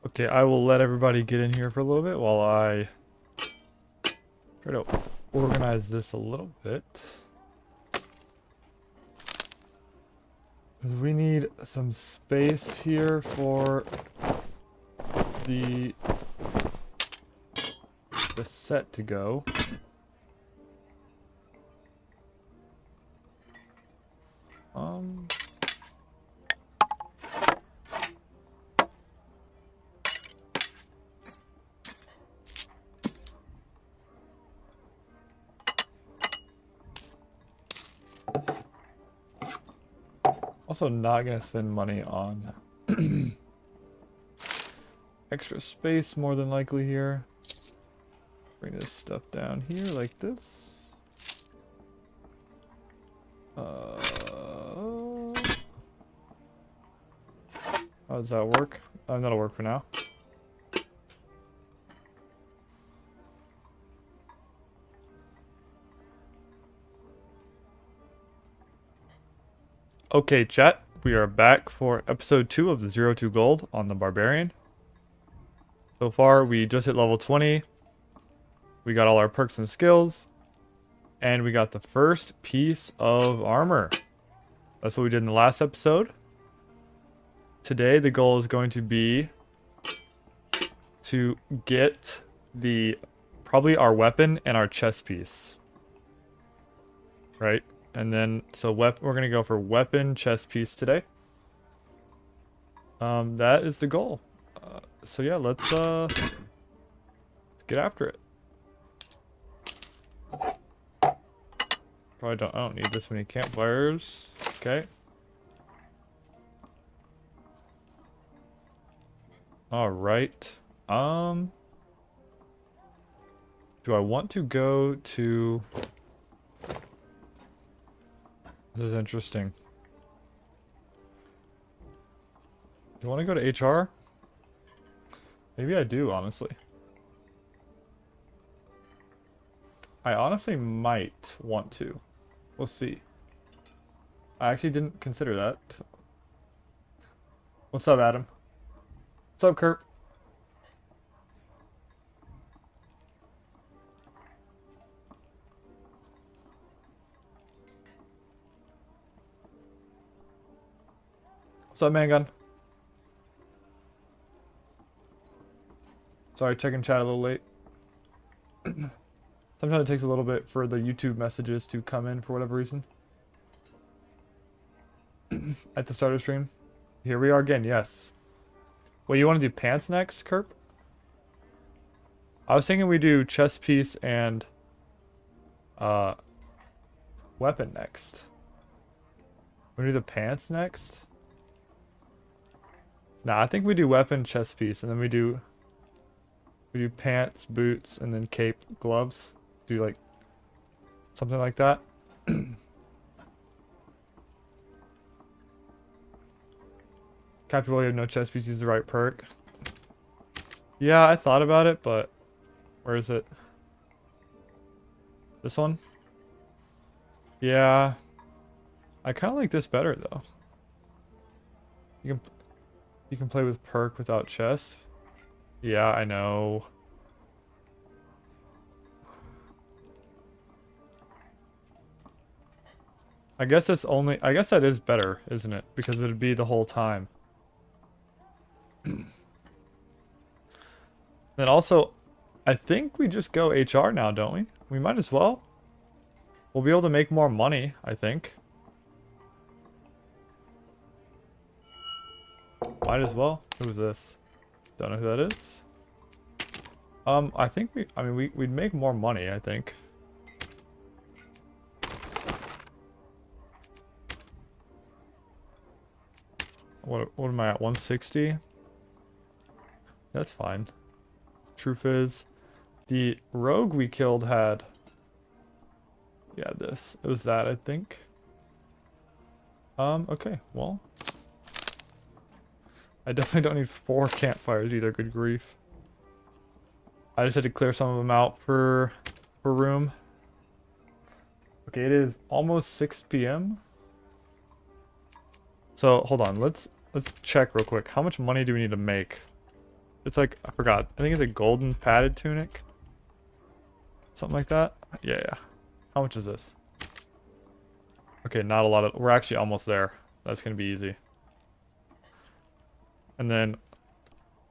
Okay, I will let everybody get in here for a little bit while I try to organize this a little bit. 'Cause we need some space here for the set to go. Um Also not gonna spend money on extra space more than likely here. Bring this stuff down here like this. How does that work? That'll work for now. Okay, chat. We are back for episode 2 of the 02 Gold on the Barbarian. So far, we just hit level 20. We got all our perks and skills. And we got the first piece of armor. That's what we did in the last episode. Today, the goal is going to be to get probably our weapon and our chest piece. Right? And then, so we're going to go for weapon, chest piece today. That is the goal. So yeah, let's get after it. I don't need this many campfires. Okay. All right. Do I want to go to... This is interesting. Do I want to go to HR? Maybe I do, honestly. I honestly might want to. We'll see. I actually didn't consider that. What's up, Adam? What's up, Kurt? What's up, Mangun? Sorry, checking chat a little late. Sometimes it takes a little bit for the YouTube messages to come in for whatever reason. At the start of stream. Here we are again, yes. Well, you want to do pants next, Kerp? I was thinking we do chest piece and weapon next. We do the pants next? Nah, I think we do weapon, chest piece, and then we do pants, boots, and then cape, gloves. Do like something like that. Captain William, no chest piece is the right perk. Yeah, I thought about it, but where is it? This one? Yeah. I kind of like this better though. You can play with perk without chest. Yeah, I know. I guess that is better, isn't it? Because it'd be the whole time. Then also, I think we just go HR now, don't we? We might as well. We'll be able to make more money, I think. Might as well. Who's this? Don't know who that is. I think we'd make more money, I think. What am I at? 160? That's fine. Truth is, the rogue we killed had... Yeah, this. It was that, I think. Okay, well. I definitely don't need 4 campfires either, good grief. I just had to clear some of them out for room. Okay, it is almost 6 p.m. So, hold on, let's check real quick. How much money do we need to make? It's like, I forgot. I think it's a golden padded tunic. Something like that. Yeah, yeah. How much is this? Okay, not a lot of... We're actually almost there. That's going to be easy. And then,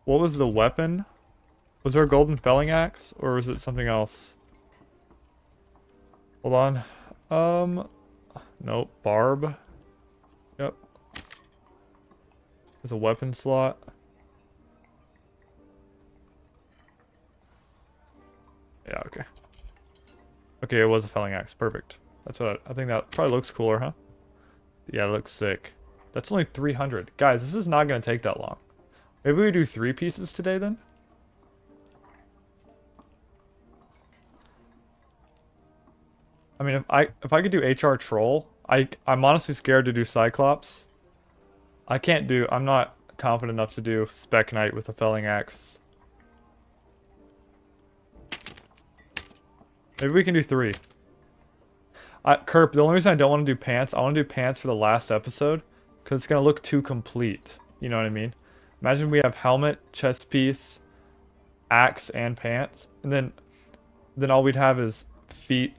what was the weapon? Was there a golden felling axe? Or was it something else? Hold on. Nope. Barb. Yep. There's a weapon slot. Yeah, okay. Okay, it was a felling axe. Perfect. That's what I think that probably looks cooler, huh? Yeah, it looks sick. That's only 300. Guys, this is not going to take that long. Maybe we do 3 pieces today then? I mean, if I could do HR Troll, I'm honestly scared to do Cyclops. I'm not confident enough to do Spec Knight with a felling axe. Maybe we can do 3. Kerp, the only reason I don't want to do pants, I want to do pants for the last episode, because it's going to look too complete. You know what I mean? Imagine we have helmet, chest piece, axe, and pants, and then all we'd have is feet,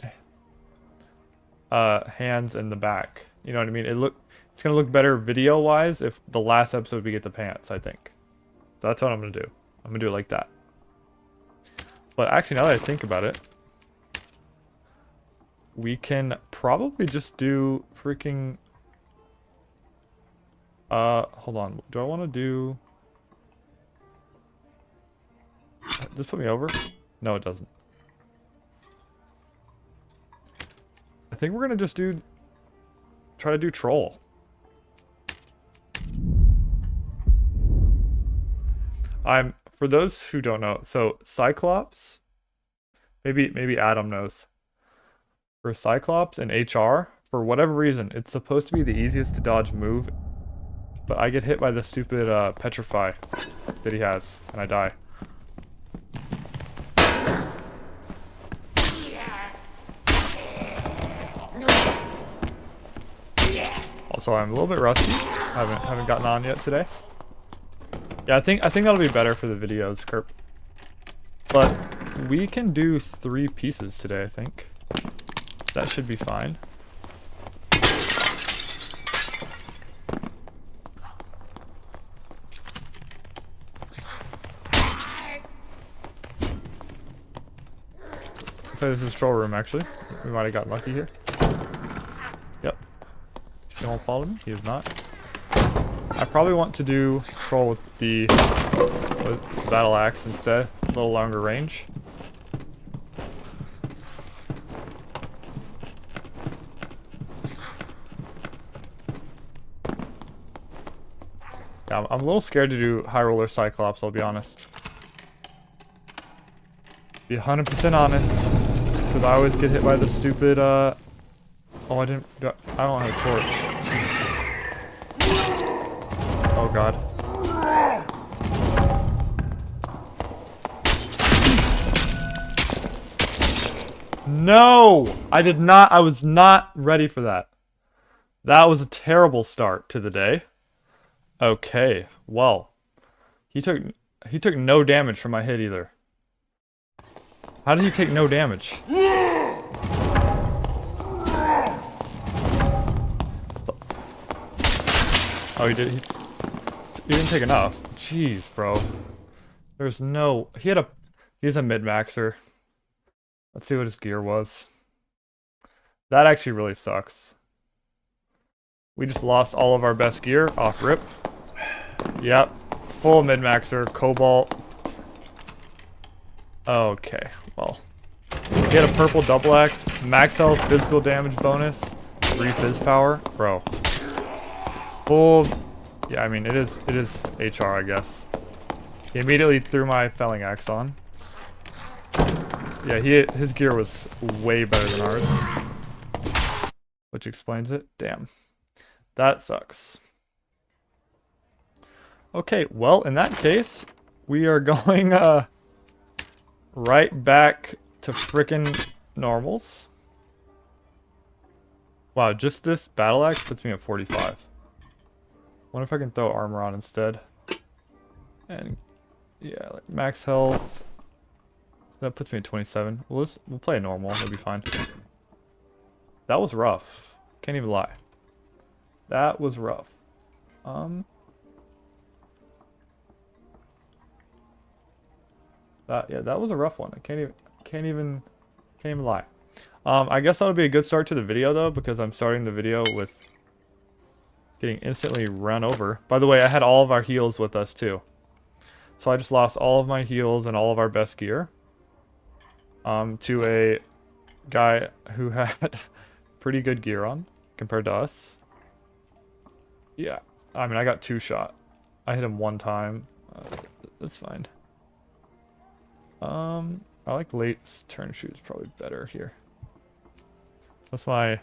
hands, and the back. You know what I mean? It's going to look better video-wise if the last episode we get the pants, I think. That's what I'm going to do. I'm going to do it like that. But actually, now that I think about it, we can probably just do freaking... hold on. Do I want to do... Does this put me over? No, it doesn't. I think we're gonna just try to do troll. For those who don't know, so Cyclops, maybe Adam knows. For Cyclops and HR, for whatever reason, it's supposed to be the easiest to dodge move, but I get hit by the stupid petrify that he has, and I die. Also, I'm a little bit rusty. Haven't gotten on yet today. Yeah, I think that'll be better for the videos, Kerp. But we can do 3 pieces today, I think. That should be fine. Looks like this is troll room, actually. We might have gotten lucky here. Yep. He won't follow me. He is not. I probably want to do troll with the battle axe instead. A little longer range. Yeah, I'm a little scared to do high roller Cyclops, I'll be honest. Be 100% honest. Because I always get hit by the stupid, oh, I don't have a torch. Oh god. No! I was not ready for that. That was a terrible start to the day. Okay, well. He took no damage from my hit either. How did he take no damage? Oh, he did. He didn't take enough. Jeez, bro. There's no... He's a mid-maxer. Let's see what his gear was. That actually really sucks. We just lost all of our best gear off rip. Yep. Full mid-maxer. Cobalt. Okay. Well. He had a purple double axe. Max health. Physical damage bonus. 3 fizz power. Bro. Full... Yeah, I mean, it is HR, I guess. He immediately threw my felling axe on. Yeah, his gear was way better than ours. Which explains it. Damn. That sucks. Okay, well, in that case, we are going right back to frickin' normals. Wow, just this battle axe puts me at 45. Wonder if I can throw armor on instead. And Yeah, like max health. That puts me at 27. We'll play normal. It'll be fine. That was rough. Can't even lie. That was rough. That was a rough one. I can't even lie. I guess that'll be a good start to the video though, because I'm starting the video with getting instantly run over. By the way, I had all of our heals with us too. So I just lost all of my heals and all of our best gear. To a guy who had pretty good gear on compared to us. Yeah, I mean, I got 2 shot. I hit him 1 time. That's fine. I like late turn shoes probably better here. What's my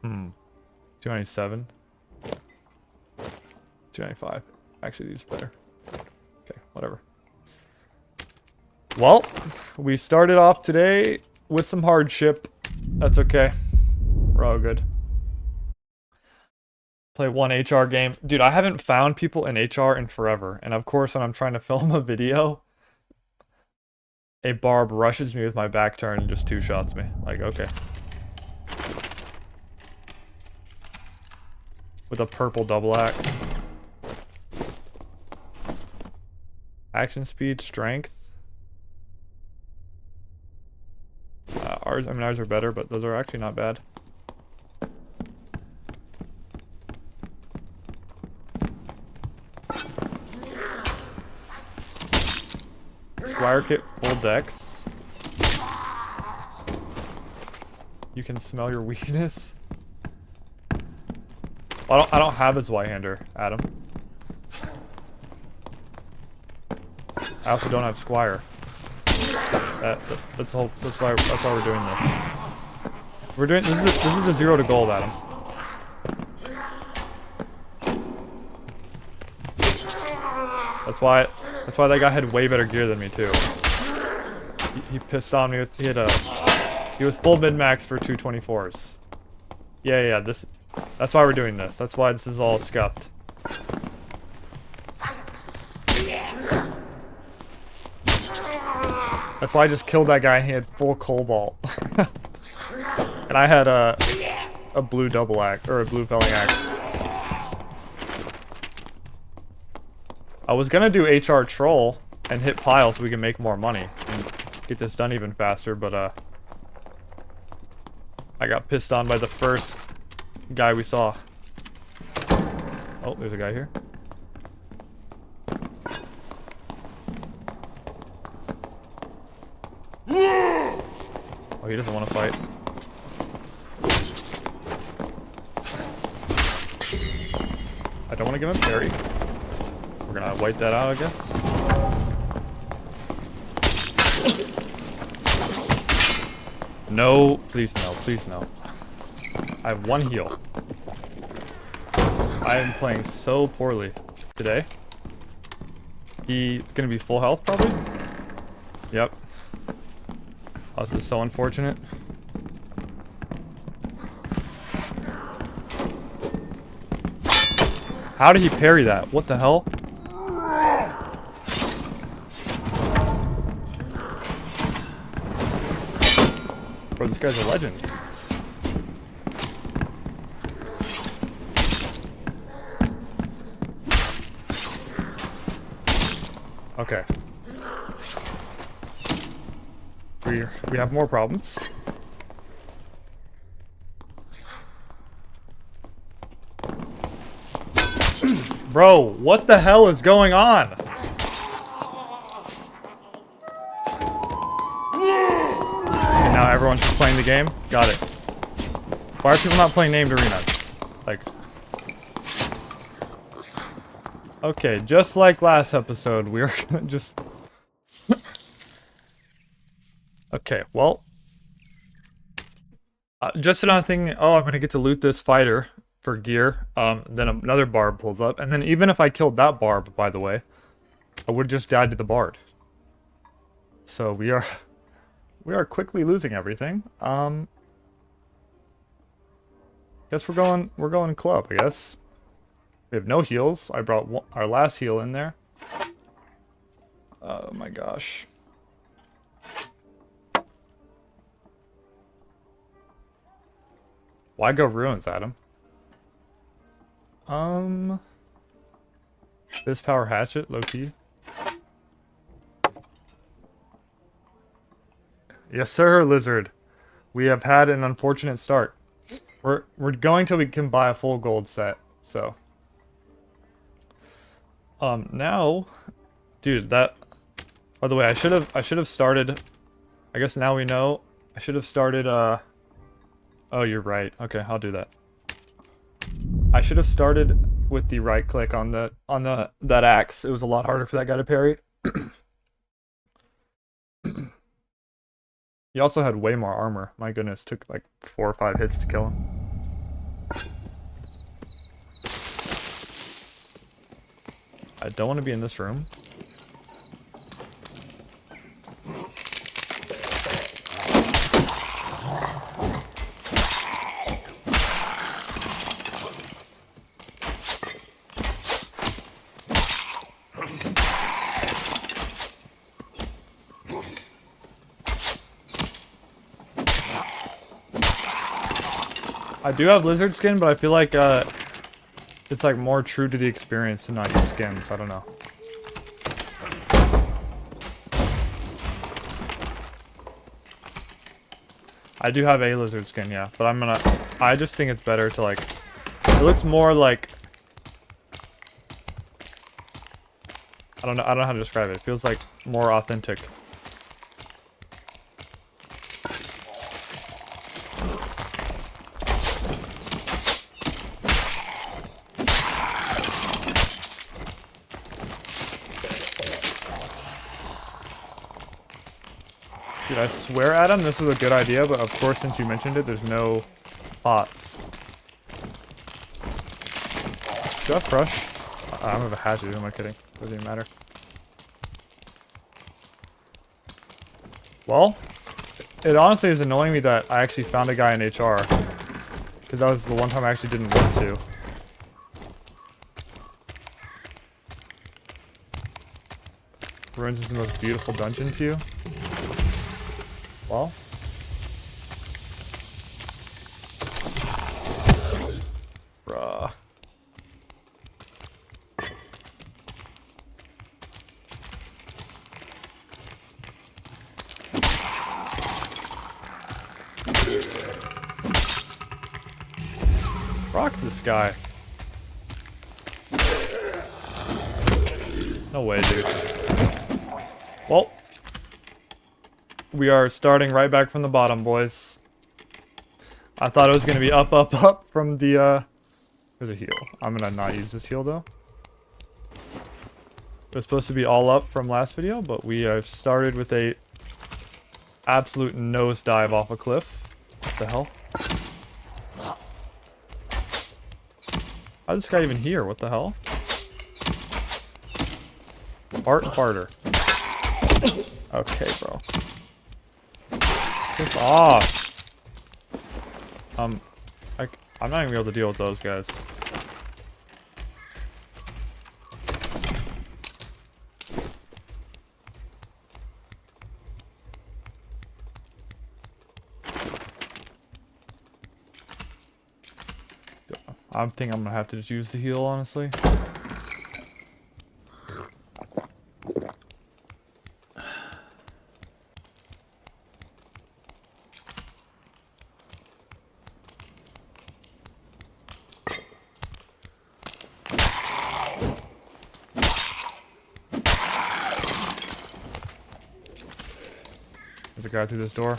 297? 295. Actually, these are better. Okay, whatever. Well, we started off today with some hardship. That's okay. We're all good. Play 1 HR game. Dude, I haven't found people in HR in forever. And of course, when I'm trying to film a video, a barb rushes me with my back turn and just 2 shots me. Like, okay. With a purple double axe. Action speed, strength. Ours are better, but those are actually not bad. Squire kit, full dex. You can smell your weakness. Well, I don't have his white-hander, Adam. I also don't have Squire. That's why we're doing this. This is a 0 to gold, Adam. That's why that guy had way better gear than me too. He pissed on me. He was full mid max for 224s. Yeah. That's why we're doing this. That's why this is all scuffed. That's why I just killed that guy and he had full cobalt. And I had a blue double axe, or a blue felling axe. I was gonna do HR troll and hit pile so we can make more money and get this done even faster, but I got pissed on by the first guy we saw. Oh, there's a guy here. Oh, he doesn't want to fight. I don't want to give him parry. We're gonna wipe that out, I guess. No, please no, please no. I have 1 heal. I am playing so poorly today. He's gonna be full health, probably? Yep. Oh, this is so unfortunate. How did he parry that? What the hell? Bro, this guy's a legend. Okay. We have more problems. Bro, what the hell is going on? And now everyone's just playing the game? Got it. Why are people not playing named arenas? Like... Okay, just like last episode, we are gonna just... Okay, well... just another thing... Oh, I'm gonna get to loot this fighter for gear. Then another barb pulls up. And then even if I killed that barb, by the way, I would just died to the bard. So we are quickly losing everything. Guess we're going club, I guess. We have no heals. I brought our last heal in there. Oh my gosh. Why go ruins, Adam? This power hatchet, low key. Yes, sir, Lizard. We have had an unfortunate start. We're going till we can buy a full gold set. So, now, dude, that. By the way, I should have started. I guess now we know. I should have started. Oh, you're right. Okay, I'll do that. I should have started with the right click on that axe. It was a lot harder for that guy to parry. He also had way more armor. My goodness, took like 4 or 5 hits to kill him. I don't want to be in this room. I do have lizard skin, but I feel like it's like more true to the experience to not use skins. I don't know. I do have a lizard skin, yeah, but I just think it's better to like, it looks more like, I don't know how to describe it. It feels like more authentic. Dude, I swear, Adam, this is a good idea, but of course, since you mentioned it, there's no pots. Do I have crush? I don't have a hatchet, who am I kidding? Doesn't even matter. Well, it honestly is annoying me that I actually found a guy in HR. Because that was the one time I actually didn't want to. Ruins is the most beautiful dungeon to you. Well. Bruh. Rock this guy. No way, dude. Well. We are starting right back from the bottom, boys. I thought it was going to be up, up, up from the, There's a heal. I'm going to not use this heal, though. It was supposed to be all up from last video, but we have started with a absolute nosedive off a cliff. What the hell? How's this guy even here? What the hell? Art harder. Okay, bro. Piss off. I'm not even gonna be able to deal with those guys. I think I'm gonna have to just use the heal, honestly. There's a guy through this door.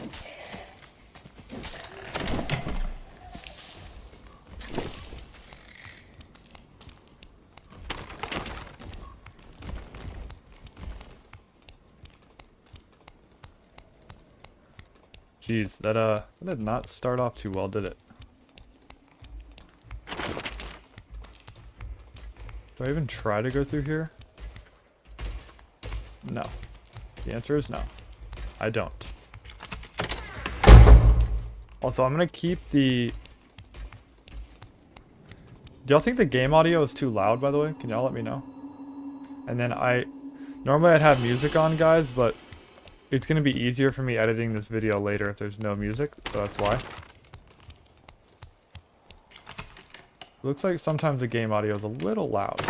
Jeez, that did not start off too well, did it? Do I even try to go through here? No. The answer is no. I don't. Also, I'm gonna keep the... Do y'all think the game audio is too loud, by the way? Can y'all let me know? And then Normally I'd have music on, guys, but it's going to be easier for me editing this video later if there's no music, so that's why. Looks like sometimes the game audio is a little loud.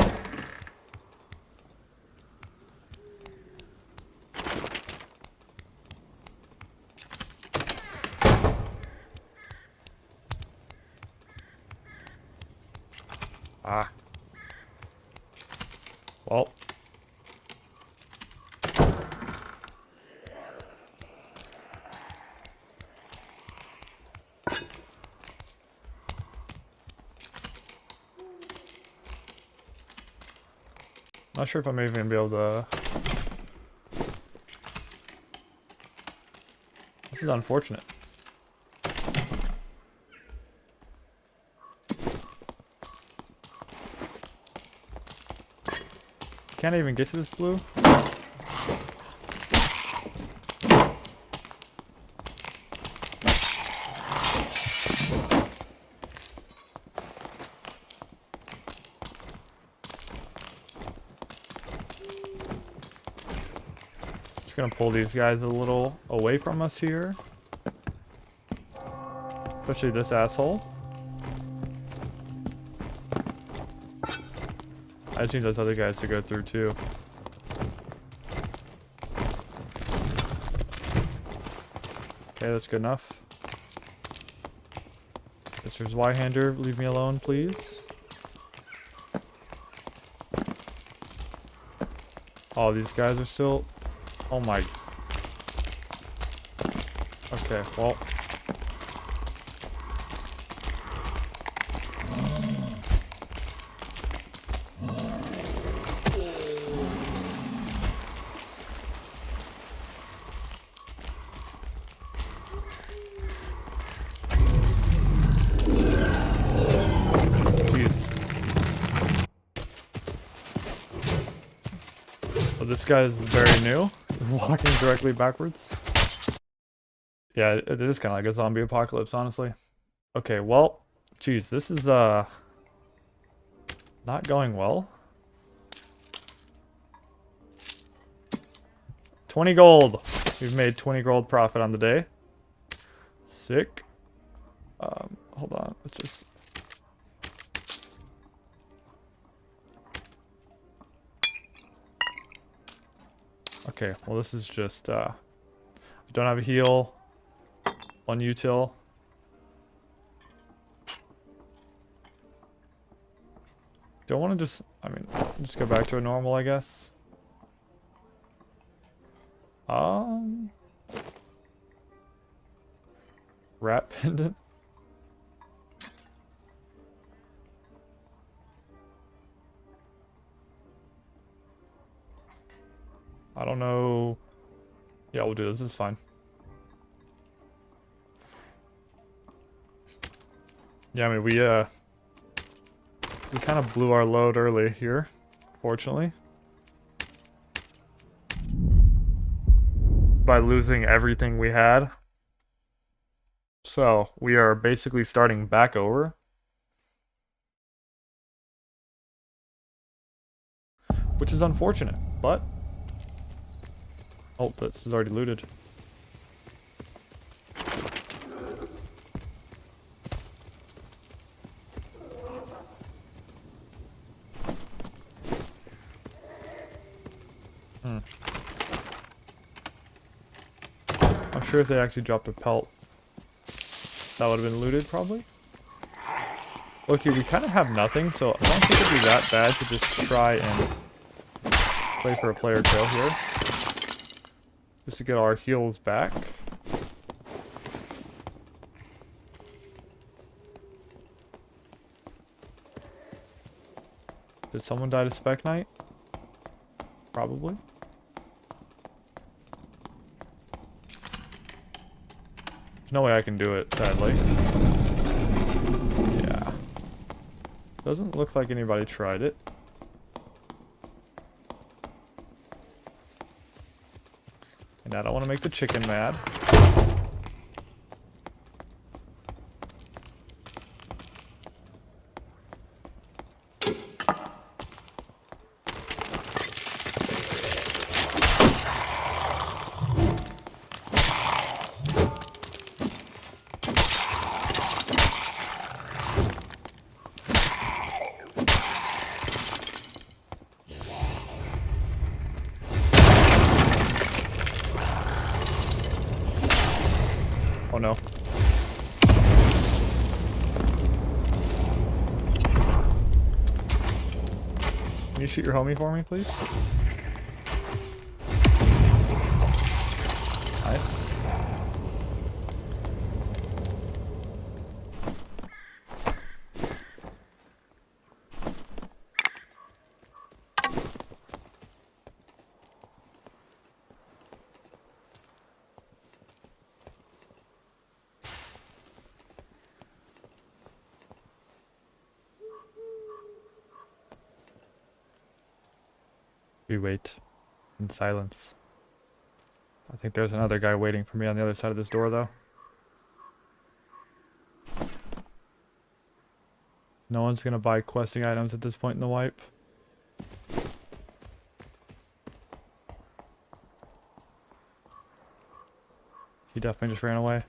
Ah. Well. Not sure if I'm even gonna be able to... This is unfortunate. Can't even get to this blue? Just gonna pull these guys a little away from us here. Especially this asshole. I just need those other guys to go through too. Okay, that's good enough. Mr. Zweihander, leave me alone, please. Oh, these guys are still... Oh my... Okay, well... This guy is very new, walking directly backwards. Yeah, it is kind of like a zombie apocalypse, honestly. Okay, well, geez, this is not going well. 20 gold. We've made 20 gold profit on the day. Sick. Hold on, let's just... Okay, well this is just, we don't have a heal, one util. Don't want to just, I mean, just go back to a normal, I guess. Rat pendant. I don't know. Yeah, we'll do this. This is fine. Yeah, I mean, we kind of blew our load early here, fortunately. By losing everything we had. So, we are basically starting back over. Which is unfortunate, but... Oh, this is already looted. I'm sure if they actually dropped a pelt, that would have been looted, probably. Okay, we kind of have nothing, so I don't think it'd be that bad to just try and play for a player kill here. Just to get our heals back. Did someone die to Spec Knight? Probably. There's no way I can do it, sadly. Yeah. Doesn't look like anybody tried it. And I don't want to make the chicken mad. no. Can you shoot your homie for me, please? Nice. We wait in silence. I think there's another guy waiting for me on the other side of this door, though. No one's gonna buy questing items at this point in the wipe. He definitely just ran away.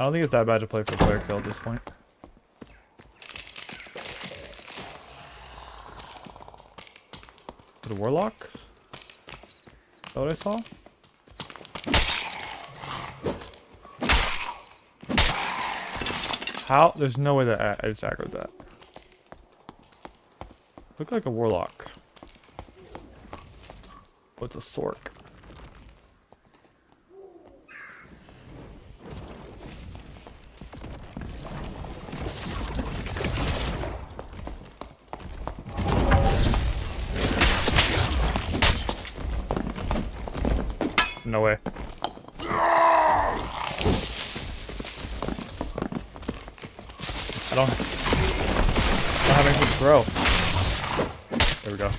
I don't think it's that bad to play for player kill at this point. The warlock? Is that what I saw? How? There's no way that I just aggroed that. Looked like a warlock. Oh, it's a sork. No way. I don't have anything to throw. There we go.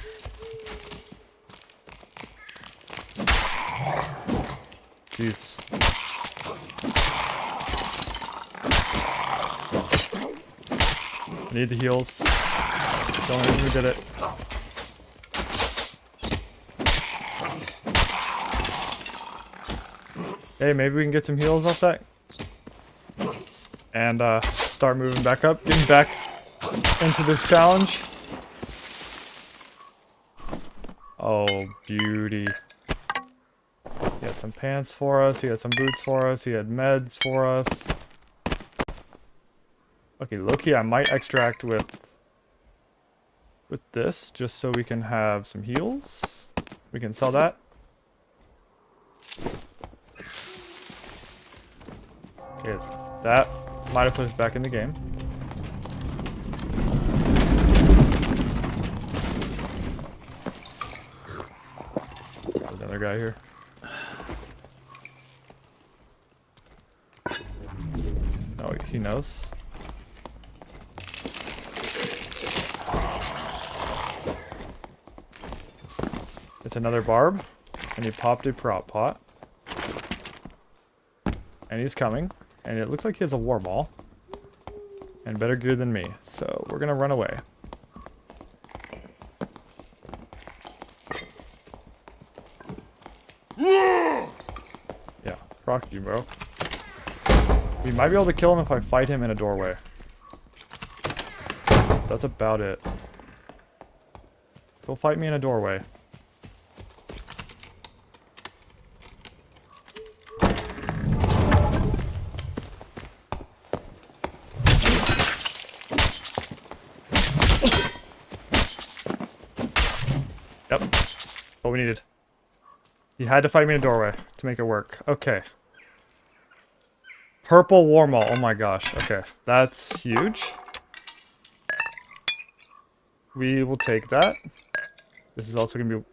Jeez. Need the heals. Don't know who did it. Hey, maybe we can get some heals off that. And start moving back up, getting back into this challenge. Oh, beauty. He had some pants for us, he had some boots for us, he had meds for us. Okay, low-key, I might extract with this, just so we can have some heals. We can sell that. Okay, that might have put us back in the game. Another guy here. Oh, he knows. It's another barb, and he popped a prop pot. And he's coming, and it looks like he has a war ball. And better gear than me, so we're gonna run away. Yeah, rock you, bro. We might be able to kill him if I fight him in a doorway. That's about it. Go fight me in a doorway. Yep. What we needed. He had to fight me in a doorway to make it work. Okay. Purple Warmaul. Oh my gosh. Okay. That's huge. We will take that. This is also going to be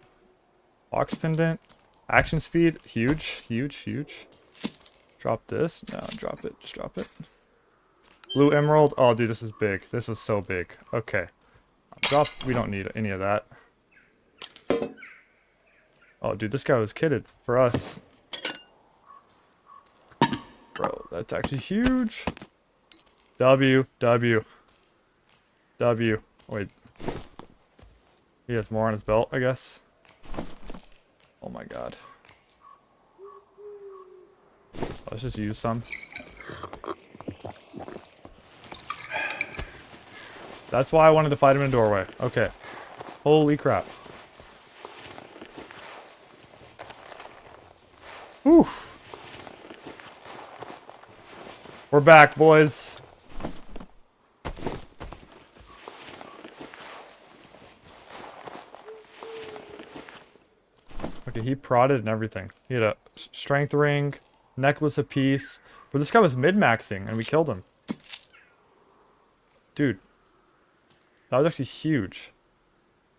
box pendant. Action speed. Huge. Huge. Huge. Drop this. No, drop it. Just drop it. Blue emerald. Oh, dude, this is big. This is so big. Okay. Drop. We don't need any of that. Oh, dude, this guy was kitted for us. Bro, that's actually huge. W. Wait. He has more on his belt, I guess. Oh my god. Let's just use some. That's why I wanted to fight him in a doorway. Okay. Holy crap. We're back, boys. Okay, he prodded and everything. He had a strength ring, necklace apiece. But this guy was mid-maxing and we killed him. Dude. That was actually huge.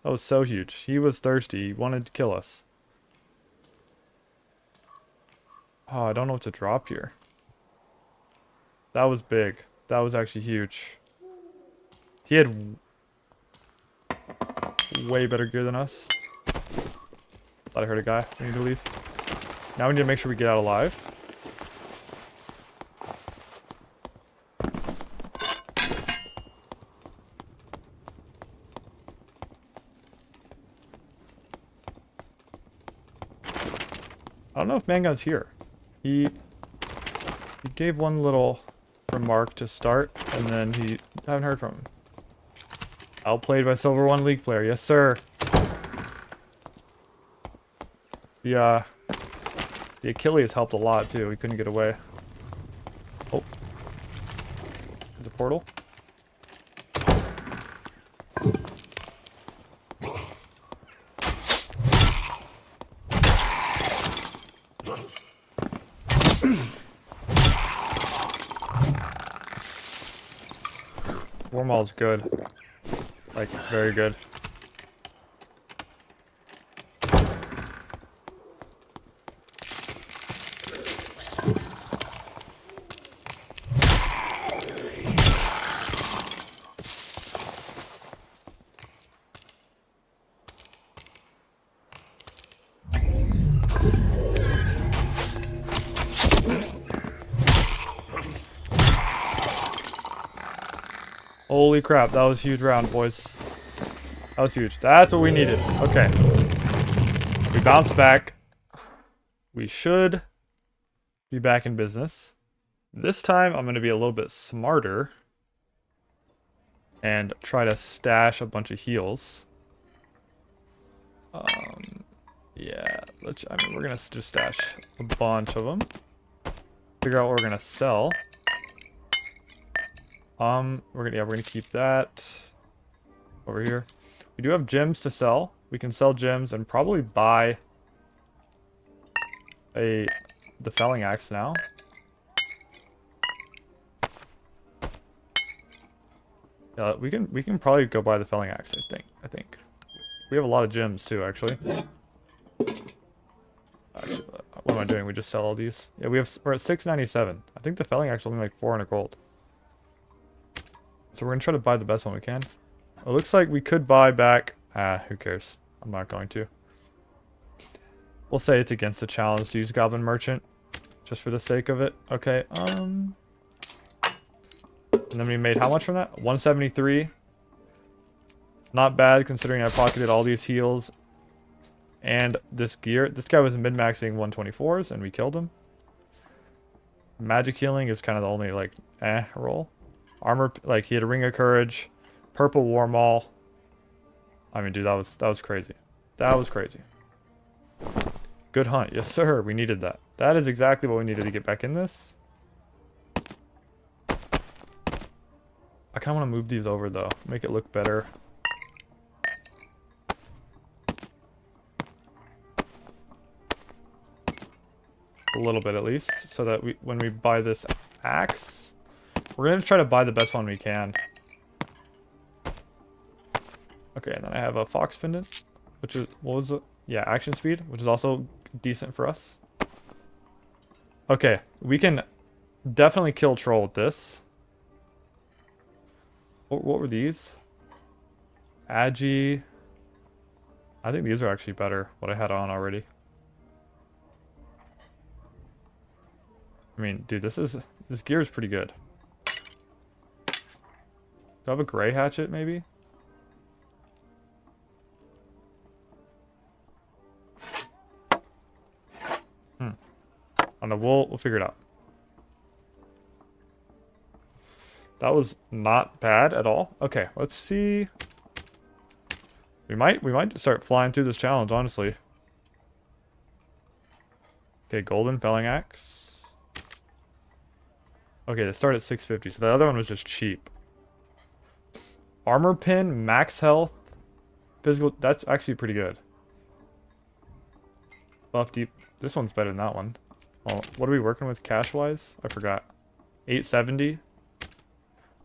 That was so huge. He was thirsty. He wanted to kill us. Oh, I don't know what to drop here. That was big. That was actually huge. He had way better gear than us. Thought I heard a guy. We need to leave. Now we need to make sure we get out alive. I don't know if Mangun's here. He gave one little remark to start, and then I haven't heard from him. Outplayed by Silver 1 League player. Yes, sir. The Achilles helped a lot, too. We couldn't get away. Oh. There's a portal. Wormhole is good. Like, very good. Holy crap, that was a huge round, boys. That was huge. That's what we needed. Okay. We bounced back. We should be back in business. This time, I'm going to be a little bit smarter and try to stash a bunch of heals. Yeah, we're going to just stash a bunch of them. Figure out what we're going to sell. We're gonna keep that over here. We do have gems to sell. We can sell gems and probably buy the felling axe now. Yeah, we can probably go buy the felling axe, I think. We have a lot of gems too, actually. Actually, what am I doing? We just sell all these. Yeah, we're at 697. I think the felling axe will be like 400 gold. So we're going to try to buy the best one we can. It looks like we could buy back... who cares? I'm not going to. We'll say it's against the challenge to use Goblin Merchant. Just for the sake of it. Okay, And then we made how much from that? 173. Not bad considering I pocketed all these heals. And this gear. This guy was mid-maxing 124s and we killed him. Magic healing is kind of the only, like, roll. Armor, like, he had a Ring of Courage, purple war maul. I mean, dude, that was crazy. That was crazy. Good hunt. Yes, sir. We needed that. That is exactly what we needed to get back in this. I kind of want to move these over, though. Make it look better. A little bit, at least. So that when we buy this axe... We're going to try to buy the best one we can. Okay, and then I have a fox pendant, which is, what was it? Yeah, action speed, which is also decent for us. Okay, we can definitely kill troll with this. What were these? Agi. I think these are actually better, what I had on already. I mean, dude, this gear is pretty good. Do I have a gray hatchet, maybe? I don't know, we'll figure it out. That was not bad at all. Okay, let's see. We might start flying through this challenge, honestly. Okay, golden felling axe. Okay, they start at 650, so the other one was just cheap. Armor pin, max health, physical. That's actually pretty good. Buff deep. This one's better than that one. Well, what are we working with cash-wise? I forgot. 870.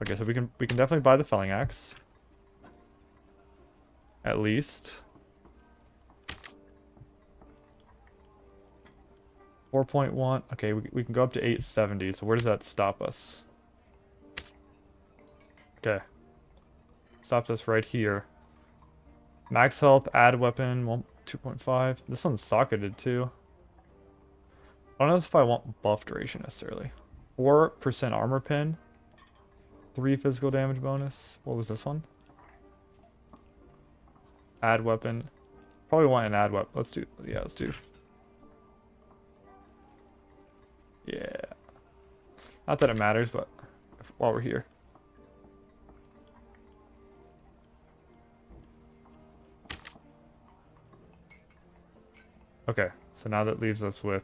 Okay, so we can definitely buy the felling axe. At least. 4.1. Okay, we can go up to 870. So where does that stop us? Okay. Stops us right here. Max health, add weapon, 2.5. This one's socketed too. I don't know if I want buff duration necessarily. 4% armor pin. 3 physical damage bonus. What was this one? Add weapon. Probably want an add weapon. Let's do. Yeah, let's do. Yeah. Not that it matters, but while we're here. Okay, so now that leaves us with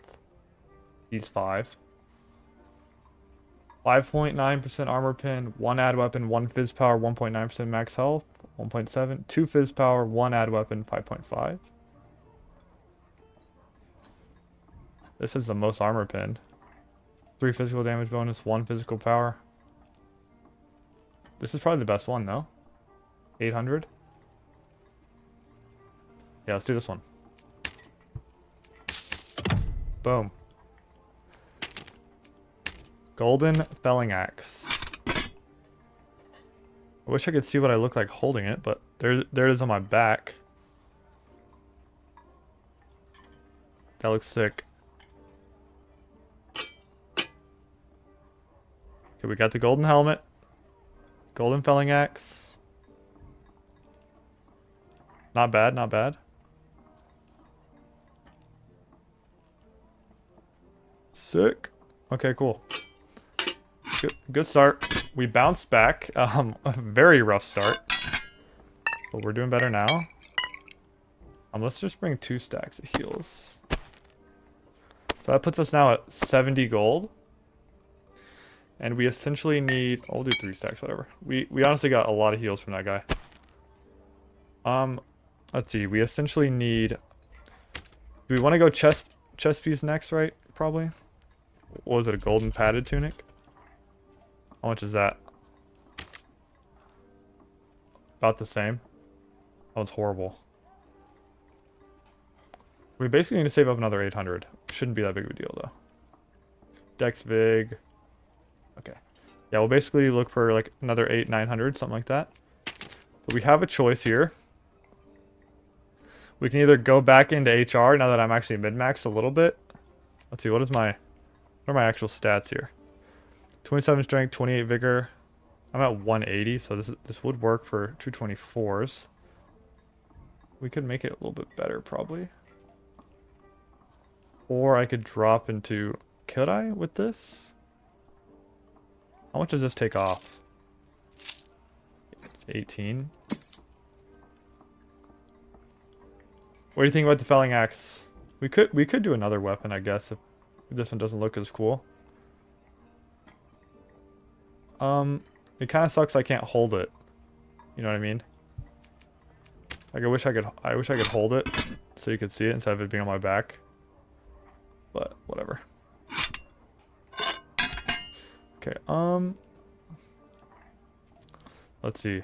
these 5. 5.9% armor pin, 1 add weapon, 1 fizz power, 1.9% max health, 1.7, 2 fizz power, 1 add weapon, 5.5. This is the most armor pin. 3 physical damage bonus, 1 physical power. This is probably the best one, though. 800. Yeah, let's do this one. Boom. Golden felling axe. I wish I could see what I look like holding it, but there it is on my back. That looks sick. Okay, we got the golden helmet. Golden felling axe. Not bad, not bad. Sick. Okay, cool. Good start. We bounced back. A very rough start. But we're doing better now. Let's just bring 2 stacks of heals. So that puts us now at 70 gold. And we essentially need... I'll do 3 stacks, whatever. We honestly got a lot of heals from that guy. Let's see. We essentially need... Do we want to go chest piece next, right? Probably. What was it? A golden padded tunic? How much is that? About the same. That one's horrible. We basically need to save up another 800. Shouldn't be that big of a deal, though. Dex Vig. Okay. Yeah, we'll basically look for like another 900, something like that. So we have a choice here. We can either go back into HR now that I'm actually mid-maxed a little bit. Let's see, what are my actual stats here? 27 strength, 28 vigor. I'm at 180, so this would work for 224s. We could make it a little bit better, probably. Or I could drop into... Could I with this? How much does this take off? It's 18. What do you think about the felling axe? We could do another weapon, I guess, if this one doesn't look as cool. It kind of sucks I can't hold it. You know what I mean? Like I wish I could hold it so you could see it instead of it being on my back. But whatever. Okay, let's see.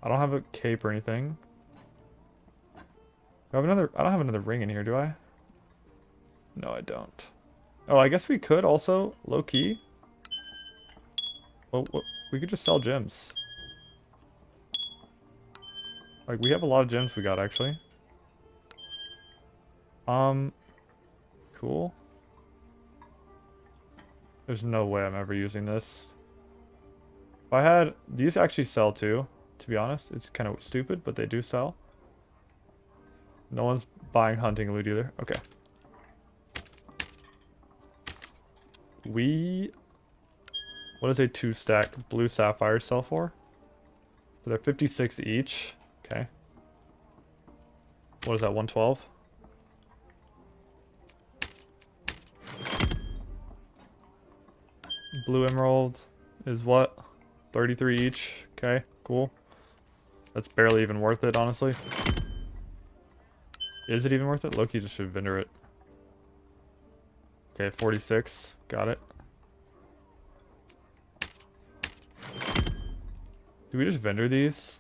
I don't have a cape or anything. I don't have another ring in here, do I? No, I don't. Oh, I guess we could also, low-key. Well, we could just sell gems. Like, we have a lot of gems we got, actually. Cool. There's no way I'm ever using this. If I had... These actually sell, too, to be honest. It's kind of stupid, but they do sell. No one's buying hunting loot either. Okay. What does a 2-stack blue sapphire sell for? So they're 56 each. Okay. What is that, 112? Blue emerald is what? 33 each. Okay, cool. That's barely even worth it, honestly. Is it even worth it? Loki just should vendor it. Okay, 46. Got it. Do we just vendor these?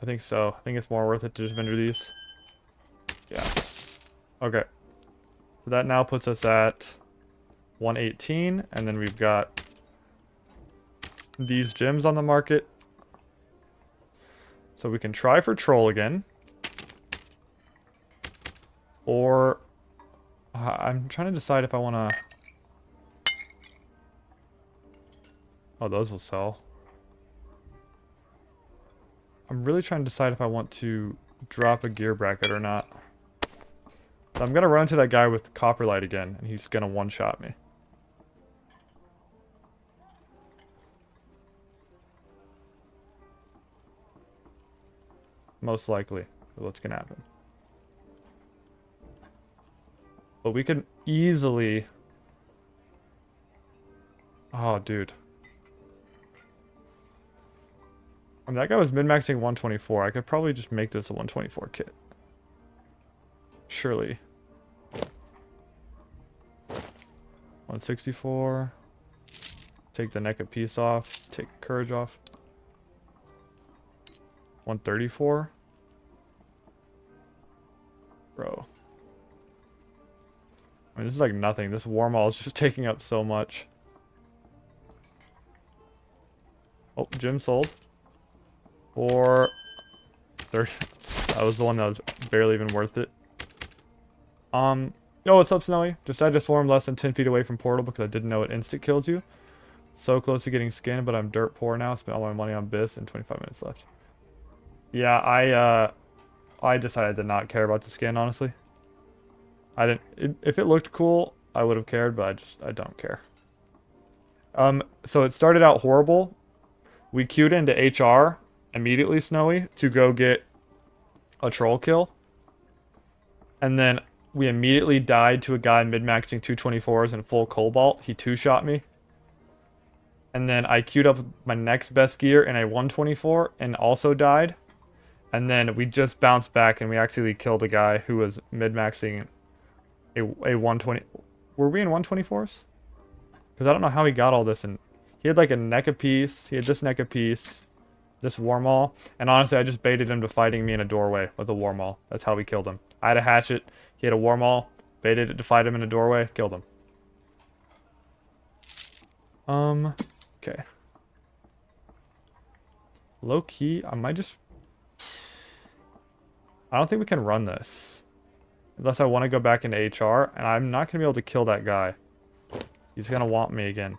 I think so. I think it's more worth it to just vendor these. Yeah. Okay. So that now puts us at 118, and then we've got these gems on the market. So we can try for troll again. Or I'm trying to decide if I want to... Oh, those will sell. I'm really trying to decide if I want to drop a gear bracket or not. So I'm going to run into that guy with copper light again, and he's going to one-shot me. Most likely. What's going to happen. But we could easily... Oh, dude. I mean, that guy was min-maxing 124. I could probably just make this a 124 kit. Surely. 164. Take the neck piece off. Take courage off. 134. Bro. I mean, this is like nothing. This Warmaul is just taking up so much. Oh, Jim sold. For 30. That was the one that was barely even worth it. Oh, what's up, Snowy? I just swarmed less than 10 feet away from portal because I didn't know it instant kills you. So close to getting skinned, but I'm dirt poor now. Spent all my money on Biss and 25 minutes left. Yeah, I decided to not care about the skin, honestly. I didn't. If it looked cool, I would have cared, but I don't care. So it started out horrible. We queued into HR immediately, Snowy, to go get a troll kill. And then we immediately died to a guy mid-maxing 224s and full cobalt. He two-shot me. And then I queued up my next best gear in a 124 and also died. And then we just bounced back and we actually killed a guy who was mid-maxing a 120. Were we in 124s? Because I don't know how he got all this. And he had like a neck apiece. He had this neck apiece. This Warmaul. And honestly, I just baited him to fighting me in a doorway with a Warmaul. That's how we killed him. I had a hatchet. He had a Warmaul. Baited it to fight him in a doorway. Killed him. Okay. Low key, I might just... I don't think we can run this. Unless I want to go back into HR. And I'm not going to be able to kill that guy. He's going to want me again.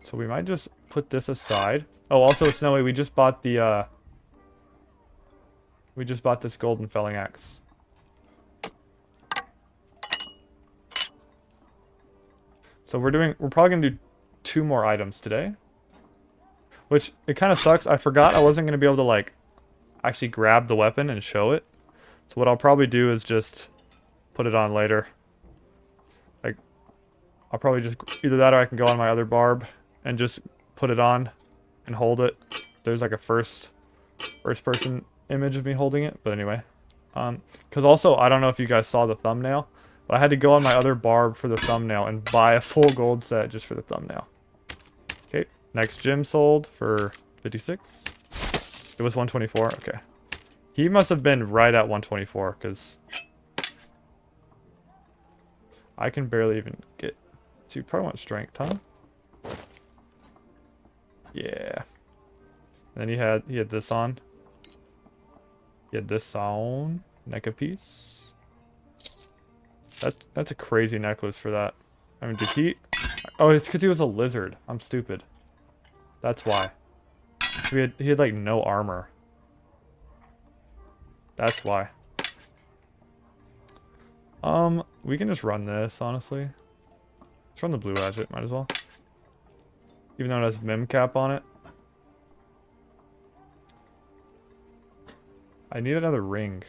So we might just put this aside. Oh, also, Snowy, we just bought the, we just bought this golden felling axe. So we're probably going to do 2 more items today. Which, it kind of sucks. I forgot I wasn't going to be able to, like, actually grab the weapon and show it. So what I'll probably do is just put it on later. Like, I'll probably just, either that or I can go on my other barb and just put it on and hold it. There's like a first person image of me holding it, but anyway. Because also, I don't know if you guys saw the thumbnail, but I had to go on my other barb for the thumbnail and buy a full gold set just for the thumbnail. Okay, next gem sold for 56. It was 124, okay. He must have been right at 124, because I can barely even get... So you probably want strength, huh? Yeah. And then he had this on. He had this on. Neck a piece. That's a crazy necklace for that. I mean, did he... Oh, it's because he was a lizard. I'm stupid. That's why. He had like no armor. That's why. We can just run this, honestly. Let's run the blue hatchet, might as well. Even though it has mem cap on it. I need another ring.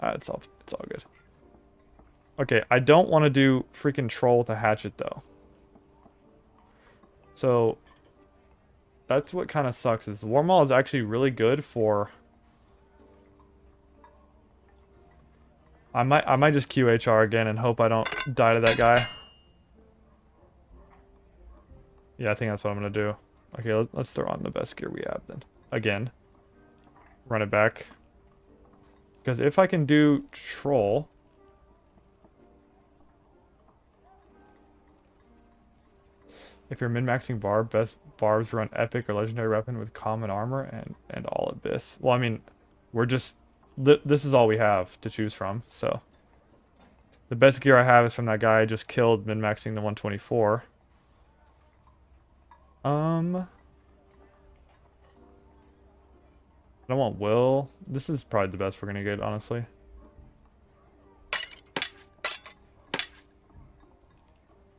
It's all good. Okay, I don't want to do freaking troll with a hatchet though. So that's what kind of sucks is the war maul is actually really good for. I might just QHR again and hope I don't die to that guy. Yeah, I think that's what I'm gonna do. Okay, let's throw on the best gear we have then. Again. Run it back. Because if I can do troll. If you're min-maxing barb, best barbs run epic or legendary weapon with common armor and all abyss. Well, I mean, we're just... This is all we have to choose from, so... The best gear I have is from that guy I just killed min-maxing the 124. I don't want Will. This is probably the best we're gonna get, honestly.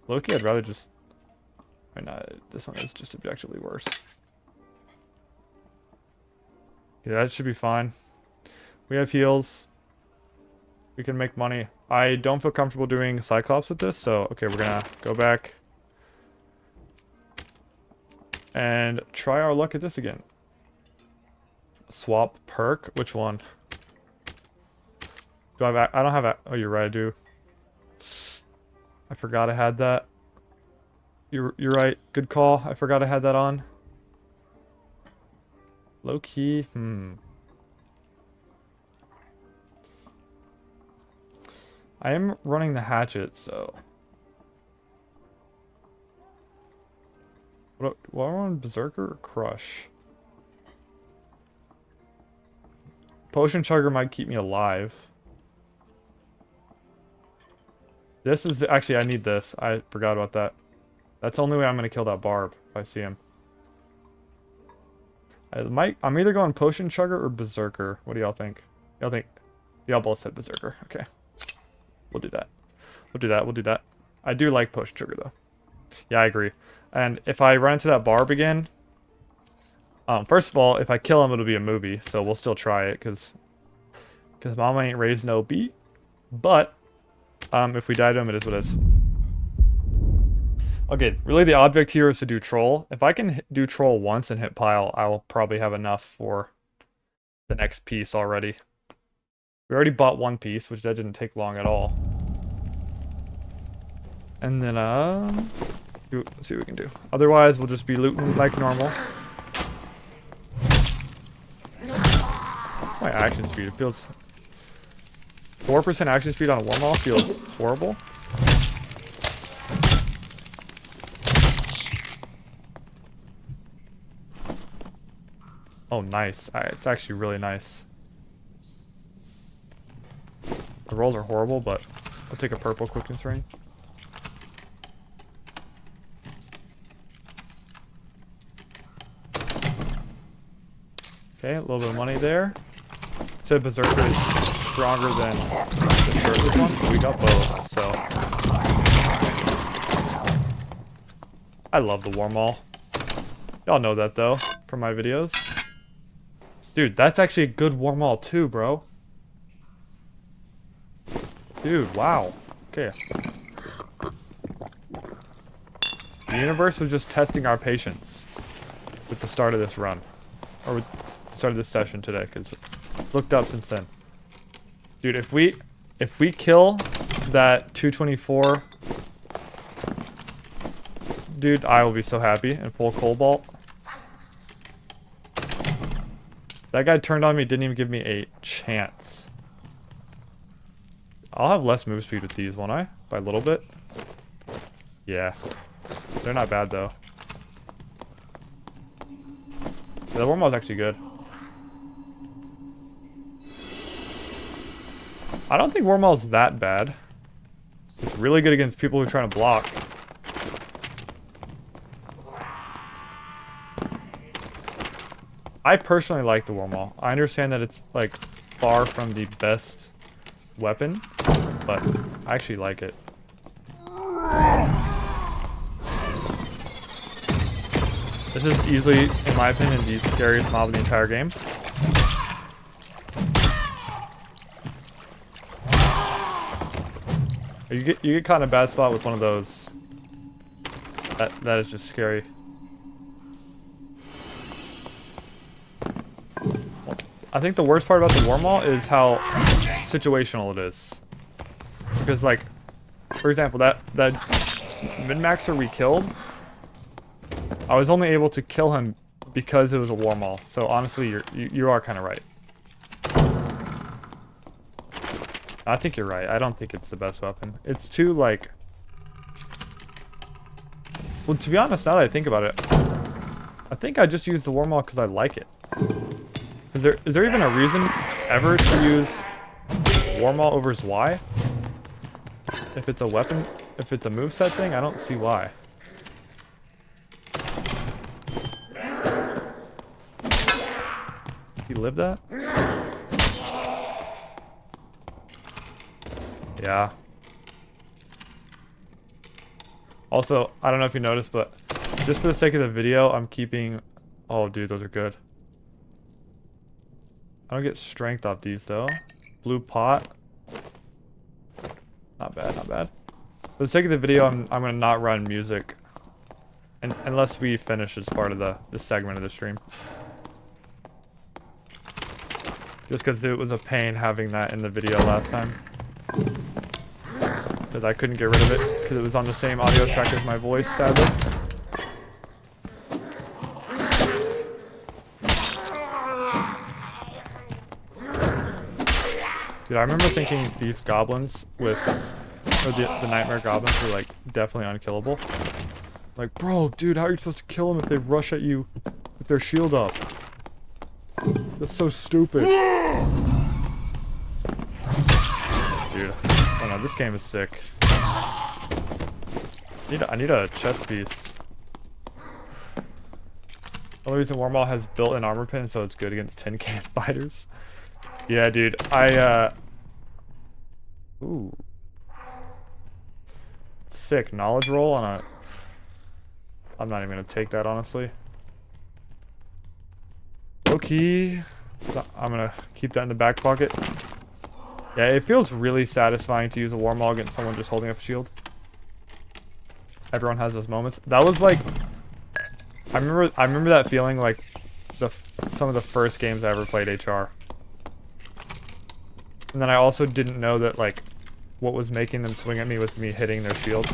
Loki, I'd rather just... Right now, this one is just objectively worse. Yeah, that should be fine. We have heals. We can make money. I don't feel comfortable doing Cyclops with this, so okay, we're gonna go back and try our luck at this again. Swap perk? Which one? Do I have? I don't have. Oh, you're right. I do. I forgot I had that. You're right. Good call. I forgot I had that on. Low key. I am running the hatchet, so. What am I on? Berserker or Crush? Potion Chugger might keep me alive. This is actually, I need this. I forgot about that. That's the only way I'm gonna kill that barb if I see him. I'm either going Potion Chugger or Berserker. What do y'all think? Y'all think? Y'all both said Berserker. Okay. We'll do that. We'll do that. I do like Potion Chugger though. Yeah, I agree. And if I run into that barb again, first of all, if I kill him, it'll be a movie. So we'll still try it because Mama ain't raised no beat. But if we die to him, it is what it is. Okay, really the object here is to do troll. If I can do troll once and hit pile, I will probably have enough for the next piece already. We already bought one piece, which that didn't take long at all. And then, let's see what we can do. Otherwise, we'll just be looting like normal. My action speed, it feels... 4% action speed on a warm-off feels horrible. Oh, nice. It's actually really nice. The rolls are horrible, but I'll take a purple quickness ring. Okay, a little bit of money there. Said Berserker is stronger than the shirtless one, but we got both, so. I love the war maul. Y'all know that though, from my videos. Dude, that's actually a good war maul too, bro. Dude, wow. Okay. The universe was just testing our patience with the start of this run. Or with the start of this session today, because looked up since then. Dude, if we kill that 224, dude, I will be so happy and full cobalt. That guy turned on me, didn't even give me a chance. I'll have less move speed with these, won't I? By a little bit? Yeah. They're not bad, though. Yeah, the wormhole's actually good. I don't think wormhole's that bad. It's really good against people who are trying to block. I personally like the wormhole. I understand that it's like far from the best weapon, but I actually like it. This is easily, in my opinion, the scariest mob of the entire game. You get caught in a bad spot with one of those. That is just scary. I think the worst part about the Warmaul is how situational it is. Because like, for example, that min-maxer we killed, I was only able to kill him because it was a Warmaul. So honestly, you are kind of right. I think you're right. I don't think it's the best weapon. It's too like... Well, to be honest, now that I think about it, I think I just used the Warmaul because I like it. Is there even a reason ever to use Warmaul over Y? If it's a weapon, if it's a moveset thing, I don't see why. He lived that? Yeah. Also, I don't know if you noticed, but just for the sake of the video, I'm keeping... Oh, dude, those are good. I don't get strength off these, though. Blue pot. Not bad, not bad. For the sake of the video, I'm going to not run music. Unless we finish this part of this segment of the stream. Just because it was a pain having that in the video last time. Because I couldn't get rid of it, because it was on the same audio track as my voice, sadly. Dude, I remember thinking these goblins or the nightmare goblins were like definitely unkillable. Like, bro, dude, how are you supposed to kill them if they rush at you with their shield up? That's so stupid. Dude, oh no, this game is sick. I need a chest piece. The only reason Warmaul has built-in armor pin, so it's good against tin can spiders. Yeah, dude, ooh. Sick knowledge roll on a... I'm not even gonna take that, honestly. Okay. So I'm gonna keep that in the back pocket. Yeah, it feels really satisfying to use a Warmaul against someone just holding up a shield. Everyone has those moments. That was like... I remember that feeling like some of the first games I ever played HR. And then I also didn't know that like what was making them swing at me was me hitting their shield.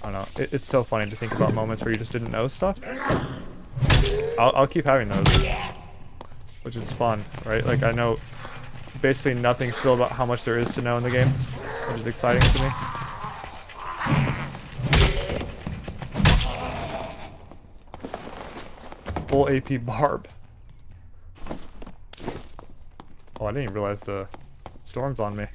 I don't know. It's so funny to think about moments where you just didn't know stuff. I'll keep having those, which is fun, right? Like I know basically nothing still about how much there is to know in the game, which is exciting to me. Full AP barb. Oh, I didn't even realize the storm's on me.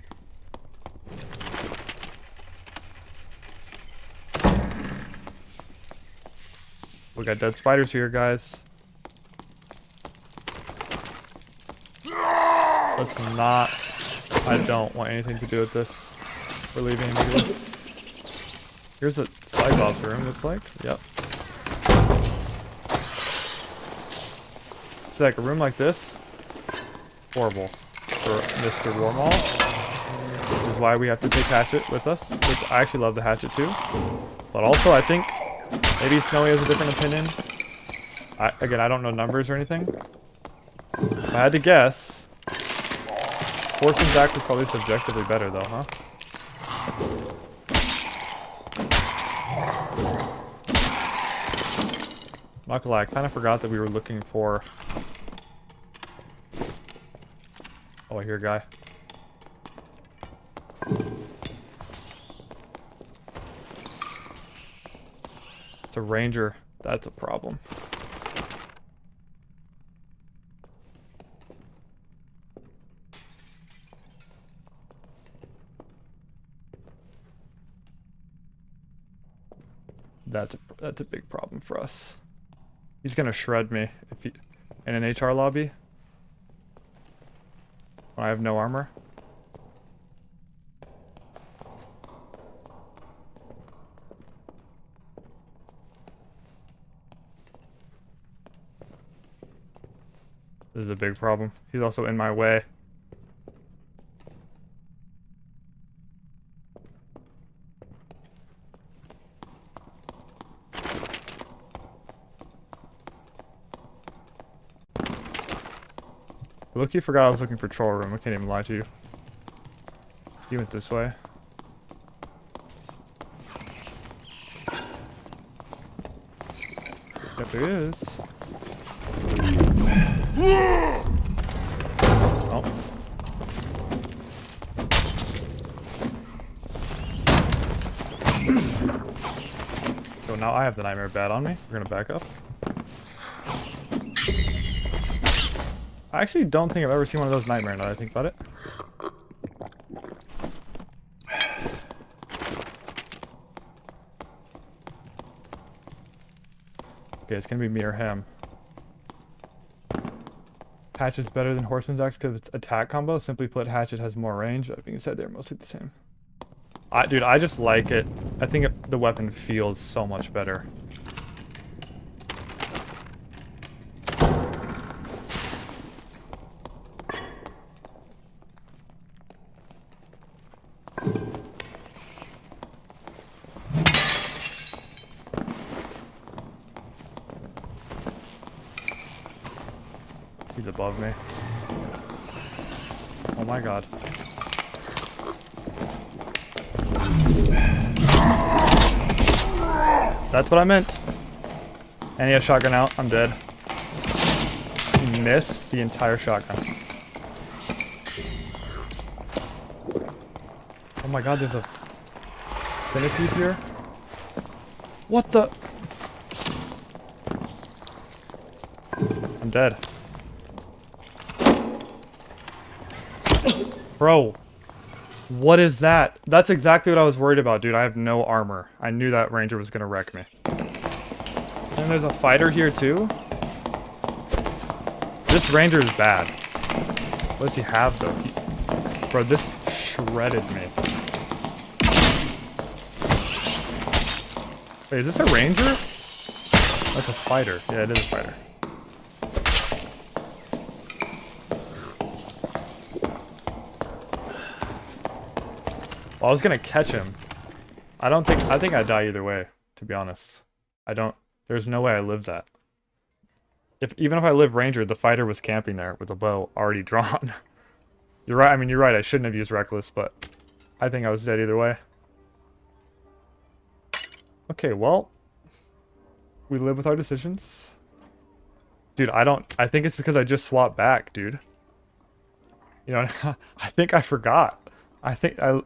We got dead spiders here, guys. Let's not... I don't want anything to do with this. We're leaving immediately. Here's a Cyclops room, looks like. Yep. So like a room like this, horrible for Mr. Warmaul, which is why we have to take Hatchet with us, which I actually love the Hatchet too. But also I think maybe Snowy has a different opinion. Again, I don't know numbers or anything. If I had to guess, Fortune Zack is probably subjectively better though, huh? Not gonna lie, I kind of forgot that we were looking for... Oh, I hear a guy. It's a ranger. That's a problem. That's a big problem for us. He's gonna shred me if he, in an HR lobby. I have no armor. This is a big problem. He's also in my way. Look, you forgot I was looking for troll room. I can't even lie to you. He went this way. Yep, there he is. Oh. So now I have the nightmare bat on me. We're gonna back up. I actually don't think I've ever seen one of those nightmare now that I think about it. Okay, it's gonna be me or him. Hatchet's better than Horseman's Axe because of its attack combo. Simply put, Hatchet has more range. That being said, they're mostly the same. Dude, I just like it. I think the weapon feels so much better. He's above me. Oh my god. That's what I meant. And he has shotgun out. I'm dead. He missed the entire shotgun. Oh my god, there's a centipede here. What the? I'm dead. Bro. What is that? That's exactly what I was worried about, dude. I have no armor. I knew that ranger was gonna wreck me. And there's a fighter here too. This ranger is bad. What does he have though? Bro, this shredded me. Wait, is this a ranger? That's a fighter. Yeah, it is a fighter. I was gonna catch him. I think I'd die either way, to be honest. There's no way I live that. Even if I live ranger, the fighter was camping there with a bow already drawn. You're right, I mean, you're right, I shouldn't have used reckless, but I think I was dead either way. Okay, well, we live with our decisions. Dude, I think it's because I just swapped back, dude. You know, I think I forgot. I feel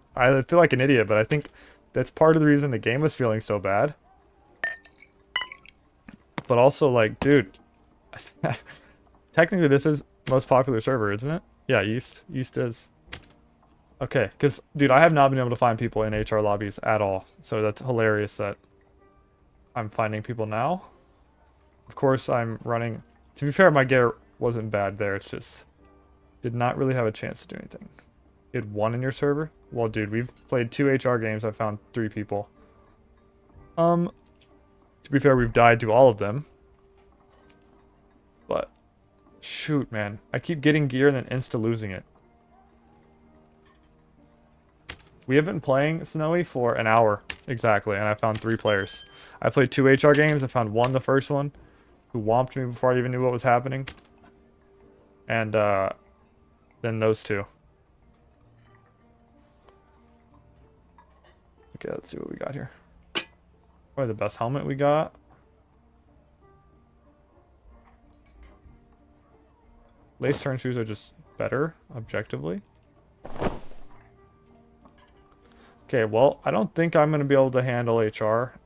like an idiot, but I think that's part of the reason the game was feeling so bad. But also, like, dude, technically this is most popular server, isn't it? Yeah, East is. Okay, because, dude, I have not been able to find people in HR lobbies at all. So that's hilarious that I'm finding people now. Of course, I'm running. To be fair, my gear wasn't bad there. It's just did not really have a chance to do anything. You had one in your server? Well, dude, we've played 2 HR games. I found 3 people. To be fair, we've died to all of them. But, shoot, man. I keep getting gear and then insta-losing it. We have been playing Snowy for an hour, exactly, and I found 3 players. I played 2 HR games. I found one, the first one, who whomped me before I even knew what was happening. And, then those 2. Okay, let's see what we got here. Probably the best helmet we got. Lace turn shoes are just better, objectively. Okay, well, I don't think I'm going to be able to handle HR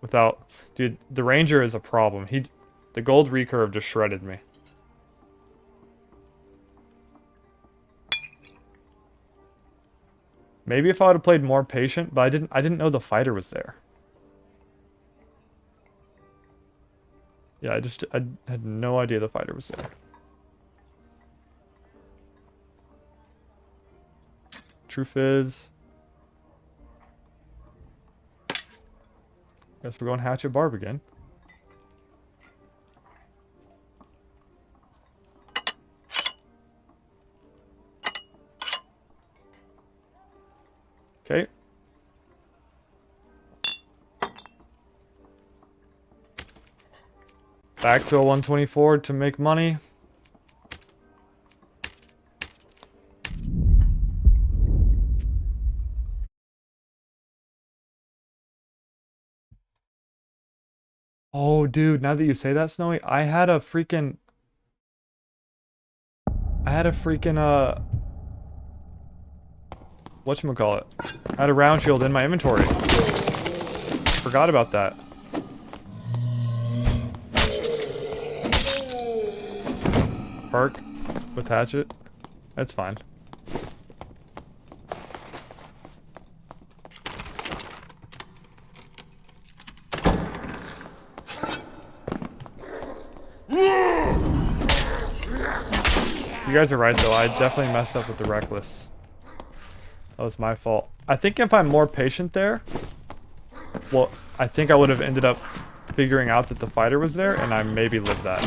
without... Dude, the Ranger is a problem. The gold recurve just shredded me. Maybe if I would have played more patient, but I didn't know the fighter was there. Yeah, I had no idea the fighter was there. Truth is, guess we're going Hatchet Barb again. Okay. Back to a 124 to make money. Oh, dude, now that you say that, Snowy, I had a freaking, whatchamacallit? I had a round shield in my inventory. Forgot about that. Perk with hatchet. That's fine. You guys are right though, I definitely messed up with the reckless. That was my fault. I think if I'm more patient there, well, I think I would have ended up figuring out that the fighter was there and I maybe lived that.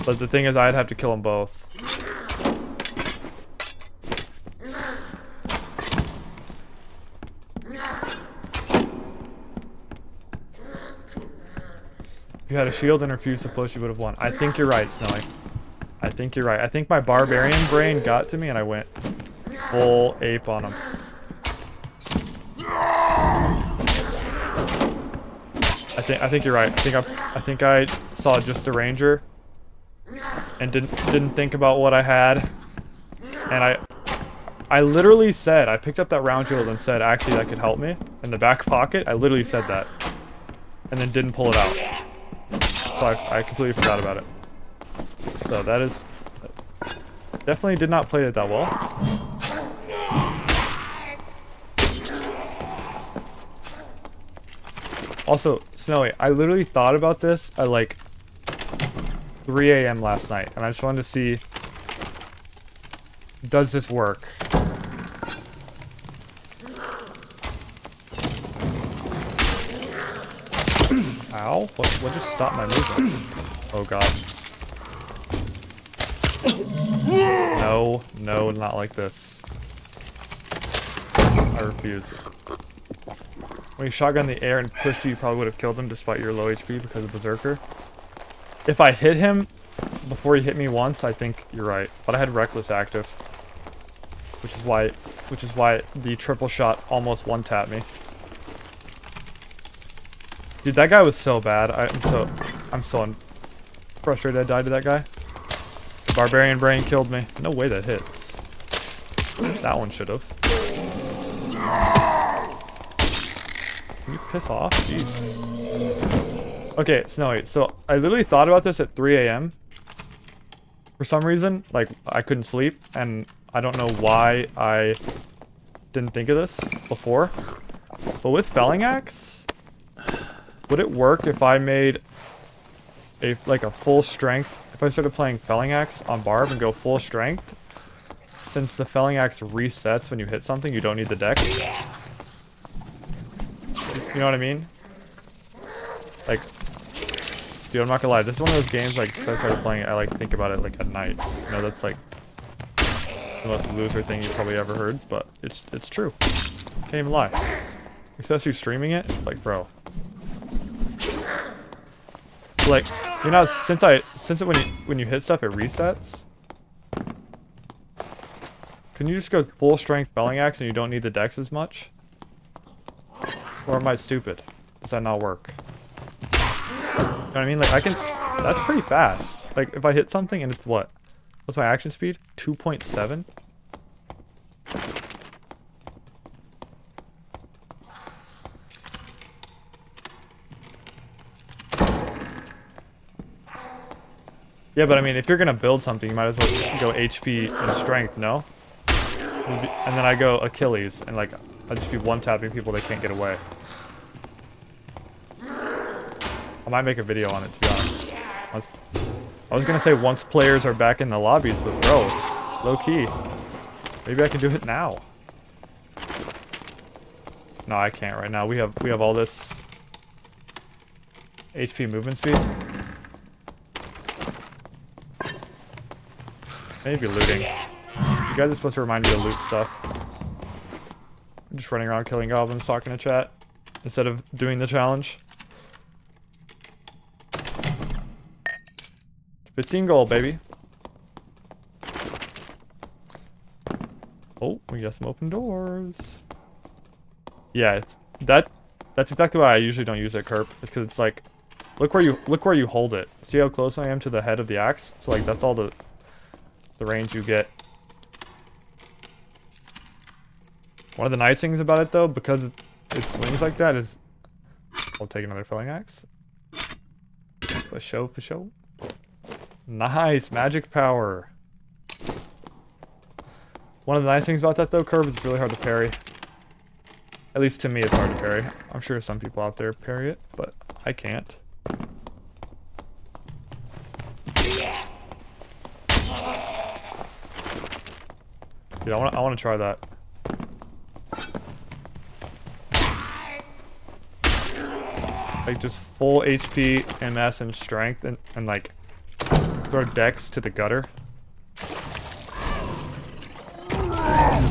But the thing is, I'd have to kill them both. If you had a shield and refused to push, you would have won. I think you're right, Snowy. I think you're right. I think my barbarian brain got to me and I went full ape on him. I think you're right. I think I saw just the ranger and didn't think about what I had. And I literally said, I picked up that round shield and said, actually that could help me. In the back pocket, I literally said that. And then didn't pull it out. So I completely forgot about it. So that is... Definitely did not play it that well. Also, Snowy, I literally thought about this at like 3 a.m. last night. And I just wanted to see... Does this work? Ow? What just stopped my movement? Oh god. No, no, not like this. I refuse. When he shotgunned the air and pushed you probably would have killed him despite your low HP because of Berserker. If I hit him before he hit me once, I think you're right. But I had Reckless active. Which is why the triple shot almost one-tapped me. Dude, that guy was so bad. I'm so frustrated I died to that guy. The barbarian brain killed me. No way that hits. That one should have. Can you piss off? Jeez. Okay, Snowy. So I literally thought about this at 3 a.m. For some reason, like I couldn't sleep, and I don't know why I didn't think of this before. But with Felling Axe, would it work if I made a full strength? If I started playing Felling Axe on Barb and go full strength, since the Felling Axe resets when you hit something, you don't need the dex. You know what I mean? Like, dude, I'm not gonna lie. This is one of those games. Like, since I started playing it, I like think about it like at night. You know, that's like the most loser thing you've probably ever heard, but it's true. Can't even lie. Especially streaming it, it's like, bro. Like, you know, since when you hit stuff it resets. Can you just go full strength Felling Axe and you don't need the dex as much? Or am I stupid? Does that not work? You know what I mean? Like that's pretty fast. Like if I hit something and it's what? What's my action speed? 2.7? Yeah, but I mean, if you're gonna build something, you might as well go HP and strength, no? And then I go Achilles, and like, I'd just be one-tapping people that can't get away. I might make a video on it, to be honest. I was gonna say once players are back in the lobbies, but bro, low-key. Maybe I can do it now. No, I can't right now. We have all this HP movement speed. Maybe looting. You guys are supposed to remind me to loot stuff. I'm just running around killing goblins, talking to chat, instead of doing the challenge. 15 gold, baby. Oh, we got some open doors. Yeah, that's exactly why I usually don't use it, Kerp. It's because it's like, look where you hold it. See how close I am to the head of the axe? So like that's all the range you get. One of the nice things about it though, because it swings like that, is I'll take another throwing axe. For show, for show. Nice magic power. One of the nice things about that though, Kerp, is it's really hard to parry. At least to me, it's hard to parry. I'm sure some people out there parry it, but I can't. Dude, I want to try that. Like just full HP, MS, and strength, and like throw Dex to the gutter. Just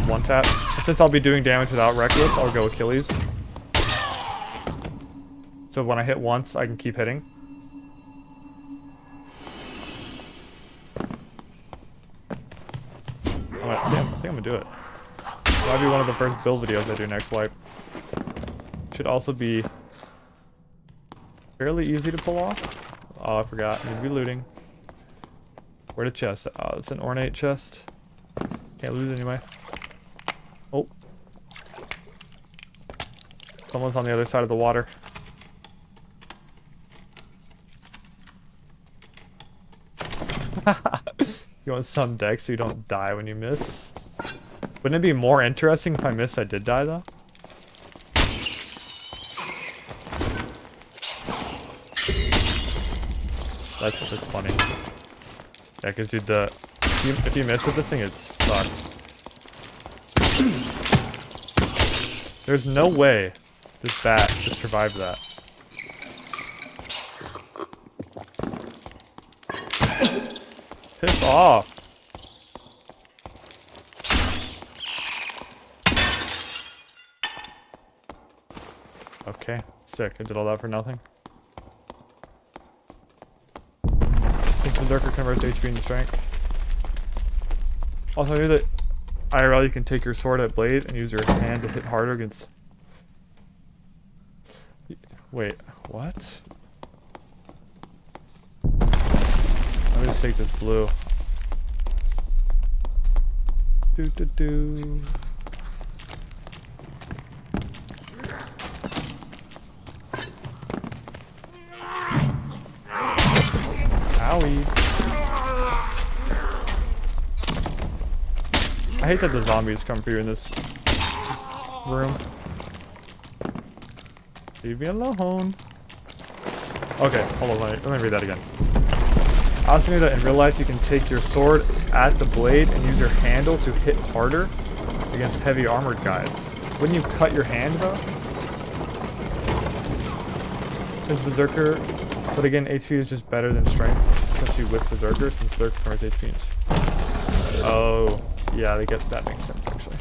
one tap. And since I'll be doing damage without Reckless, I'll go Achilles. So when I hit once, I can keep hitting. I think I'm gonna do it. That'll be one of the first build videos I do next wipe. Should also be fairly easy to pull off. Oh, I forgot. I need to be looting. Where the chest? Oh, it's an ornate chest. Can't lose anyway. Oh. Someone's on the other side of the water. You want some deck so you don't die when you miss? Wouldn't it be more interesting if I missed I did die though? That's funny. Yeah, cause dude, if you miss with this thing, it sucks. There's no way this bat just survived that. Piss off. Okay, sick. I did all that for nothing. Berserker converts HP into strength. Also, I knew that IRL you can take your sword at blade and use your hand to hit harder against... Wait, what? Let me just take this blue. Do. Owie. I hate that the zombies come for you in this room. Leave me alone. Okay, hold on, let me read that again. I also knew that in real life you can take your sword at the blade and use your handle to hit harder against heavy armored guys. Wouldn't you cut your hand though? Since Berserker, but again HP is just better than strength, especially with Berserker, since Berserker converts HP. Oh, yeah, that makes sense actually.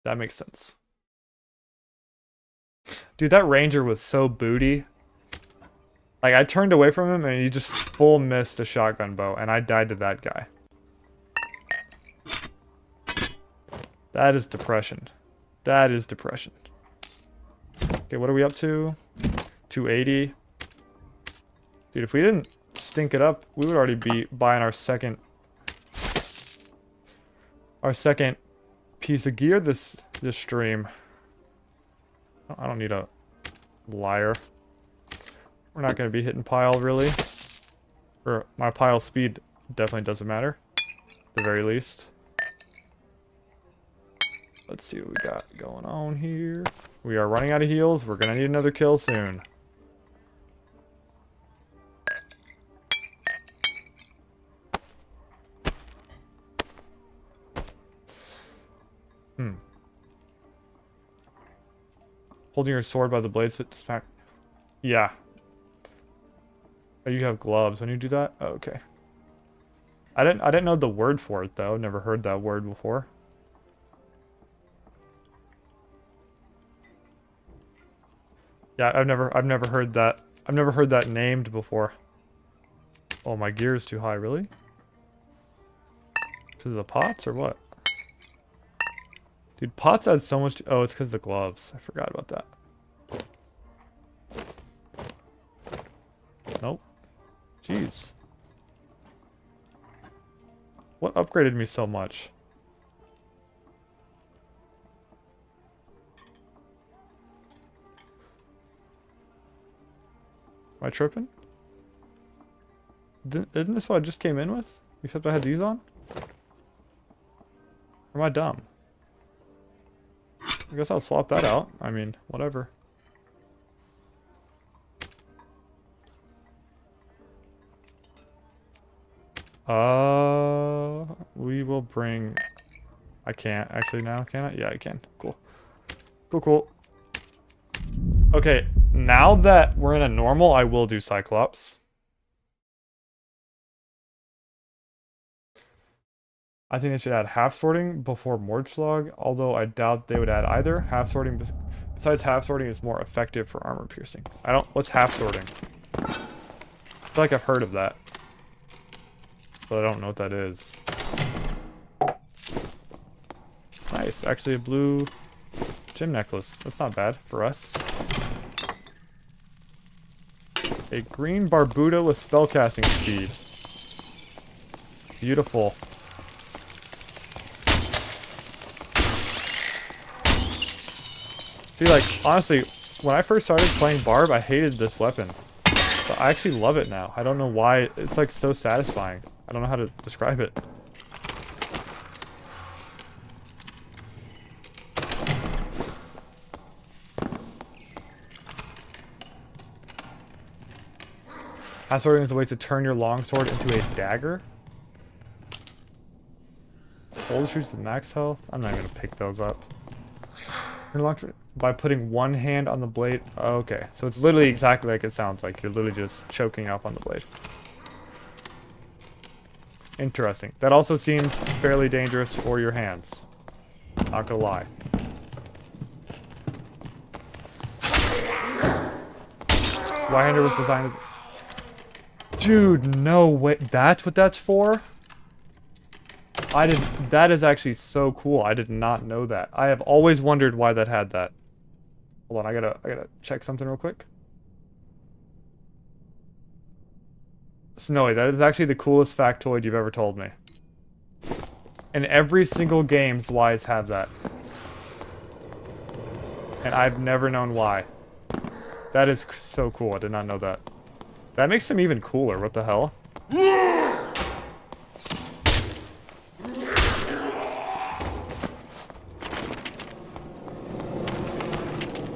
That makes sense. Dude, that ranger was so booty. Like, I turned away from him and he just full missed a shotgun bow, and I died to that guy. That is depression. That is depression. Okay, what are we up to? 280. Dude, if we didn't stink it up, we would already be buying our second piece of gear this stream. I don't need a liar. We're not going to be hitting pile, really. Or my pile speed definitely doesn't matter. At the very least. Let's see what we got going on here. We are running out of heals. We're going to need another kill soon. Holding your sword by the blades to smack. Yeah. Oh, you have gloves when you do that? Oh, okay. I didn't know the word for it though. Never heard that word before. Yeah, I've never heard that. I've never heard that named before. Oh, my gear is too high, really? To the pots or what? Dude, pots add so much to, oh, it's because the gloves. I forgot about that. Nope. Jeez. What upgraded me so much? Am I tripping? Isn't this what I just came in with? Except I had these on? Or am I dumb? I guess I'll swap that out. I mean, whatever. We will bring... I can't actually now, can I? Yeah, I can. Cool. Cool, cool. Okay, now that we're in a normal, I will do Cyclops. I think they should add half sorting before Morge Log, although I doubt they would add either. Half sorting, besides half sorting, is more effective for armor piercing. What's half sorting? I feel like I've heard of that, but I don't know what that is. Nice, actually a blue gem necklace. That's not bad for us. A green Barbuda with spellcasting speed. Beautiful. See, like, honestly, when I first started playing Barb, I hated this weapon. But I actually love it now. I don't know why. It's, like, so satisfying. I don't know how to describe it. Half sorting is a way to turn your longsword into a dagger. Hold shoots to max health. I'm not even gonna pick those up. Turn longsword by putting one hand on the blade. Oh, okay, so it's literally exactly like it sounds like. You're literally just choking up on the blade. Interesting. That also seems fairly dangerous for your hands. Not gonna lie. Zweihander was designed as... Dude, no way. That's what that's for? That is actually so cool. I did not know that. I have always wondered why that had that. Hold on, I gotta check something real quick. Snowy, that is actually the coolest factoid you've ever told me. In every single game, Zwei's have that. And I've never known why. That is so cool. I did not know that. That makes him even cooler. What the hell?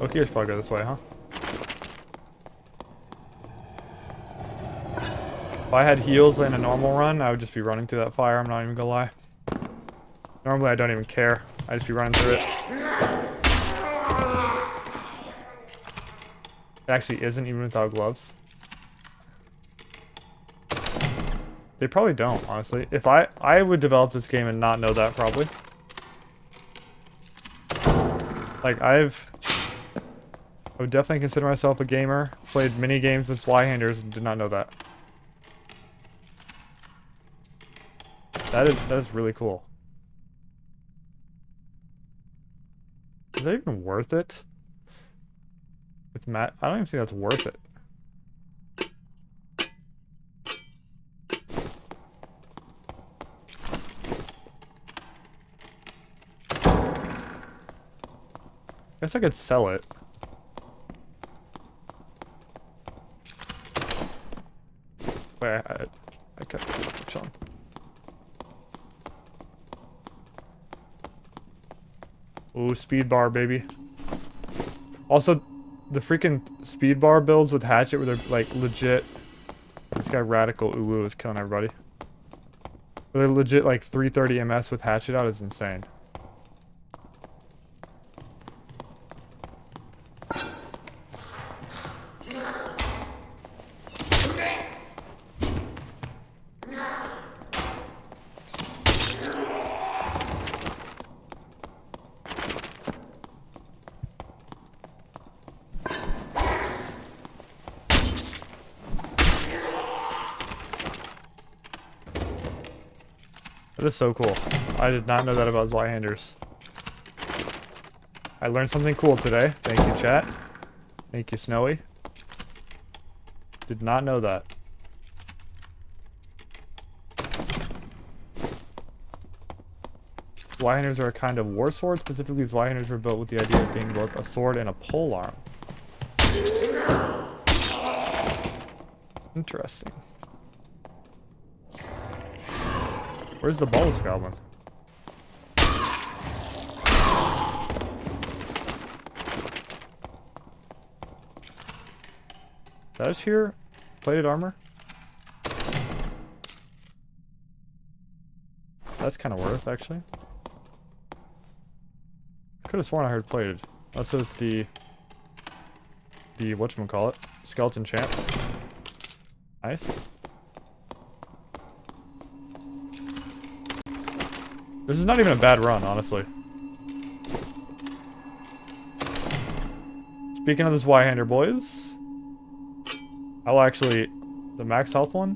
Okay, let's probably go this way, huh? If I had heals in a normal run, I would just be running through that fire. I'm not even gonna lie. Normally, I don't even care. I just be running through it. It actually isn't even without gloves. They probably don't, honestly. If I would develop this game and not know that, probably. Like, I would definitely consider myself a gamer. Played many games with Zweihanders and did not know that. That is really cool. Is that even worth it? With Matt, I don't even think that's worth it. Guess I could sell it. Wait, I kept it on. Ooh, speed bar, baby. Also, the freaking speed bar builds with hatchet where they're like legit. This guy Radical Uwu is killing everybody. They're legit like 330 MS with hatchet out is insane. That is so cool. I did not know that about Zweihanders. I learned something cool today. Thank you, chat. Thank you, Snowy. Did not know that. Zweihammers are a kind of war sword. Specifically, Zweihammers were built with the idea of being both a sword and a polearm. Interesting. Where's the Bolus Goblin? That's here? Plated armor? That's kind of worth, actually. Could have sworn I heard plated. That says the whatchamacallit, skeleton champ. Nice. This is not even a bad run, honestly. Speaking of this Y-hander, boys, I will actually, the max health one?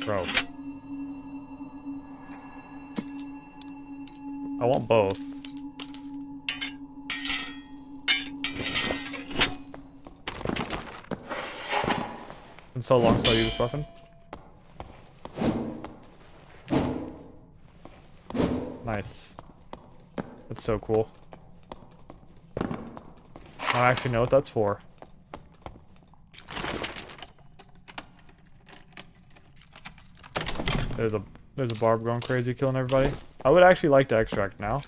Bro. I want both. It's been so long since I used this weapon. Nice. That's so cool. I actually know what that's for. There's a barb going crazy, killing everybody. I would actually like to extract now.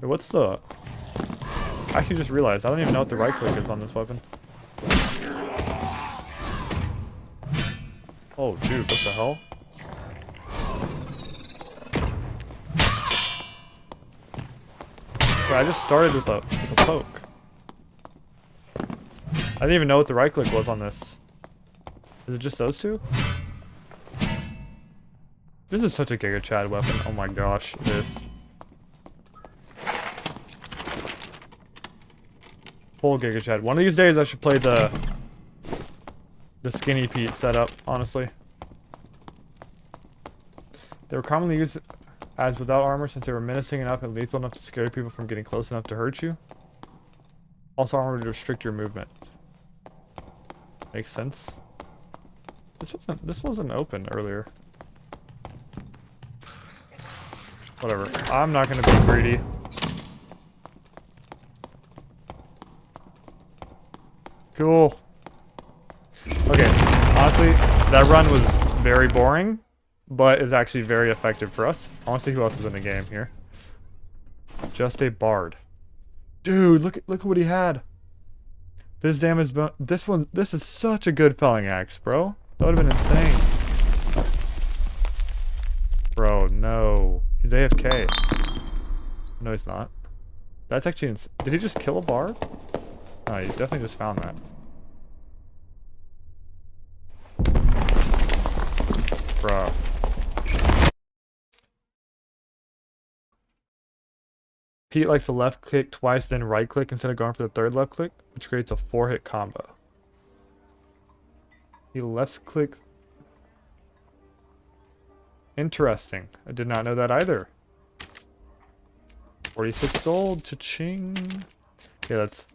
Wait, what's the... I actually just realized I don't even know what the right click is on this weapon. Oh, dude, what the hell? I just started with a poke. I didn't even know what the right click was on this. Is it just those two? This is such a Giga Chad weapon. Oh my gosh, it is. Full Giga Chad. One of these days I should play the Skinny Pete setup, honestly. They were commonly used as without armor since they were menacing enough and lethal enough to scare people from getting close enough to hurt you. Also armor to restrict your movement. Makes sense. This wasn't open earlier. Whatever. I'm not gonna be greedy. Cool. Okay, honestly, that run was very boring, but is actually very effective for us. I want to see who else is in the game here. Just a bard. Dude, look at what he had. This damage, this is such a good felling axe, bro. That would have been insane. Bro, no. He's AFK. No, he's not. That's actually did he just kill a bard? Oh, he definitely just found that. Bro. Pete likes to left click twice, then right click instead of going for the third left click, which creates a 4-hit combo. He left clicks. Interesting. I did not know that either. 46 gold. Cha-ching. Okay, let's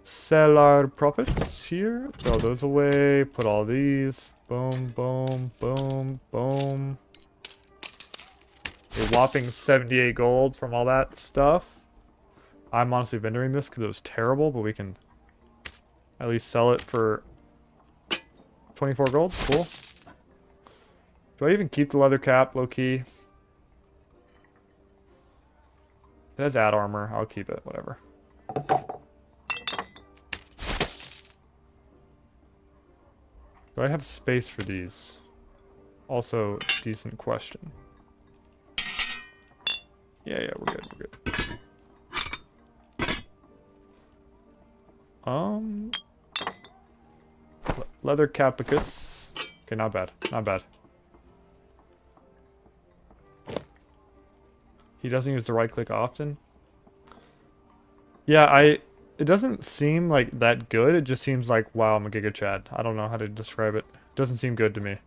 sell our profits here. Throw those away. Put all these. Boom, boom, boom, boom. A whopping 78 gold from all that stuff. I'm honestly vendoring this because it was terrible, but we can at least sell it for 24 gold. Cool. Do I even keep the leather cap, low key? It has add armor. I'll keep it, whatever. Do I have space for these? Also, decent question. Yeah, we're good, leather capicus. Okay, not bad, not bad. He doesn't use the right click often. Yeah, it doesn't seem like that good. It just seems like, wow, I'm a Giga Chad. I don't know how to describe it. It doesn't seem good to me.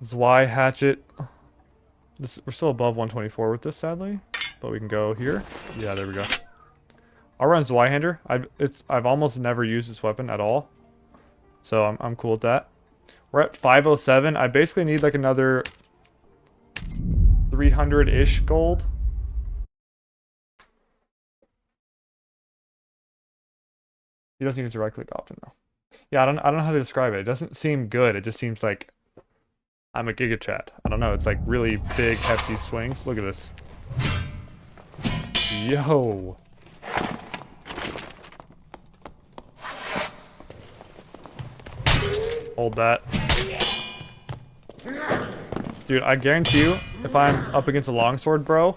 Zwei hatchet. We're still above 124 with this, sadly, but we can go here. Yeah, there we go. I'll run Zweihander. I've almost never used this weapon at all, so I'm cool with that. We're at 507. I basically need like another 300-ish gold. He doesn't use the right click often though. Yeah, I don't know how to describe it. It doesn't seem good. It just seems like I'm a Giga Chad. I don't know. It's like really big, hefty swings. Look at this. Yo. Hold that. Dude, I guarantee you, if I'm up against a longsword bro,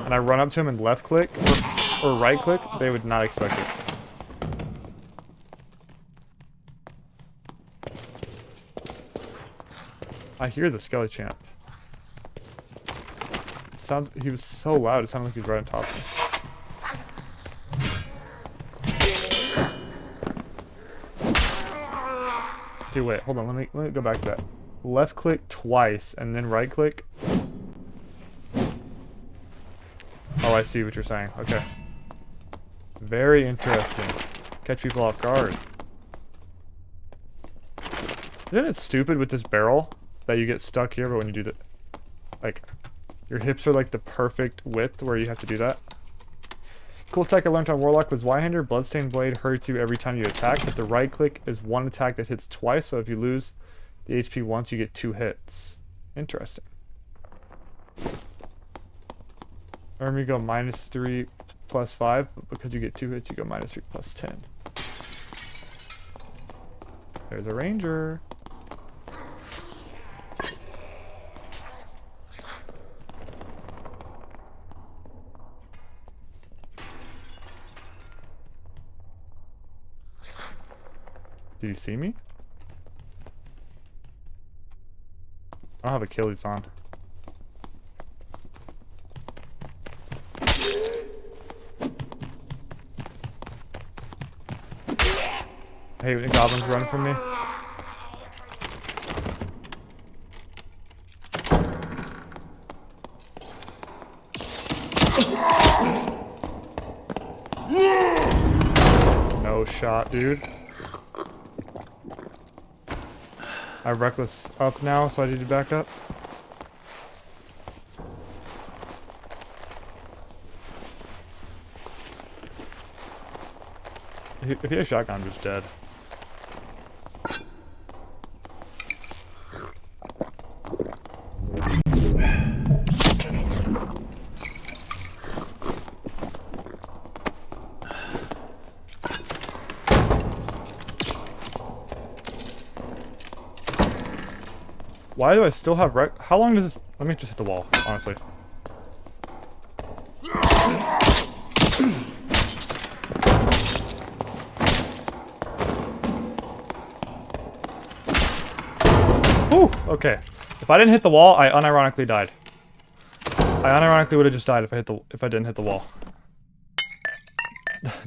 and I run up to him and left click, or right click, they would not expect it. I hear the Skelly Champ. He was so loud, it sounded like he was right on top of me. Okay, wait, hold on, let me go back to that. Left click twice and then right click. Oh, I see what you're saying. Okay. Very interesting. Catch people off guard. Isn't it stupid with this barrel that you get stuck here, but when you do that, like, your hips are like the perfect width where you have to do that? Cool tech I learned on Warlock was Zweihander. Bloodstained Blade hurts you every time you attack, but the right click is one attack that hits twice, so if you lose the HP once, you get 2 hits. Interesting. Or you go -3 plus 5, but because you get 2 hits, you go -3 plus 10. There's a ranger. Do you see me? I don't have Achilles on. I hate when goblins run from me. No shot, dude. I have reckless up now, so I need to back up. If he has a shotgun, I'm just dead. Why do I still have how long does this... Let me just hit the wall, honestly. Whew, okay. If I didn't hit the wall, I unironically died. I unironically would have just died if I didn't hit the wall.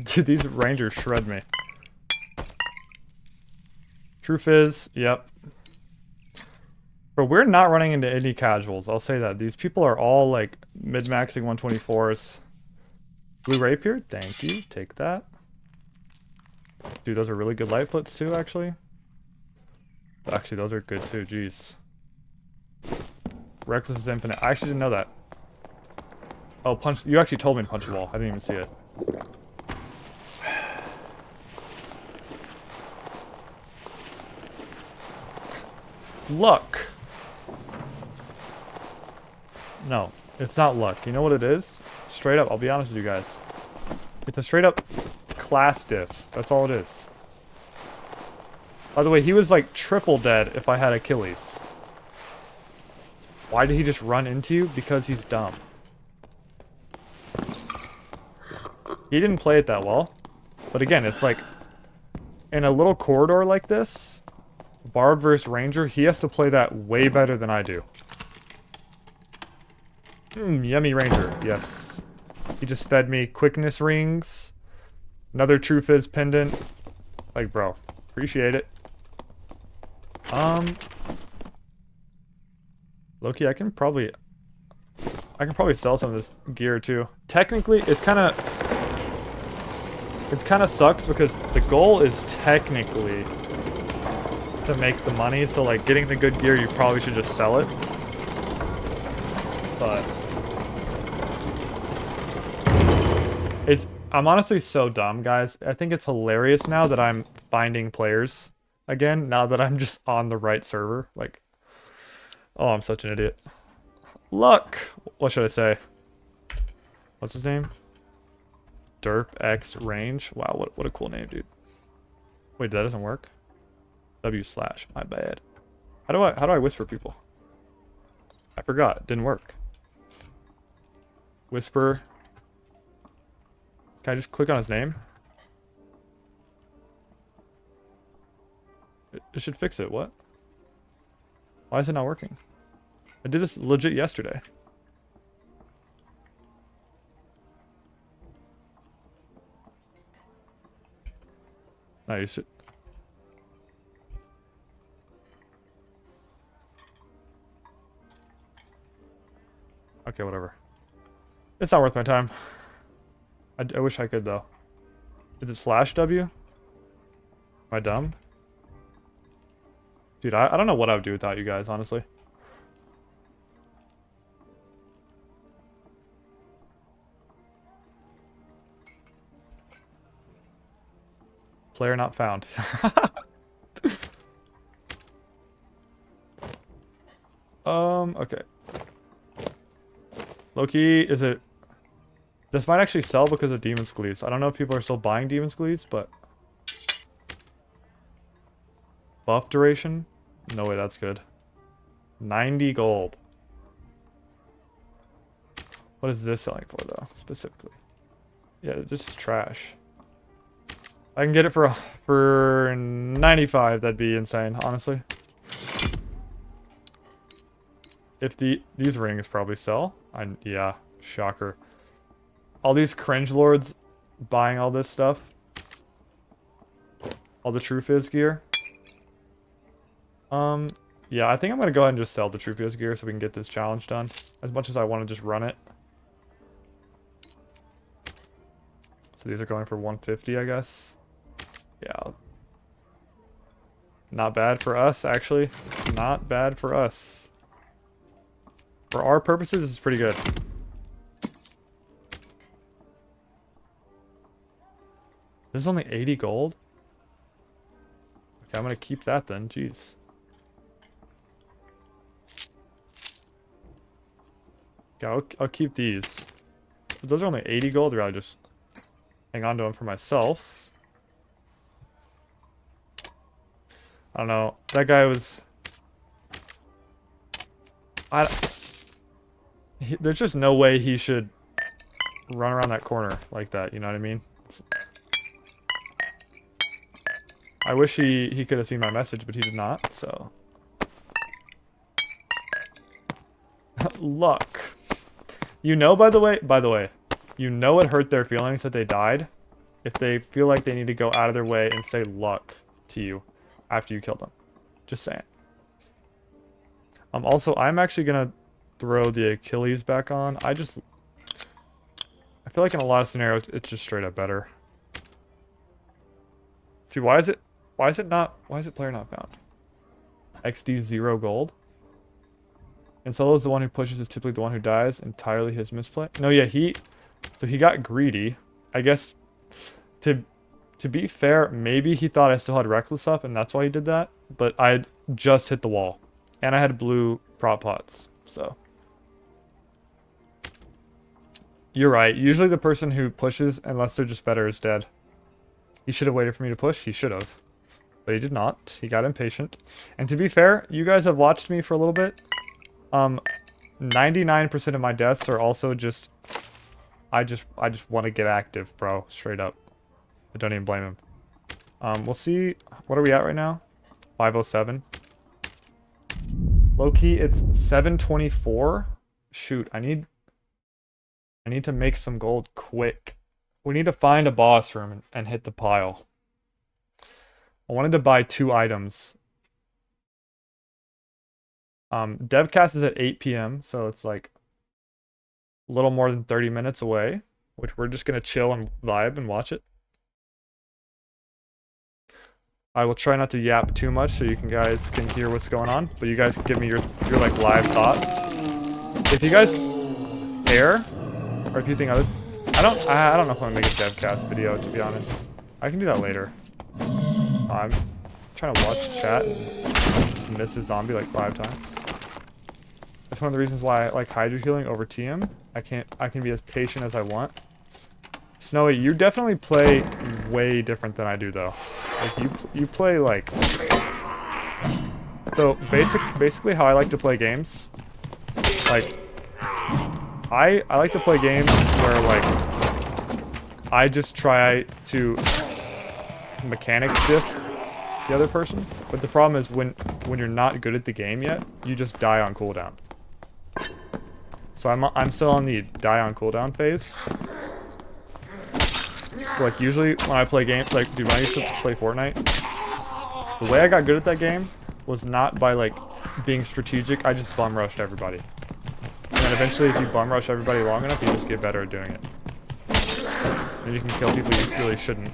Dude, these rangers shred me. Truth is, yep. But we're not running into any casuals, I'll say that. These people are all like mid-maxing 124s. Blue Rapier, thank you. Take that. Dude, those are really good light foots too, actually. Actually, those are good too, jeez. Reckless is infinite. I actually didn't know that. Oh, punch. You actually told me to punch the wall. I didn't even see it. Luck. No, it's not luck. You know what it is? Straight up, I'll be honest with you guys. It's a straight up class diff. That's all it is. By the way, he was like triple dead if I had Achilles. Why did he just run into you? Because he's dumb. He didn't play it that well. But again, it's like in a little corridor like this, Bard versus Ranger, he has to play that way better than I do. Yummy Ranger, yes. He just fed me quickness rings. Another True Fizz pendant. Like, bro, appreciate it. Loki, I can probably sell some of this gear too. Technically, it kind of sucks because the goal is technically to make the money. So like getting the good gear, you probably should just sell it. But I'm honestly so dumb, guys. I think it's hilarious now that I'm finding players again, now that I'm just on the right server. Like, oh, I'm such an idiot. Luck! What should I say? What's his name? Derp X Range. Wow, what a cool name, dude. Wait, that doesn't work? W/, my bad. How do I whisper people? I forgot, it didn't work. Whisper. Can I just click on his name? It should fix it. What? Why is it not working? I did this legit yesterday. No, you should. Okay, whatever. It's not worth my time. I wish I could, though. Is it /W? Am I dumb? Dude, I don't know what I would do without you guys, honestly. Player not found. Okay. Loki, is it... This might actually sell because of Demon's Gleaves. I don't know if people are still buying Demon's Gleaves, but... Buff duration? No way, that's good. 90 gold. What is this selling for, though, specifically? Yeah, this is trash. I can get it for 95, that'd be insane, honestly. If these rings probably sell. Yeah, shocker. All these cringe lords buying all this stuff. All the True Fizz gear. Yeah, I think I'm gonna go ahead and just sell the True Fizz gear so we can get this challenge done. As much as I want to just run it. So these are going for 150, I guess. Yeah. Not bad for us, actually. Not bad for us. For our purposes, this is pretty good. This is only 80 gold? Okay, I'm gonna keep that then. Jeez. Okay, I'll keep these. If those are only 80 gold, or I'll just hang on to them for myself. I don't know. That guy was... there's just no way he should run around that corner like that, you know what I mean? I wish he could have seen my message, but he did not, so... Luck. You know, by the way, you know it hurt their feelings that they died if they feel like they need to go out of their way and say luck to you after you killed them. Just saying. Also, I'm actually gonna throw the Achilles back on. I feel like in a lot of scenarios, it's just straight up better. See, why is it player not found? XD 0 gold. And Solo is the one who pushes is typically the one who dies. Entirely his misplay. No, yeah, so he got greedy. I guess to be fair, maybe he thought I still had Reckless up and that's why he did that. But I just hit the wall. And I had blue prop pots. So you're right. Usually the person who pushes, unless they're just better, is dead. He should have waited for me to push. He should have. But he did not. He got impatient. And to be fair, you guys have watched me for a little bit. 99% of my deaths are also just... I just want to get active, bro. Straight up. I don't even blame him. We'll see. What are we at right now? 507. Low-key, it's 724. Shoot, I need... I need to make some gold quick. We need to find a boss room and hit the pile. I wanted to buy 2 items. DevCast is at 8 p.m., so it's like a little more than 30 minutes away, which we're just gonna chill and vibe and watch it. I will try not to yap too much so you guys can hear what's going on, but you guys can give me your like live thoughts. If you guys care, or if you think I don't know if I'm gonna make a DevCast video, to be honest. I can do that later. I'm trying to watch chat and miss a zombie like 5 times. That's one of the reasons why I like Hydro Healing over TM. I can be as patient as I want. Snowy, you definitely play way different than I do though. Like you play like, so basically how I like to play games, like I like to play games where like I just try to mechanic diff the other person, but the problem is when you're not good at the game yet, you just die on cooldown. So I'm still on the die on cooldown phase. So like usually when I play games, like dude, when I used to play Fortnite, the way I got good at that game was not by like being strategic. I just bum rushed everybody, and then eventually if you bum rush everybody long enough, you just get better at doing it. And you can kill people you really shouldn't.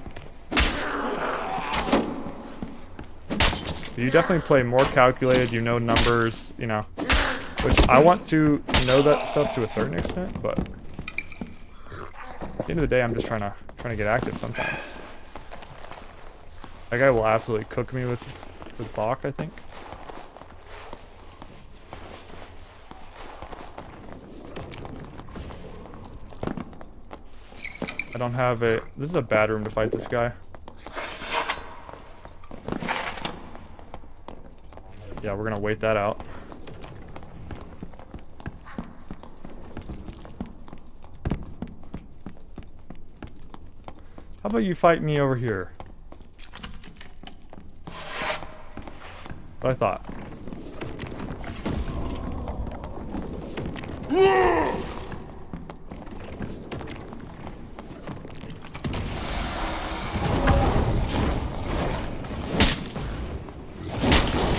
You definitely play more calculated, you know numbers, you know, which I want to know that stuff to a certain extent, but at the end of the day, I'm just trying to get active sometimes. That guy will absolutely cook me with Bach, I think. I don't have a... This is a bad room to fight this guy. Yeah, we're gonna wait that out. How about you fight me over here? What I thought.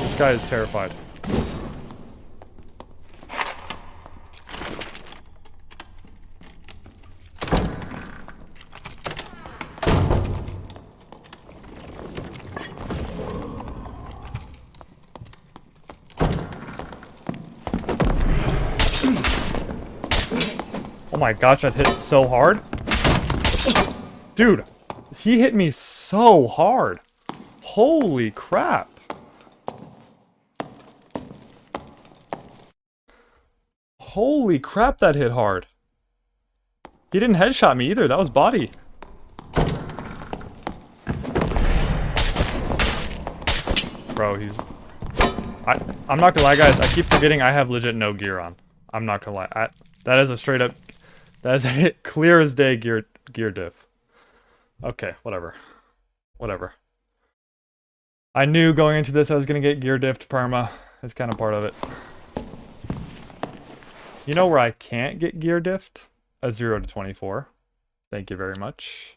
This guy is terrified. Oh my gosh, that hit so hard. Dude, he hit me so hard. Holy crap. Holy crap, that hit hard. He didn't headshot me either, that was body. Bro, he's... I'm not gonna lie, guys, I keep forgetting I have legit no gear on. I'm not gonna lie. That is a straight up... That is a clear as day gear diff. Okay, whatever. Whatever. I knew going into this I was gonna get gear diffed perma. It's kind of part of it. You know where I can't get gear diffed? A 0 to 24. Thank you very much.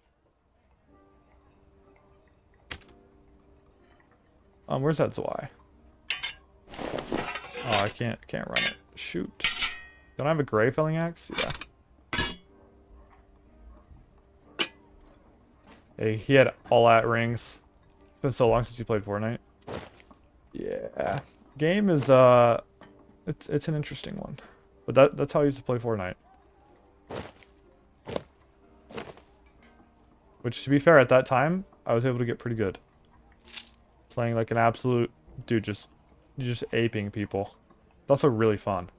Where's that Zwei? Oh, I can't run it. Shoot. Don't I have a gray felling axe? Yeah. Hey, he had all at rings. It's been so long since he played Fortnite. Yeah. Game is it's an interesting one. But that's how I used to play Fortnite. Which, to be fair, at that time, I was able to get pretty good. Playing like an absolute dude, just aping people. It's also really fun.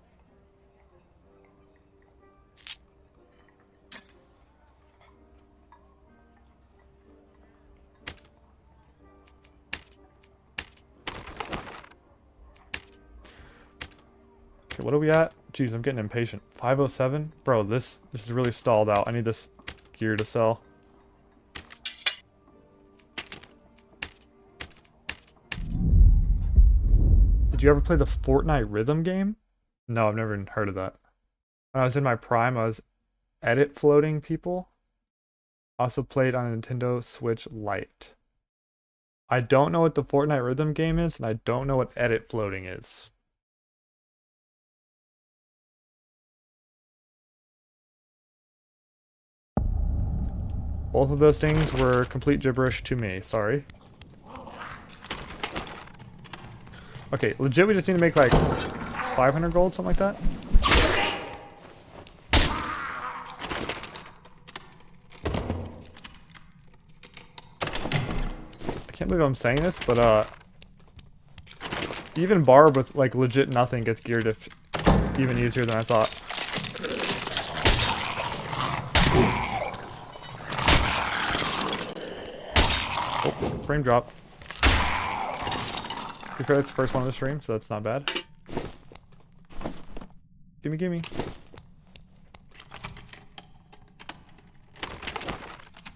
Okay, what are we at? Jeez, I'm getting impatient. 507? Bro, this is really stalled out. I need this gear to sell. Did you ever play the Fortnite rhythm game? No, I've never even heard of that. When I was in my prime, I was Edit floating people. Also played on a Nintendo Switch Lite. I don't know what the Fortnite rhythm game is, and I don't know what edit floating is. Both of those things were complete gibberish to me, sorry. Okay, legit we just need to make like 500 gold, something like that. I can't believe I'm saying this, but even Barb with like legit nothing gets geared if even easier than I thought. Oh, frame drop. To be fair, that's the first one of the stream, so that's not bad. Gimme, gimme.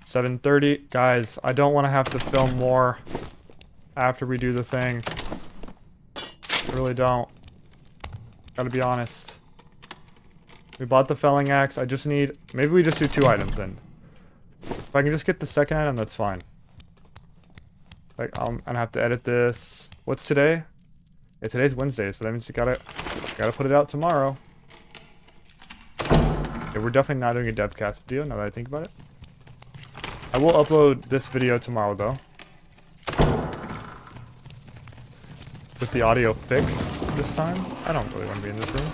7:30. Guys, I don't want to have to film more after we do the thing. I really don't. Gotta be honest. We bought the felling axe. I just need... Maybe we just do 2 items then. If I can just get the second item, that's fine. Like, I'm gonna have to edit this. What's today? Yeah, today's Wednesday, so that means you gotta put it out tomorrow. Yeah, we're definitely not doing a DEVCAST video, now that I think about it. I will upload this video tomorrow, though. With the audio fixed this time. I don't really want to be in this room.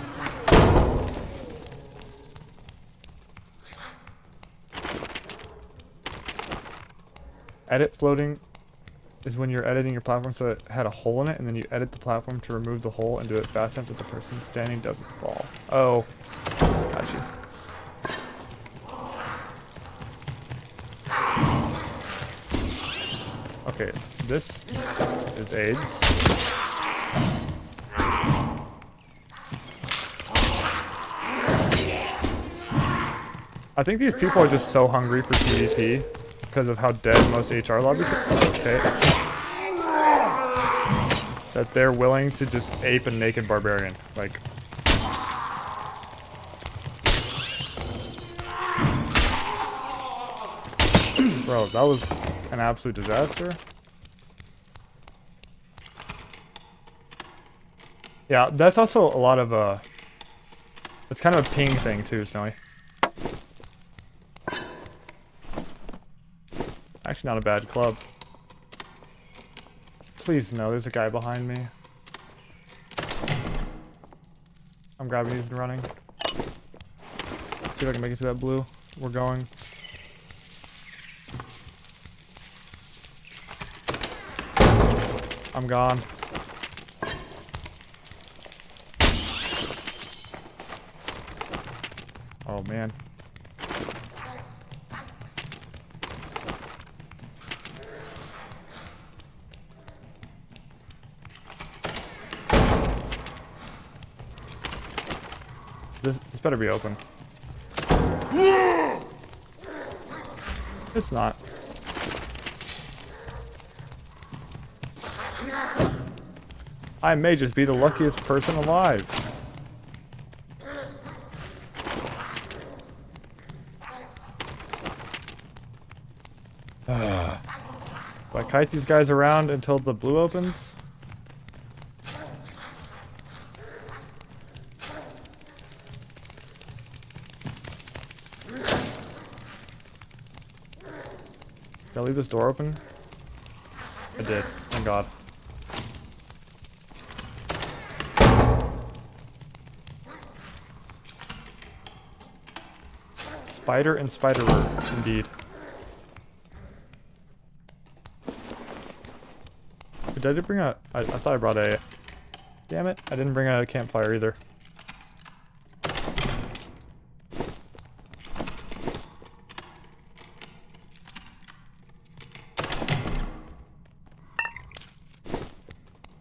Edit floating is when you're editing your platform so it had a hole in it, and then you edit the platform to remove the hole and do it fast enough that the person standing doesn't fall. Oh, got you. Okay, this is AIDS. I think these people are just so hungry for PvP because of how dead most HR lobbies are. Okay. That they're willing to just ape a naked barbarian. Like... Bro, that was an absolute disaster. Yeah, that's also a lot of, it's kind of a ping thing too, Snowy. Actually not a bad club. Please no, there's a guy behind me. I'm grabbing these and running. See if I can make it to that blue. We're going. I'm gone. Oh man. This better be open. It's not. I may just be the luckiest person alive. Do I kite these guys around until the blue opens? Did I leave this door open? I did. Thank God. Spider and Spiderer, indeed. Did I bring a... I thought I brought a... Damn it, I didn't bring a campfire either.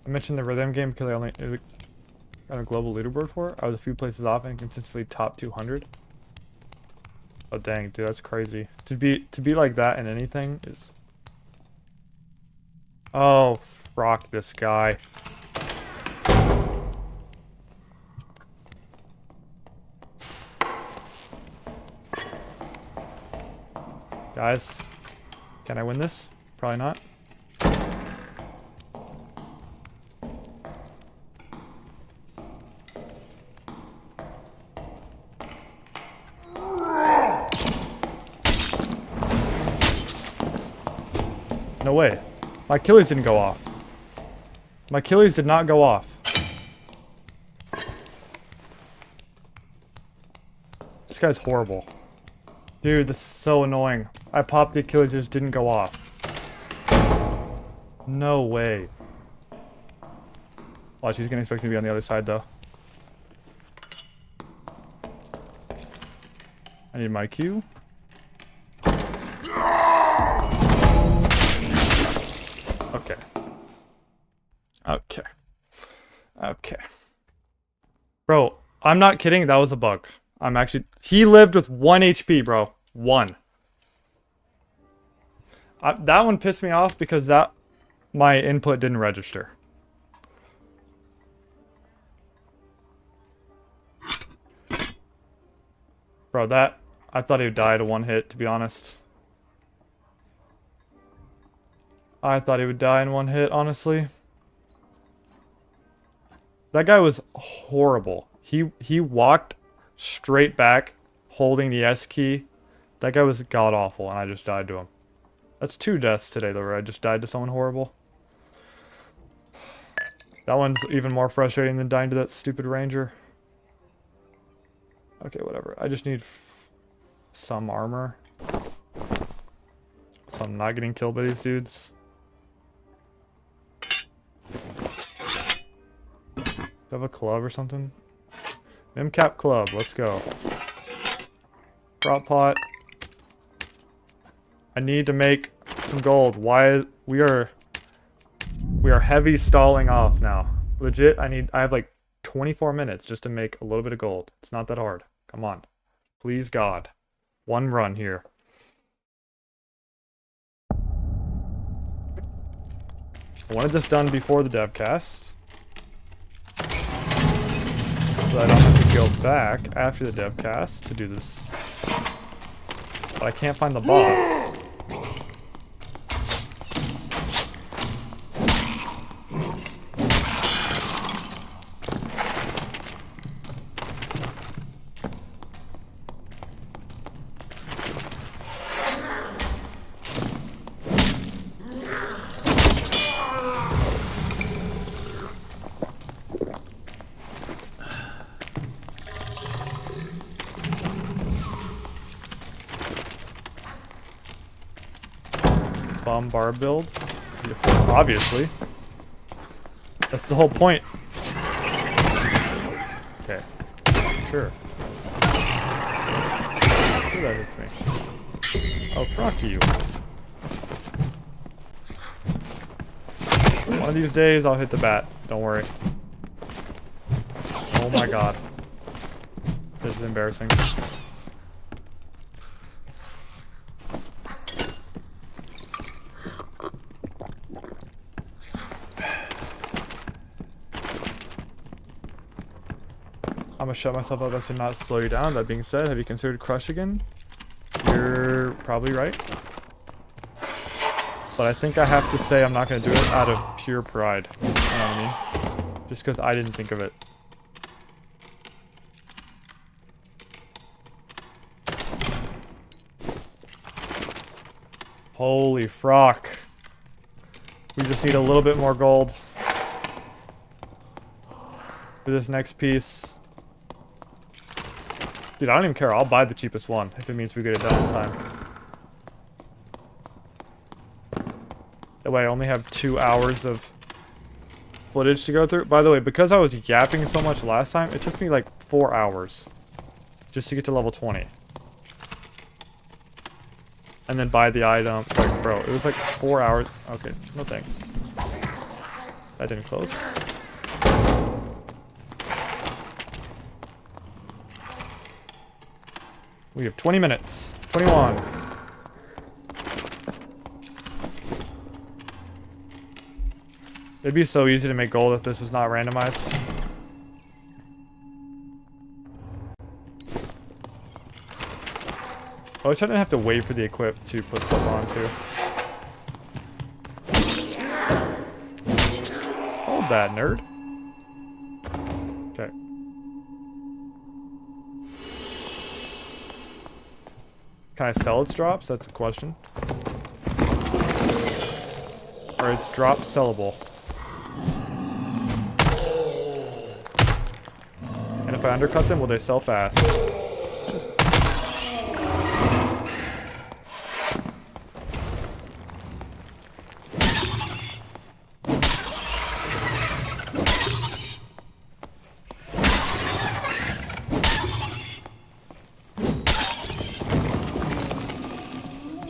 I mentioned the rhythm game because I only got a global leaderboard for it. I was a few places off and consistently top 200. Oh dang, dude, that's crazy. To be like that in anything is... Oh, rock this guy. Guys, can I win this? Probably not. No way. My Achilles didn't go off. My Achilles did not go off. This guy's horrible. Dude, this is so annoying. I popped the Achilles, it just didn't go off. No way. Watch, he's gonna expect me to be on the other side though. I need my Q. Okay. Okay. Okay. Bro, I'm not kidding, that was a bug. I'm actually... He lived with 1 HP, bro. 1. That one pissed me off because my input didn't register. Bro, I thought he would die to 1 hit, to be honest. I thought he would die in 1 hit, honestly. That guy was horrible. He walked straight back, holding the S key. That guy was god-awful, and I just died to him. That's 2 deaths today, though, where I just died to someone horrible. That one's even more frustrating than dying to that stupid ranger. Okay, whatever. I just need some armor. So I'm not getting killed by these dudes. Do I have a club or something? MCAP club, let's go. Prop pot. I need to make some gold. Why we are heavy stalling off now. Legit, I have like 24 minutes just to make a little bit of gold. It's not that hard. Come on. Please God. 1 run here. I wanted this done before the DEVCAST. So I don't have to go back after the DEVCAST to do this. But I can't find the boss. Bar build, obviously. That's the whole point. Okay, sure. Sure that hits me. Oh, fuck you. One of these days I'll hit the bat. Don't worry. Oh my god. This is embarrassing. I'm gonna shut myself up as to not slow you down. That being said, have you considered crush again? You're probably right. But I think I have to say I'm not gonna do it out of pure pride. You know what I mean? Just because I didn't think of it. Holy frock. We just need a little bit more gold for this next piece. Dude, I don't even care. I'll buy the cheapest one if it means we get it done in time. That way I only have 2 hours of footage to go through. By the way, because I was yapping so much last time, it took me like 4 hours just to get to level 20. And then buy the item. Like, bro, it was like 4 hours. Okay, no thanks. That didn't close. We have 20 minutes. 21. It'd be so easy to make gold if this was not randomized. I wish I didn't have to wait for the equip to put stuff on too. Hold that, nerd. Okay. Can I sell its drops? That's a question. Or it's drop sellable. And if I undercut them, will they sell fast?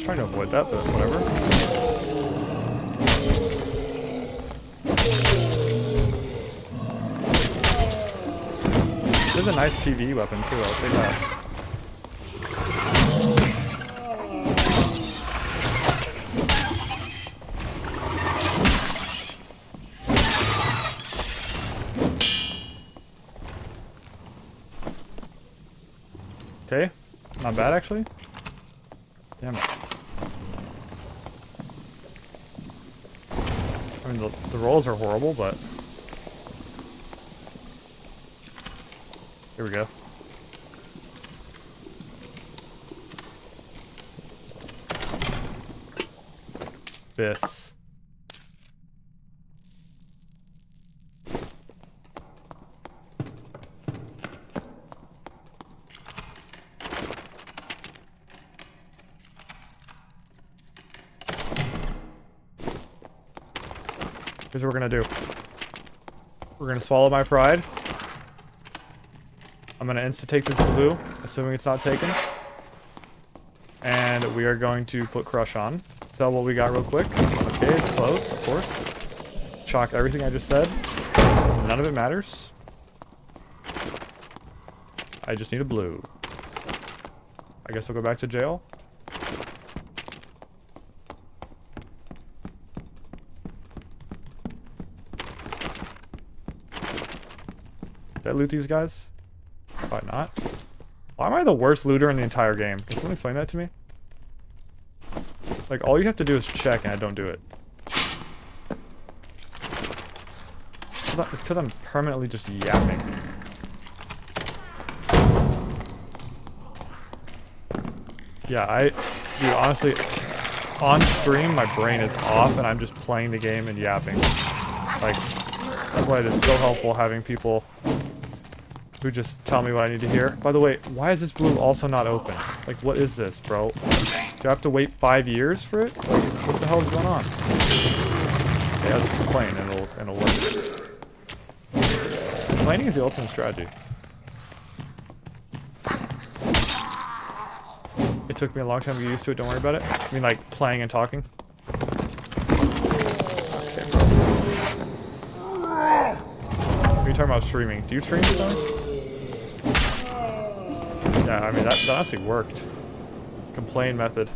Trying to avoid that, but whatever. This is a nice PvE weapon too, I'll say that. Okay, not bad actually. Damn it. I mean, the rolls are horrible, but... Here we go. This. Here's what we're gonna do. We're gonna swallow my pride. I'm gonna insta-take this blue, assuming it's not taken. And we are going to put crush on. Sell what we got real quick. Okay, it's close, of course. Chalk everything I just said. None of it matters. I just need a blue. I guess we'll go back to jail. Did I loot these guys? Probably not. Why am I the worst looter in the entire game? Can someone explain that to me? Like, all you have to do is check and I don't do it. It's because I'm permanently just yapping. Yeah, dude, honestly, on stream, my brain is off and I'm just playing the game and yapping. Like, that's why it is so helpful having people who just tell me what I need to hear. By the way, why is this blue also not open? Like, what is this, bro? Do I have to wait 5 years for it? Like, what the hell is going on? Yeah, I'll just complain and it'll work. Complaining is the ultimate strategy. It took me a long time to get used to it, don't worry about it. I mean, like, playing and talking. Okay, bro. What are you talking about streaming? Do you stream something? Yeah, I mean, that honestly worked. Complain method.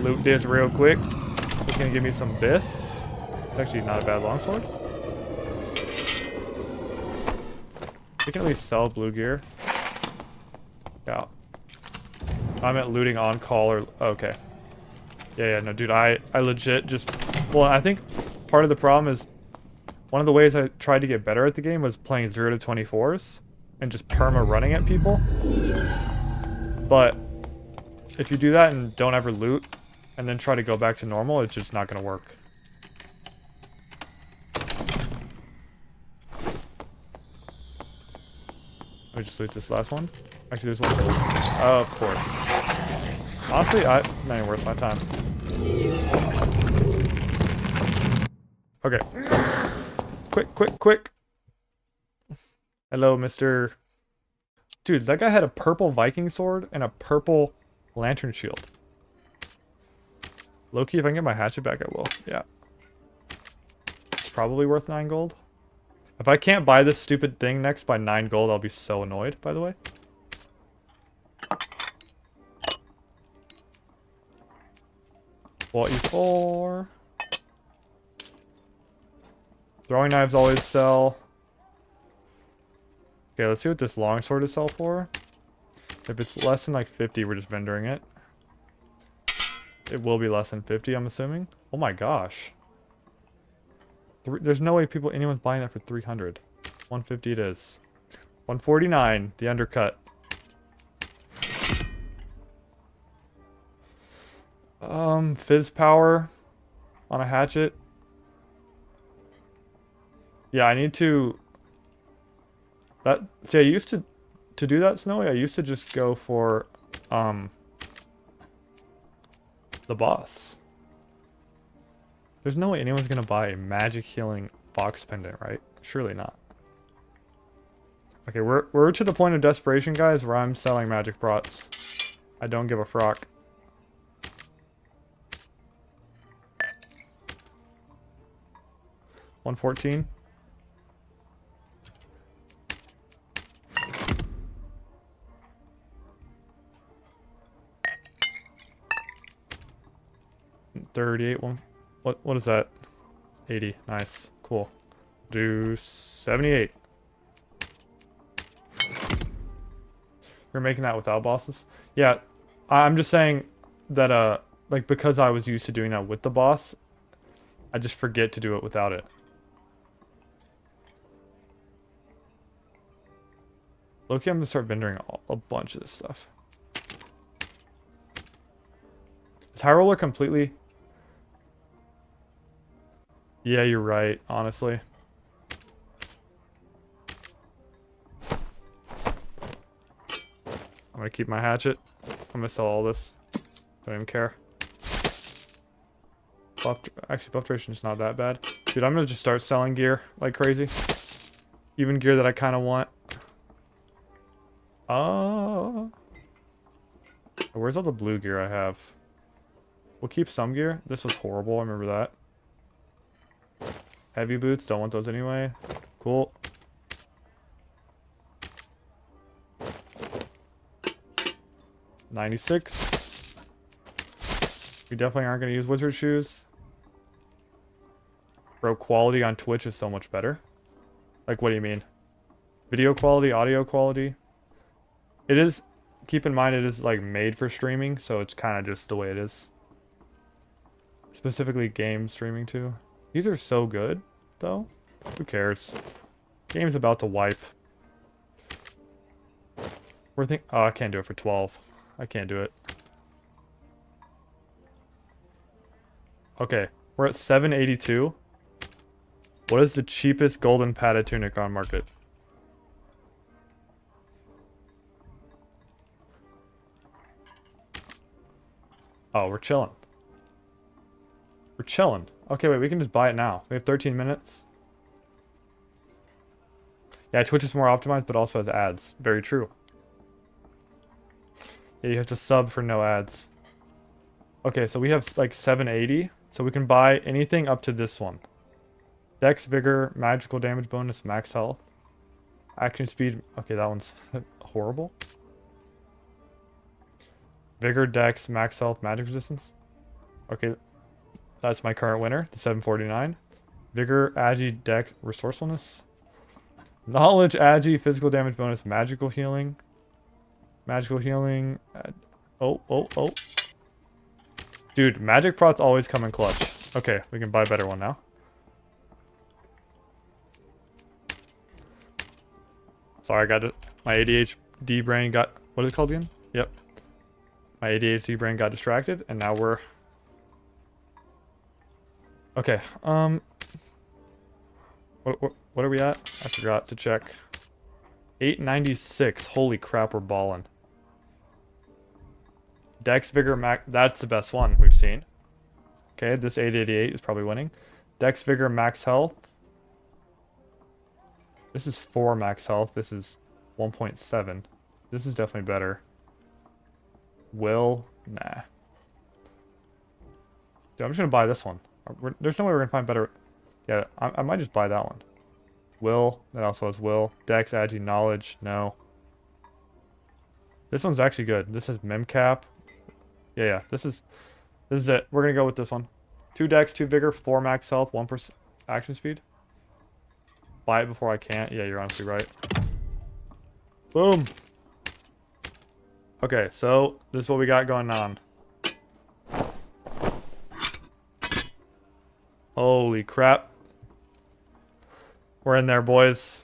Loot this real quick. It's gonna give me some bis. It's actually not a bad longsword. We can at least sell blue gear. Yeah. I meant looting on call or... Okay. Yeah, no, dude, I legit just... Well, I think part of the problem is... One of the ways I tried to get better at the game was playing 0 to 24s. And just perma running at people. But... If you do that and don't ever loot... And then try to go back to normal, it's just not gonna work. Let me just loot this last one. Actually, there's one gold. Oh, of course. Honestly, not even worth my time. Okay. Quick. Hello, Mr. Dude, that guy had a purple Viking sword and a purple lantern shield. Low-key, if I can get my hatchet back, I will. Yeah. Probably worth 9 gold. If I can't buy this stupid thing next by 9 gold, I'll be so annoyed, by the way. Well, E4. Throwing knives always sell. Okay, let's see what this longsword is sell for. If it's less than like 50, we're just vendoring it. It will be less than 50, I'm assuming. Oh my gosh. There's no way anyone's buying that for 300. 150 it is. 149, the undercut. Fizz power on a hatchet. Yeah, I need to... See, I used to do that, Snowy, I used to just go for, the boss. There's no way anyone's gonna buy a magic healing box pendant, right? Surely not. Okay, we're to the point of desperation, guys, where I'm selling magic prots. I don't give a frock. $114. $38. What is that? 80. Nice. Cool. Do 78. You're making that without bosses? Yeah, I'm just saying that like because I was used to doing that with the boss, I just forget to do it without it. Loki, I'm gonna start vendoring a bunch of this stuff. Is High Roller completely... Yeah, you're right, honestly. I'm gonna keep my hatchet. I'm gonna sell all this. Don't even care. Actually, buff duration is not that bad. Dude, I'm gonna just start selling gear like crazy. Even gear that I kind of want. Where's all the blue gear I have? We'll keep some gear. This was horrible, I remember that. Heavy boots, don't want those anyway. Cool. $96. We definitely aren't going to use wizard shoes. Bro, quality on Twitch is so much better. Like, what do you mean? Video quality, audio quality? It is, keep in mind, it is like made for streaming, so it's kind of just the way it is. Specifically game streaming too. These are so good, though. Who cares? Game's about to wipe. Oh, I can't do it for 12. I can't do it. Okay, we're at 782. What is the cheapest golden padded tunic on market? Oh, we're chilling. We're chilling. Okay, wait, we can just buy it now. We have 13 minutes. Yeah, Twitch is more optimized, but also has ads. Very true. Yeah, you have to sub for no ads. Okay, so we have like 780. So we can buy anything up to this one. Dex, Vigor, Magical Damage Bonus, Max Health. Action Speed. Okay, that one's horrible. Vigor, Dex, Max Health, Magic Resistance. Okay, that's my current winner, the 749. Vigor, Agi, Dex, Resourcefulness. Knowledge, Agi, Physical Damage Bonus, Magical Healing. Magical Healing. Oh. Dude, Magic Prots always come in clutch. Okay, we can buy a better one now. Sorry, I got it. My ADHD brain got... What is it called again? Yep. My ADHD brain got distracted, and now we're... Okay, what are we at? I forgot to check. 896. Holy crap, we're balling. Dex, Vigor, Max... That's the best one we've seen. Okay, this 888 is probably winning. Dex, Vigor, Max Health. This is 4 max health. This is 1.7. This is definitely better. Will? Nah. Dude, I'm just gonna buy this one. There's no way we're gonna find better... Yeah, I might just buy that one. Will. That also has Will. Dex, Agi, Knowledge. No. This one's actually good. This is Memcap. Yeah. This is it. We're gonna go with this one. 2 Dex, 2 Vigor, 4 max health, 1% action speed. Buy it before I can't. Yeah, you're honestly right. Boom. Okay, so this is what we got going on. Holy crap. We're in there, boys.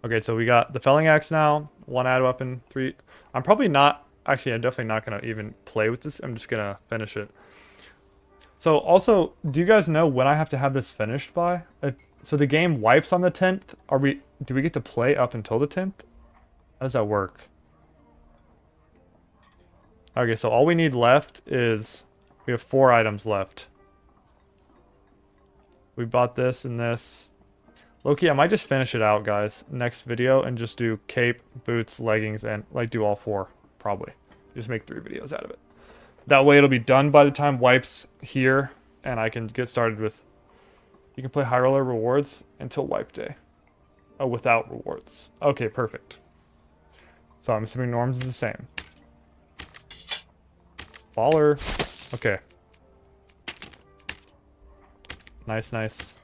Okay, so we got the felling axe now. 1 add weapon, 3. I'm probably not... Actually, I'm definitely not going to even play with this. I'm just going to finish it. So, also, do you guys know when I have to have this finished by? So the game wipes on the 10th. Do we get to play up until the 10th? How does that work? Okay, so all we need left is... We have 4 items left. We bought this and this. Low-key, I might just finish it out, guys, next video, and just do cape, boots, leggings, and, like, do all 4, probably. Just make 3 videos out of it. That way it'll be done by the time wipes here, and I can get started with... You can play high roller rewards until wipe day. Oh, without rewards. Okay, perfect. So I'm assuming norms is the same. Baller. Okay. Nice, nice.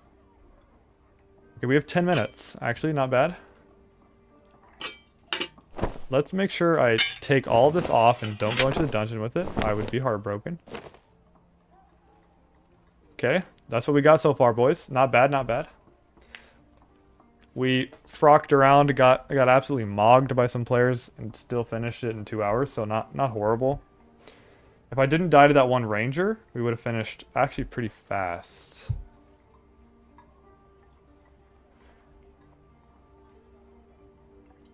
Okay, we have 10 minutes. Actually, not bad. Let's make sure I take all of this off and don't go into the dungeon with it. I would be heartbroken. Okay, that's what we got so far, boys. Not bad, not bad. We frocked around, got absolutely mogged by some players, and still finished it in 2 hours, so not horrible. If I didn't die to that one ranger, we would have finished actually pretty fast.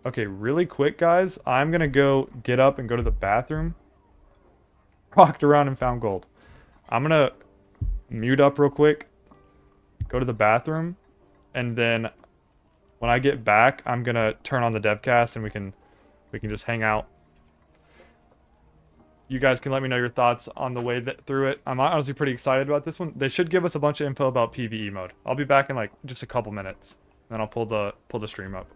Okay, really quick, guys. I'm gonna go get up and go to the bathroom. Rocked around and found gold. I'm gonna mute up real quick, go to the bathroom, and then when I get back, I'm gonna turn on the DEVCAST and we can just hang out. You guys can let me know your thoughts on the way through it. I'm honestly pretty excited about this one. They should give us a bunch of info about PvE mode. I'll be back in like just a couple minutes. Then I'll pull the stream up.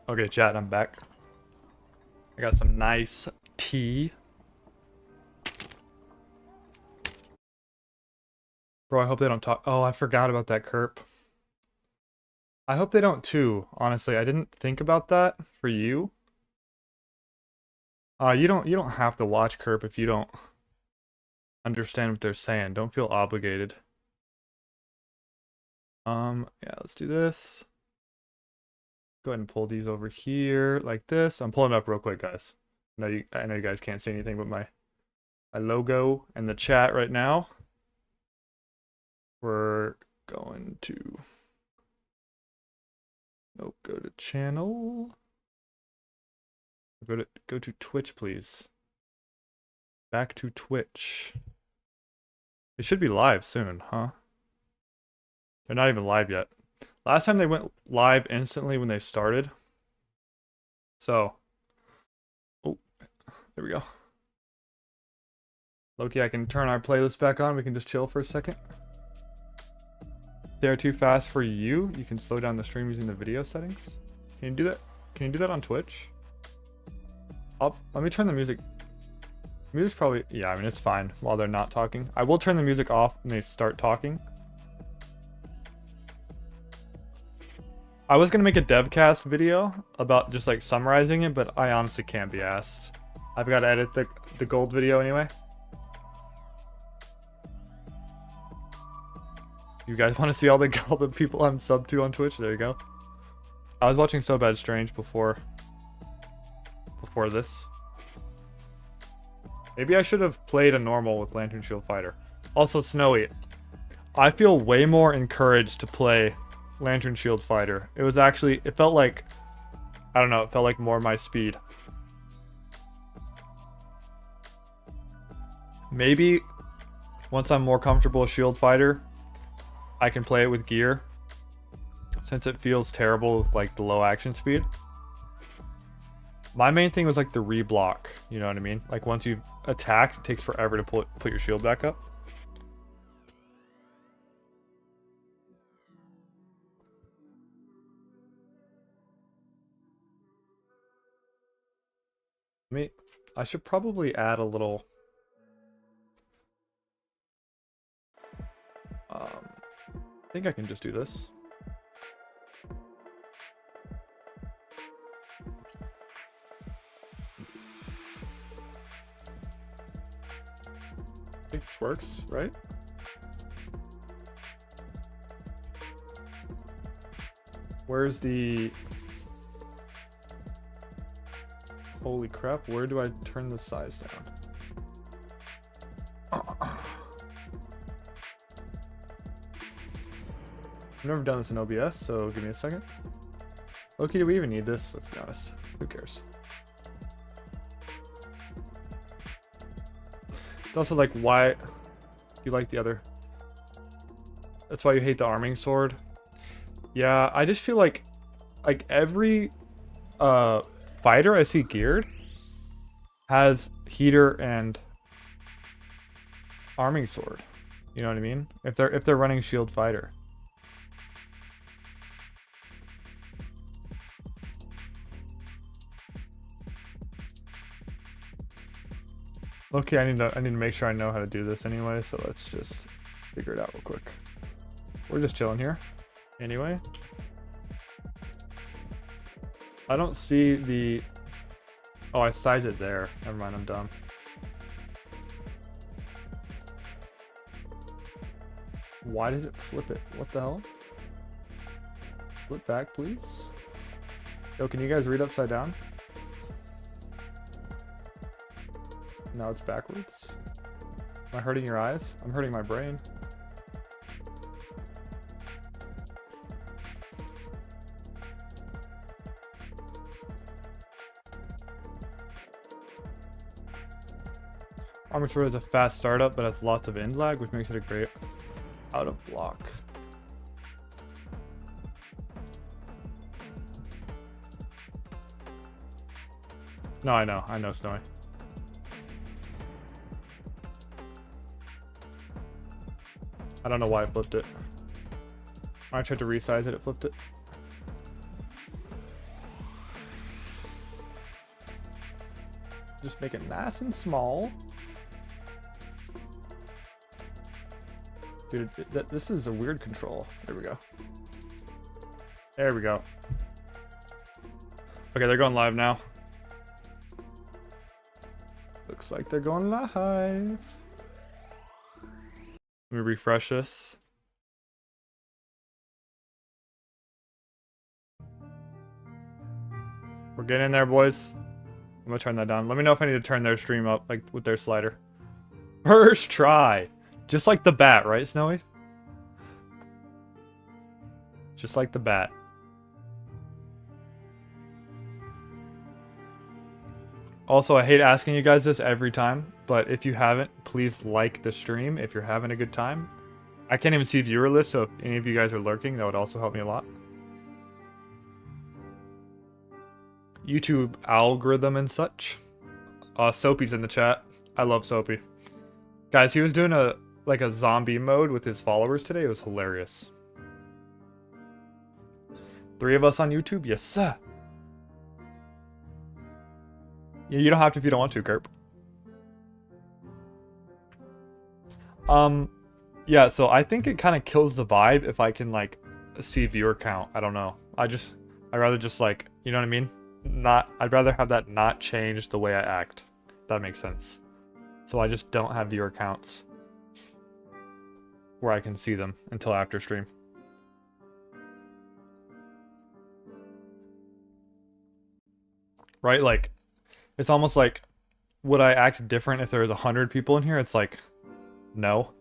Okay, chat, I'm back. I got some nice tea. Bro, I hope they don't talk. Oh, I forgot about that Kerp. I hope they don't too, honestly. I didn't think about that for you. You don't have to watch Kerp if you don't understand what they're saying. Don't feel obligated. Yeah, let's do this. Go ahead and pull these over here like this. I'm pulling it up real quick, guys. I know you guys can't see anything but my logo and the chat right now. We're going to go to channel. Go to Twitch, please. Back to Twitch. They should be live soon, huh? They're not even live yet. Last time they went live instantly when they started. So. Oh, there we go. Loki, I can turn our playlist back on. We can just chill for a second. they are too fast for you, you can slow down the stream using the video settings. Can you do that? Can you do that on Twitch? Let me turn the music. Music's probably, yeah, I mean, it's fine while they're not talking. I will turn the music off when they start talking. I was gonna make a DEVCAST video about just like summarizing it, but I honestly can't be asked. I've got to edit the gold video anyway. You guys want to see all the people I'm sub to on Twitch? There you go. I was watching So Bad Strange before this. Maybe I should have played a normal with Lantern Shield Fighter. Also, Snowy, I feel way more encouraged to play Lantern Shield Fighter. It felt like, I don't know, it felt like more my speed. Maybe once I'm more comfortable with Shield Fighter, I can play it with gear, since it feels terrible with like the low action speed. My main thing was like the reblock, you know what I mean? Like once you've attacked, it takes forever to put your shield back up. I should probably add a little I think I can just do this. I think this works, right? Where's the... Holy crap, where do I turn the size down? I've never done this in OBS, so give me a second. Okay, do we even need this? Let's be honest. Who cares? It's also like, why you like the other? That's why you hate the arming sword. Yeah, I just feel like every fighter I see geared has heater and arming sword. You know what I mean? If they're running shield fighter. Okay, I need to make sure I know how to do this anyway, so let's just figure it out real quick. We're just chilling here. Anyway. I don't see the... Oh, I sized it there. Never mind, I'm dumb. Why did it flip it? What the hell? Flip back, please. Yo, can you guys read upside down? Now it's backwards. Am I hurting your eyes? I'm hurting my brain. Armor Sword is a fast startup, but has lots of end lag, which makes it a great out of block. No, I know, Snowy. I don't know why I flipped it. When I tried to resize it, it flipped it. Just make it nice and small. Dude, this is a weird control. There we go. There we go. Okay, they're going live now. Looks like they're going live. Let me refresh this. We're getting in there, boys. I'm gonna turn that down. Let me know if I need to turn their stream up, like with their slider. First try. Just like the bat, right, Snowy? Just like the bat. Also, I hate asking you guys this every time, but if you haven't, please like the stream if you're having a good time. I can't even see viewer lists, so if any of you guys are lurking, that would also help me a lot. YouTube algorithm and such. Soapy's in the chat. I love Soapy. Guys, he was doing a zombie mode with his followers today. It was hilarious. 3 of us on YouTube? Yes, sir. Yeah, you don't have to if you don't want to, Kerp. Yeah, so I think it kind of kills the vibe if I can, like, see viewer count. I don't know. I'd rather just, like, you know what I mean? I'd rather have that not change the way I act. If that makes sense. So I just don't have viewer counts where I can see them until after stream. Right? Like, it's almost like, would I act different if there was 100 people in here? It's like, no.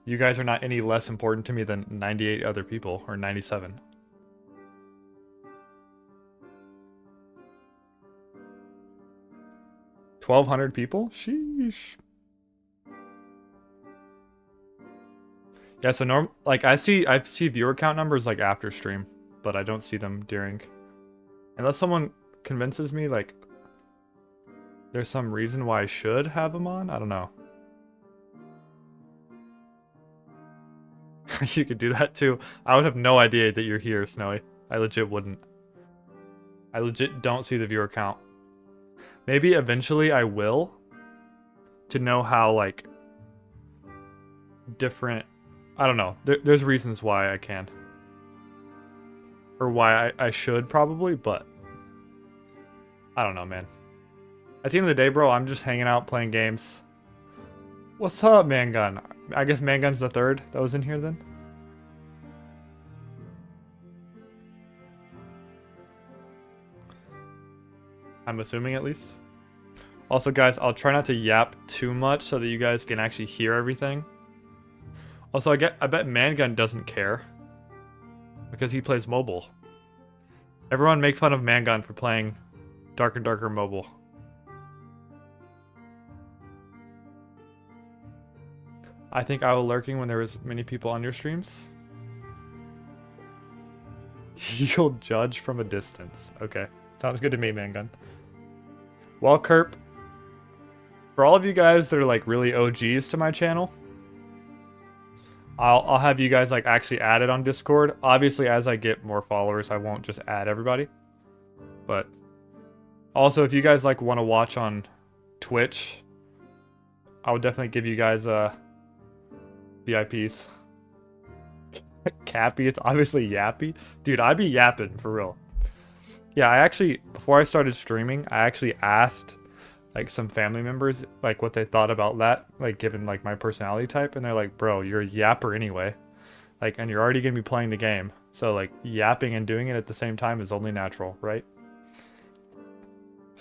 You guys are not any less important to me than 98 other people, or 97. $1,200 people? Sheesh. Yeah, so I see viewer count numbers like after stream, but I don't see them during. Unless someone convinces me like there's some reason why I should have them on, I don't know. You could do that too. I would have no idea that you're here, Snowy. I legit wouldn't. I legit don't see the viewer count. Maybe eventually I will, to know how, like, different... I don't know. There's reasons why I can. Or why I should, probably, but... I don't know, man. At the end of the day, bro, I'm just hanging out, playing games. What's up, Mangun? I guess Mangun's the third that was in here, then? I'm assuming, at least. Also, guys, I'll try not to yap too much so that you guys can actually hear everything. Also, I bet Mangun doesn't care. Because he plays mobile. Everyone make fun of Mangun for playing Darker and Darker mobile. I think I was lurking when there was many people on your streams. You'll judge from a distance. Okay. Sounds good to me, Mangun. Well, Kerp, for all of you guys that are like really OGs to my channel, I'll have you guys like actually added on Discord. Obviously, as I get more followers, I won't just add everybody. But also, if you guys like want to watch on Twitch, I would definitely give you guys VIPs. Cappy, it's obviously yappy. Dude, I be yapping for real. Yeah, I actually, before I started streaming, I actually asked like some family members like what they thought about that, like given like my personality type, and they're like, bro, you're a yapper anyway. Like, and you're already gonna be playing the game. So like yapping and doing it at the same time is only natural, right?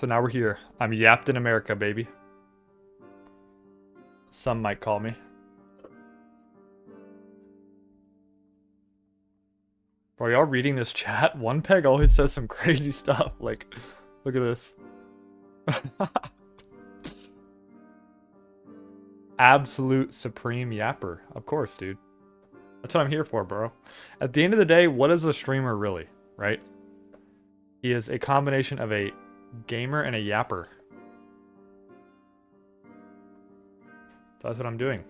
So now we're here. I'm yapped in America, baby. Some might call me. Bro, y'all reading this chat? One Peg always says some crazy stuff. Like, look at this. Absolute supreme yapper. Of course, dude. That's what I'm here for, bro. At the end of the day, what is a streamer really, right? He is a combination of a gamer and a yapper. So that's what I'm doing.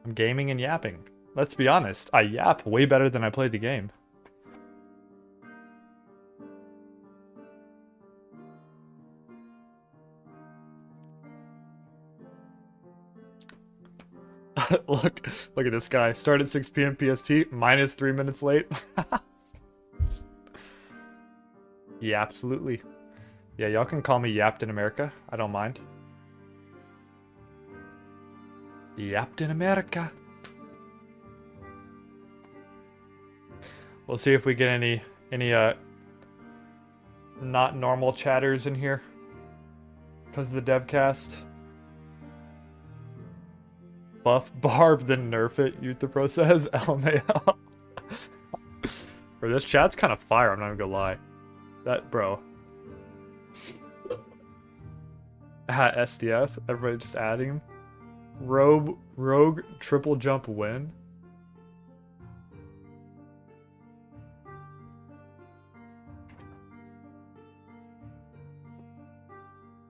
I'm gaming and yapping. Let's be honest, I yap way better than I play the game. Look at this guy. Start at 6 p.m. PST, minus 3 minutes late. Yeah, absolutely. Yeah, y'all can call me Yapped in America. I don't mind. Yapped in America. We'll see if we get any not normal chatters in here because of the DEVCAST. Buff Barb, then nerf it, Youth says. LMAO. Bro, this chat's kind of fire, I'm not even gonna lie. That, bro. SDF, everybody just adding him. Rogue triple jump win.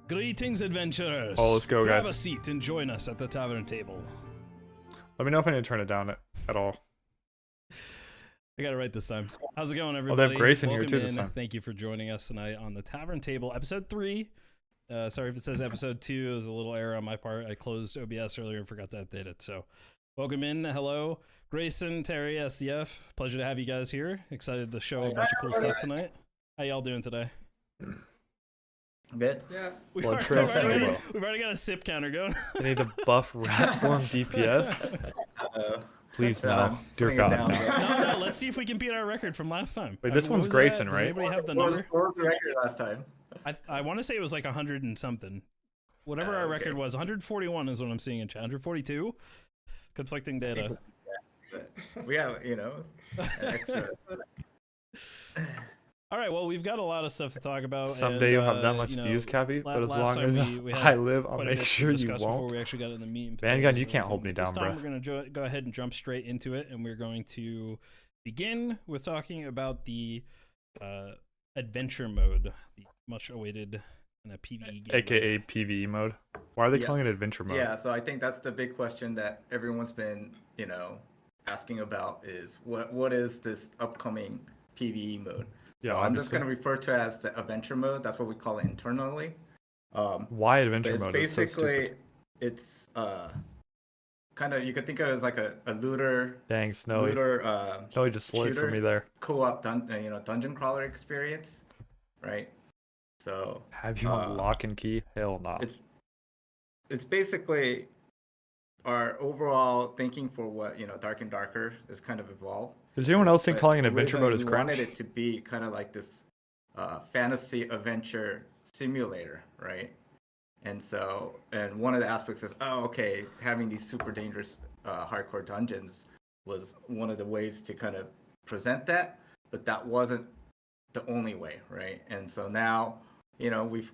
Greetings, adventurers. Oh, let's go, guys. Grab a seat and join us at the tavern table. Let me know if I need to turn it down at all. I got it right this time. How's it going, they everybody? have Grayson here Welcome too this in. time. Thank you for joining us tonight on the Tavern Table, episode 3. Sorry if it says episode 2. It was a little error on my part. I closed OBS earlier and forgot to update it. So, welcome in. Hello, Grayson, Terry, SDF. Pleasure to have you guys here. Excited to show a bunch of cool stuff tonight. How y'all doing today? Good. Yeah. We've Blood already, trails we've already- very well. we've already got a sip counter going. They need to buff Ratform DPS. Please no. Dear God, no. No, let's see if we can beat our record from last time. Wait, this What one's was Grayson, that? Does right? anybody have the What number? was the record last time? I want to say it was like 100 and something. Whatever our Okay. record was, 141 is what I'm seeing in chat. 142? Conflicting data. We have, an extra. All right, well, we've got a lot of stuff to talk about. Someday you'll have that much you know, views, Cappy, but as last long as time we had I live, I'll quite a make bit to sure you discuss Before won't. we actually got in the meat and Van potatoes Gun, of you can't hold everything. me This down, time bruh. we're going to go ahead and jump straight into it, and we're going to begin with talking about the adventure mode, the much-awaited kind of PvE game. AKA PvE mode. Why are they Yeah. calling it adventure mode? Yeah, so I think that's the big question that everyone's been, asking about is what is this upcoming PvE mode? Yeah, So I'm just obviously. going to refer to it as the adventure mode. That's what we call it internally. Why But adventure it's mode? It's so basically, stupid. it's kind of, you could think of it as like a looter, Dang, Snowy. Snowy just slid for shooter. me there. co-op dungeon crawler experience, right? So Have you on lock and key? Hell no. it's basically our overall thinking for what Dark and Darker is kind of evolved. Does anyone else think But calling it adventure originally mode is we cringe? wanted it to be kind of like this fantasy adventure simulator, right? And so, and one of the aspects is, having these super dangerous hardcore dungeons was one of the ways to kind of present that, but that wasn't the only way, right? And so now, we've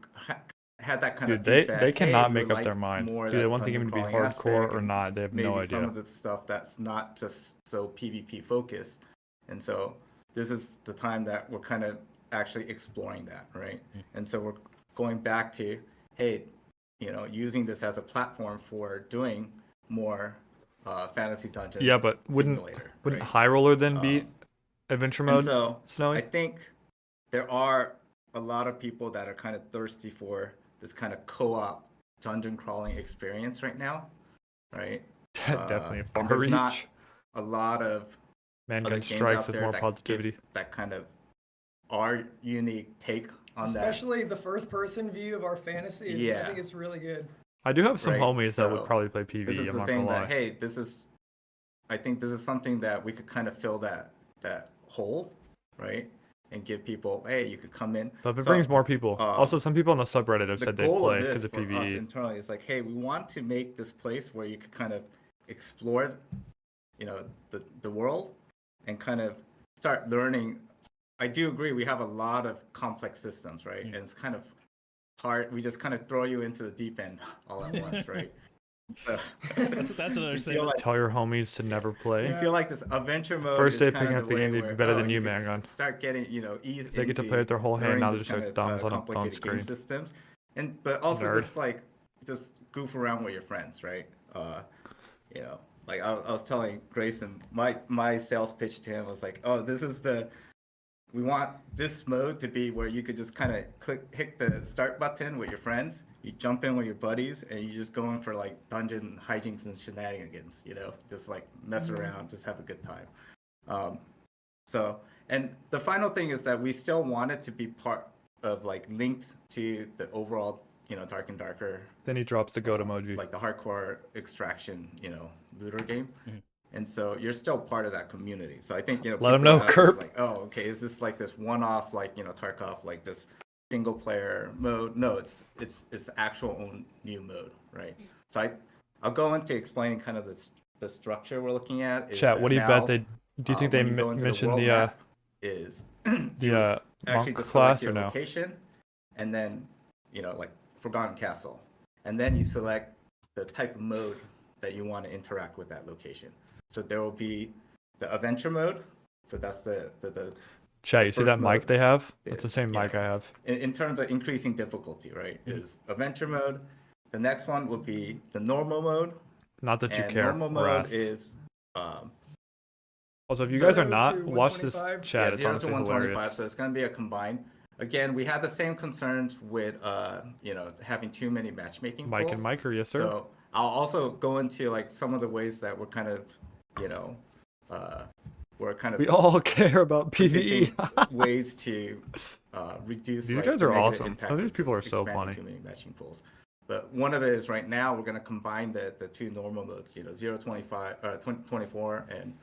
had that kind Dude, of they feedback. cannot we make would up their like mind. more of Do they that want the game to be dungeon crawling hardcore aspect or and not? They have no maybe some idea. of the stuff that's not just so PvP focused. And so this is the time that we're kind of actually exploring that, right? And so we're going back to, hey, using this as a platform for doing more fantasy dungeon Yeah, but wouldn't right? High Roller then be Um, adventure And mode? so Snowy? I think there are a lot of people that are kind of thirsty for this kind of co-op dungeon crawling experience right now, right? Definitely a and far there's reach. not a lot of other Mangun games strikes out with there more that positivity. give that kind of our unique take on Especially the first person view of our fantasy. Yeah. I think it's really good. I do have some Right, homies that would so probably play that. This PvE. is I'm the not thing gonna lie. that, hey, I think this is something that we could kind of fill that hole, right? And give people, hey, you could come in. But if it So, brings more people. Also, some people on the subreddit have the said they goal play of because this of for us PvE. internally is like, hey, we want to make this place where you could kind of explore, the world and kind of start learning. I do agree we have a lot of complex systems, right? And it's kind of hard. We just kind of throw you into the deep end all at once, right? So, That's another you thing. feel like, Tell your homies to never play. you feel like this adventure mode First is day kind picking of up the way game, they'd be where, better than you, can Mangun. Start getting, ease They get to into play with their whole hand, learning now this they're just like kind of, thumbs on complicated game screen. systems, but also Nerd. just goof around with your friends, right? Like I was telling Grayson, my sales pitch to him was like, we want this mode to be where you could just kind of hit the start button with your friends, you jump in with your buddies, and you just go in for like dungeon hijinks and shenanigans, just like mess around, just have a good time. And the final thing is that we still want it to be part of like linked to the overall, Dark and Darker, Then he drops the goat emoji. like the hardcore extraction, looter game. And so you're still part of that community. So I think, Let people 'em know, out there Kerp. like, oh, okay, is this like this one-off, like, Tarkov, like this single player mode? No, it's actual own new mode, right? So I'll go into explaining kind of the structure we're looking at. Is Chat, that what do you now, bet they? Do you think they when you go into mentioned world the map is the actually monk just select class your or no? location, and then like Forgotten Castle, and then you select the type of mode that you want to interact with that location. So there will be the adventure mode. So that's the Chat, you see first that mic mode they have? That's the is, same mic I have. in terms of increasing difficulty, right? Is adventure mode. The next one will be the normal mode. Not that you And care. normal mode Rast. is Also, if you guys are 0 not, to watch this 125. chat. Yeah, It's 0 to honestly 125. hilarious. So it's going to be a combined. Again, we had the same concerns with having too many matchmaking Mike pools. and Mike, or yes, sir? So I'll also go into like some of the ways that we're kind of, we're kind of We all care about PvE. thinking ways to reduce. These like, guys the are negative awesome. Some impacts of these of people just are so expanding funny. Too many matching pools. But one of it is right now we're going to combine the two normal modes, 0, 25, 24, and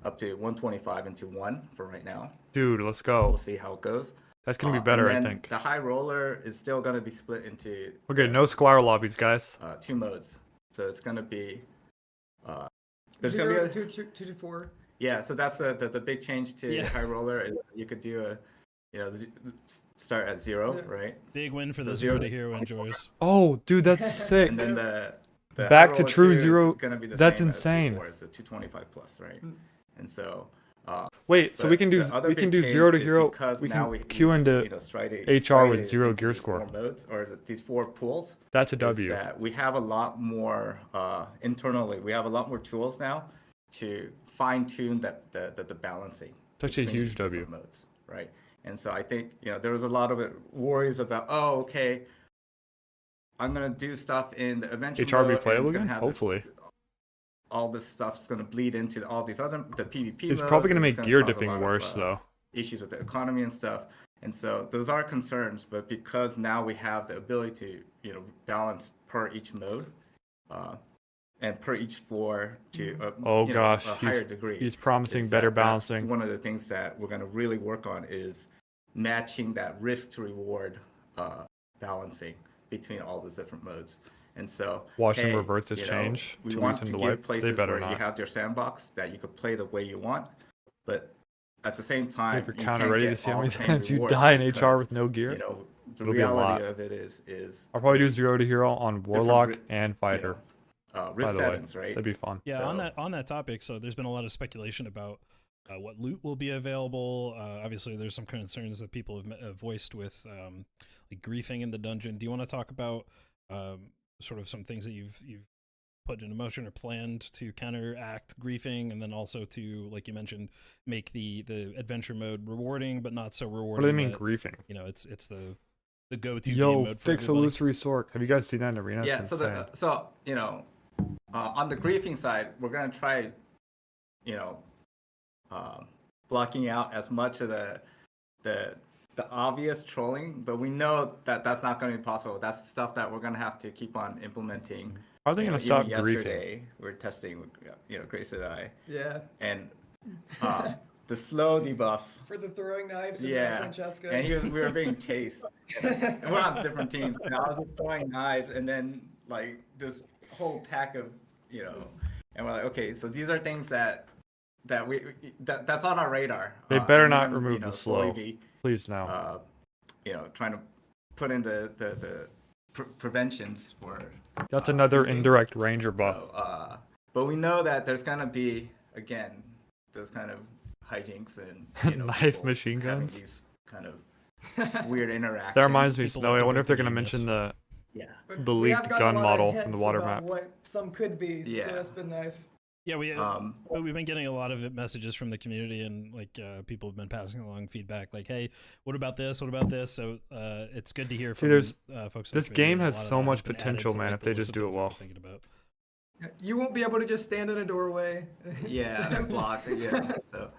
up to 125 into one for right now. Dude, let's We'll go. see how it goes. That's gonna be better, I and then think. The high roller is still going to be split into Okay, no Squire lobbies, guys. two modes. So it's going to be there's 0 going to be to 2 to 4. yeah. So that's the big change to Yeah. high roller. Is you could do start at 0, Yeah. right? Big win for So the 0 zero to hero enjoyers. Oh, dude, that's sick. And then the Back high to roller true 2 is zero, gonna be the that's same as insane. before. It's a 225 plus, right? And so Wait, so but we can do the other we can big do change 0 to is hero. because We now can we queue into HR with 0 gear these score. four modes or these 4 pools. That's a is W. that we have a lot more internally. We have a lot more tools now to fine tune the balancing. It's actually a between huge these different W. modes, right? And so I think there was a lot of worries about okay, I'm gonna do stuff in the adventure HR be mode, and it's playable gonna again? have Hopefully. all this stuff's gonna bleed into all these other the PvP. It's modes, probably gonna and it's make gear cause a dipping lot of, worse though. issues with the economy and stuff. And so those are concerns, but because now we have the ability to balance per each mode, and per each floor to Oh a gosh, higher degree. he's promising is better that that's balancing. one of the things that we're going to really work on is matching that risk to reward balancing between all those different modes. And so Watch them revert this change we 2 want weeks to into give life. places They better where you not. have your sandbox that you could play the way you want, but at the same time, If you're you counter can't ready to get see how all many the same times you rewards die in HR because, with no gear. the It'll be a lot. reality of it is I'll probably do 0 to hero on Warlock ri- and Fighter. risk By the way, settings, right? that'd be fun. Yeah, So- on that topic, so there's been a lot of speculation about what loot will be available. Obviously, there's some concerns that people have voiced with like griefing in the dungeon. Do you want to talk about sort of some things that you've put into motion or planned to counteract griefing, and then also to, like you mentioned, make the adventure mode rewarding but not so rewarding? What do they mean that, griefing? It's the go-to game Yo, mode for fix everybody. illusory sword. Have you guys seen that in arena? Yeah, It's so insane. on the griefing side, we're gonna try, blocking out as much of the obvious trolling, but we know that that's not going to be possible. That's stuff that we're gonna have to keep on implementing. How are they gonna stop even griefing? yesterday, we were testing with Grace and I, Yeah. and the slow debuff. For the throwing knives and Yeah, Francesca. and we were being chased. And we're on different teams. And I was just throwing knives, and then like this whole pack of and we're like, okay, so these are things that's on our radar. They better and not we're gonna, remove the slowly slow. be, Please now. trying to put in the preventions for. That's another griefing. indirect ranger buff. So, but we know that there's gonna be again those kind of hijinks and Knife people machine having guns. these kind of weird interactions. That reminds me, people Snowy. like I to wonder if they're gonna recognize. mention the Yeah. But the we have leaked gotten gun a lot of model from the hints water about map. what some could be. Yeah. So that's been nice. Yeah, Um, we've been getting a lot of messages from the community, and like people have been passing along feedback, like, "Hey, what about this? What about this?" So it's good to hear from there's- folks. in the this game community. has A lot of so that much has been added potential, to, man, like, if the they list just of do it things that we're well. thinking about. You won't be able to just stand in a doorway. Yeah, block. Yeah. So,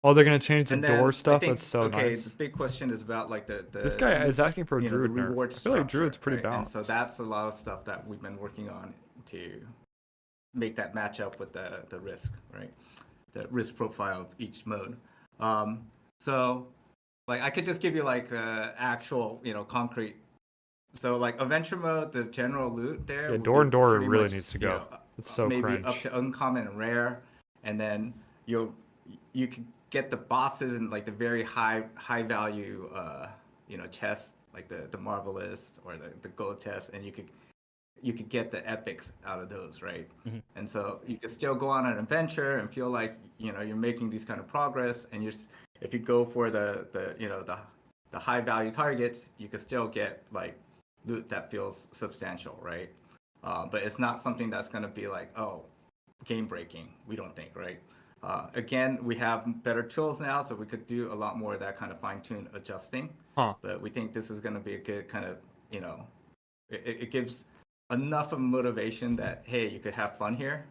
Oh, they're gonna change the and then door I stuff. think, That's so okay, nice. the big question is about like the This guy is asking for a the druid nerf. reward I feel like structure, druid's pretty right? balanced. And so that's a lot of stuff that we've been working on to make that match up with the risk, right? The risk profile of each mode. So like I could just give you like actual, concrete. So like adventure mode, the general loot there. Yeah, would door be and door pretty really much, needs to go. It's so maybe cringe. up to uncommon and rare, and then you can get the bosses and like the very high value chests like the marvelous or the gold chest, and you could get the epics out of those, right? Mm-hmm. And so you can still go on an adventure and feel like you're making these kind of progress, and if you go for the high value targets, you can still get like loot that feels substantial, right? But it's not something that's going to be like, oh, game breaking. We don't think, right? Again, we have better tools now, so we could do a lot more of that kind of fine-tune adjusting. Huh. But we think this is going to be a good kind of, it gives enough of motivation that, hey, you could have fun here.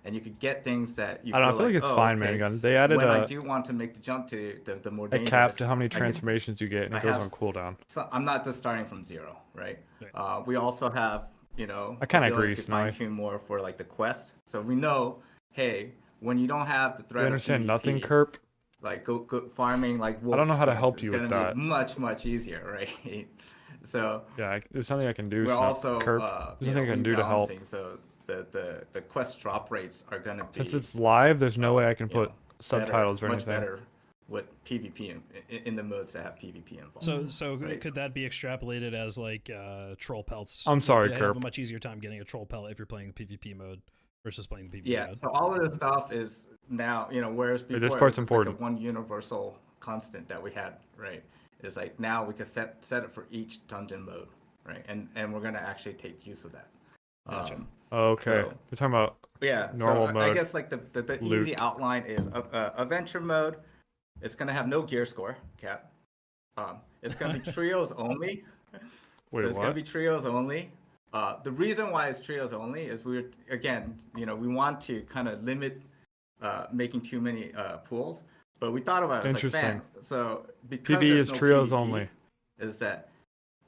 And you could get things that you I don't feel feel like it's oh, fine, okay, Minigun. They added when I do want to make the jump to the more a dangerous, cap to how many I can- transformations you get, and I it goes have on cooldown. So I'm not just starting from zero, right? Right. We also have, I kinda ability agree, to Snowy. fine tune more for like the quest. So we know, hey, when you don't have the You threat understand of nothing, PvP, Kerp? like go farming like wolf don't know how to skins help is you gonna with be that. much easier, right? So Yeah, there's something I can do. we're also Kerp. There's nothing I can do to help. rebalancing, so the quest drop rates are gonna be Since it's live, there's no way I can you put know, subtitles or much anything. better with PvP in the modes that have PvP involved. So Right. could that be extrapolated as like troll pelts? I'm sorry, You have a Kerp. much easier time getting a troll pelt if you're playing the PvP mode versus playing the PvP Yeah, mode. so all of this stuff is now, whereas before this it part's was just important. like a one universal constant that we had, right? It's like now we can set it for each dungeon mode, right? And we're gonna actually take use of that. Gotcha. Okay, So- you're talking about Yeah, Normal so I mode, guess like the loot. easy outline is adventure mode. It's gonna have no gear score cap. It's gonna be trios only. wait, So it's gonna what? be trios only. The reason why it's trios only is we want to kind of limit making too many pools. But we thought about it. It's like, Interesting. man, so because PvE there's is no trios PvP, only. is that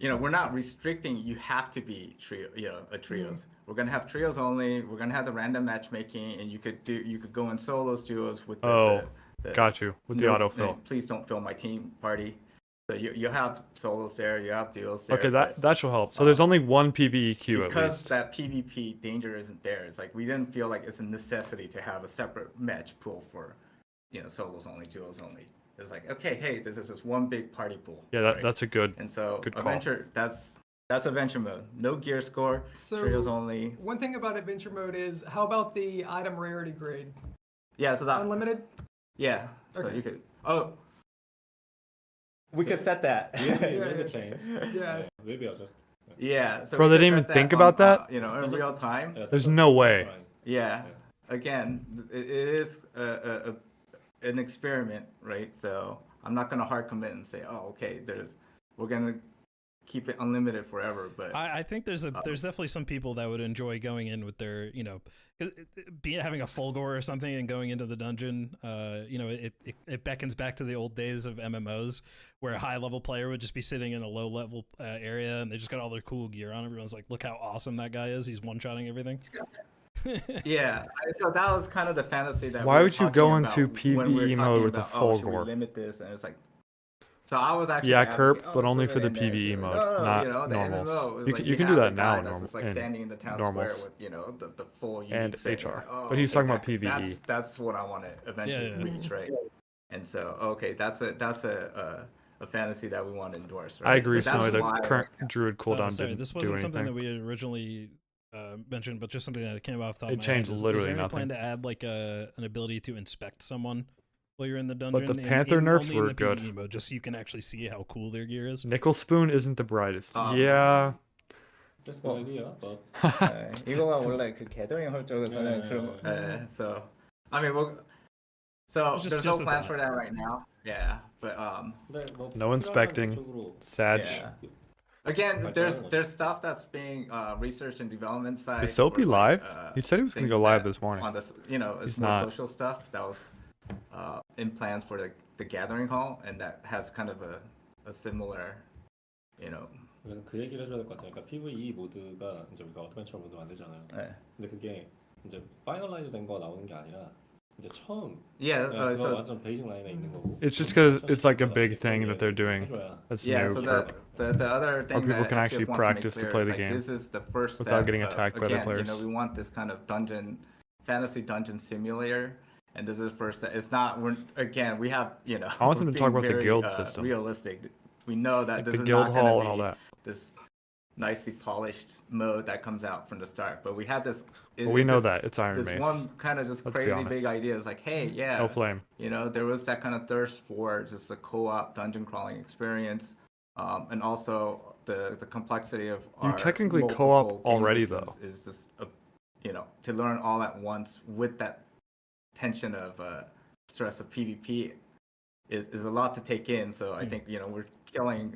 we're not restricting you have to be a trios. We're gonna have trios only. We're gonna have the random matchmaking, and you could go in solos, duos with the Got you with the no, autofill. please don't fill my team party. So you have solos there, you have duos there. Okay, but that should help. So there's only one PvE queue at because least. that PvP danger isn't there, it's like we didn't feel like it's a necessity to have a separate match pool for solos only, duos only. It's like, okay, hey, this is just one big party pool. Yeah, right? that's a good. And so good call. adventure, that's adventure mode. No gear score, So trios only. one thing about adventure mode is how about the item rarity grade? Yeah, so that Unlimited? yeah. So Okay. you could we could set that. Yeah, Yeah, you made yeah. the change. Yeah. Maybe I'll just. Yeah. So Bro, we they could didn't set even think on, about that? in real time. There's no way. Yeah. Again, it is an experiment, right? So I'm not gonna hard commit and say, oh, okay, we're gonna keep it unlimited forever. But I think there's definitely some people that would enjoy going in with their having a Fulgore or something and going into the dungeon. It beckons back to the old days of MMOs where a high level player would just be sitting in a low level area and they just got all their cool gear on. Everyone's like, look how awesome that guy is. He's one shotting everything. yeah, so that was kind of the fantasy that. Why we were would you talking go about into when we were PvE talking mode with a about, full should we gore? limit this, and it's like. So I was actually Yeah, advocating, Kerp, but let's only put for it the in there. PvE So, mode, no, not the normals. MMO is You like can- you can have do the that guy now that's in just like norm- standing in the town normals. square with the full unique And set. HR. You're like, oh, But he's okay, talking about that- PvE. That's what I want to eventually Yeah. reach, right? And so okay, that's a fantasy that we want to endorse, I right? agree, So that's Snowy. The why- current druid cooldown Sorry, didn't this do wasn't something that anything. we originally mentioned, but just something that came off the top It of my changed head. Is literally there any nothing. plan to add like an ability to inspect someone while you're in the dungeon? the Panther nerfs only in were the good. PvE mode, just so you can actually see how cool their gear is. Nickel Spoon isn't the brightest. Um, Yeah. That's a good idea, but 이거가 원래 그 게더링 할 적에서는 네, 그런 네. so I mean so It's there's just no a plans thought. for that right now. Yeah, but 근데 뭐 No inspecting. 쪽으로 Sag. yeah. Again, Right, there's right. there's stuff that's being research and development side. Is Soapy for, like, live? He said he was gonna things go live that this morning. On this, He's it's more not. social stuff that was in plans for the gathering hall, and that has kind of a similar, 그래서 그 얘기를 해줘야 될 것 같아요. 그러니까 PVE 모드가 이제 우리가 어드벤처 모드 만들잖아요. 네. 근데 그게 이제 파이널라이즈 된 거 나오는 게 아니라 이제 처음 Yeah. 그거 So 완전 베이직 라인에 있는 거고. It's just because it's like a big thing that they're doing. 해줘야 That's yeah. new. So for- the other thing people that can actually SCF wants practice to make play clear the is, like, game this is the first without step getting of, attacked by the again, players. we want this kind of fantasy dungeon simulator. And this is first. It's not. We have. I want them we're to talk being about the very, guild system. Realistic. We know that Like this the is guild not going hall to and all be that. this nicely polished mode that comes out from the start. But we had this. But we know that it's Iron This Mace. one kind of just Let's be crazy big honest. idea is like, hey, yeah, No flame. there was that kind of thirst for just a co-op dungeon crawling experience, and also the complexity of our technically multiple co-op game already, systems though. is just to learn all at once with that tension of stress of PvP is a lot to take in. So I think we're killing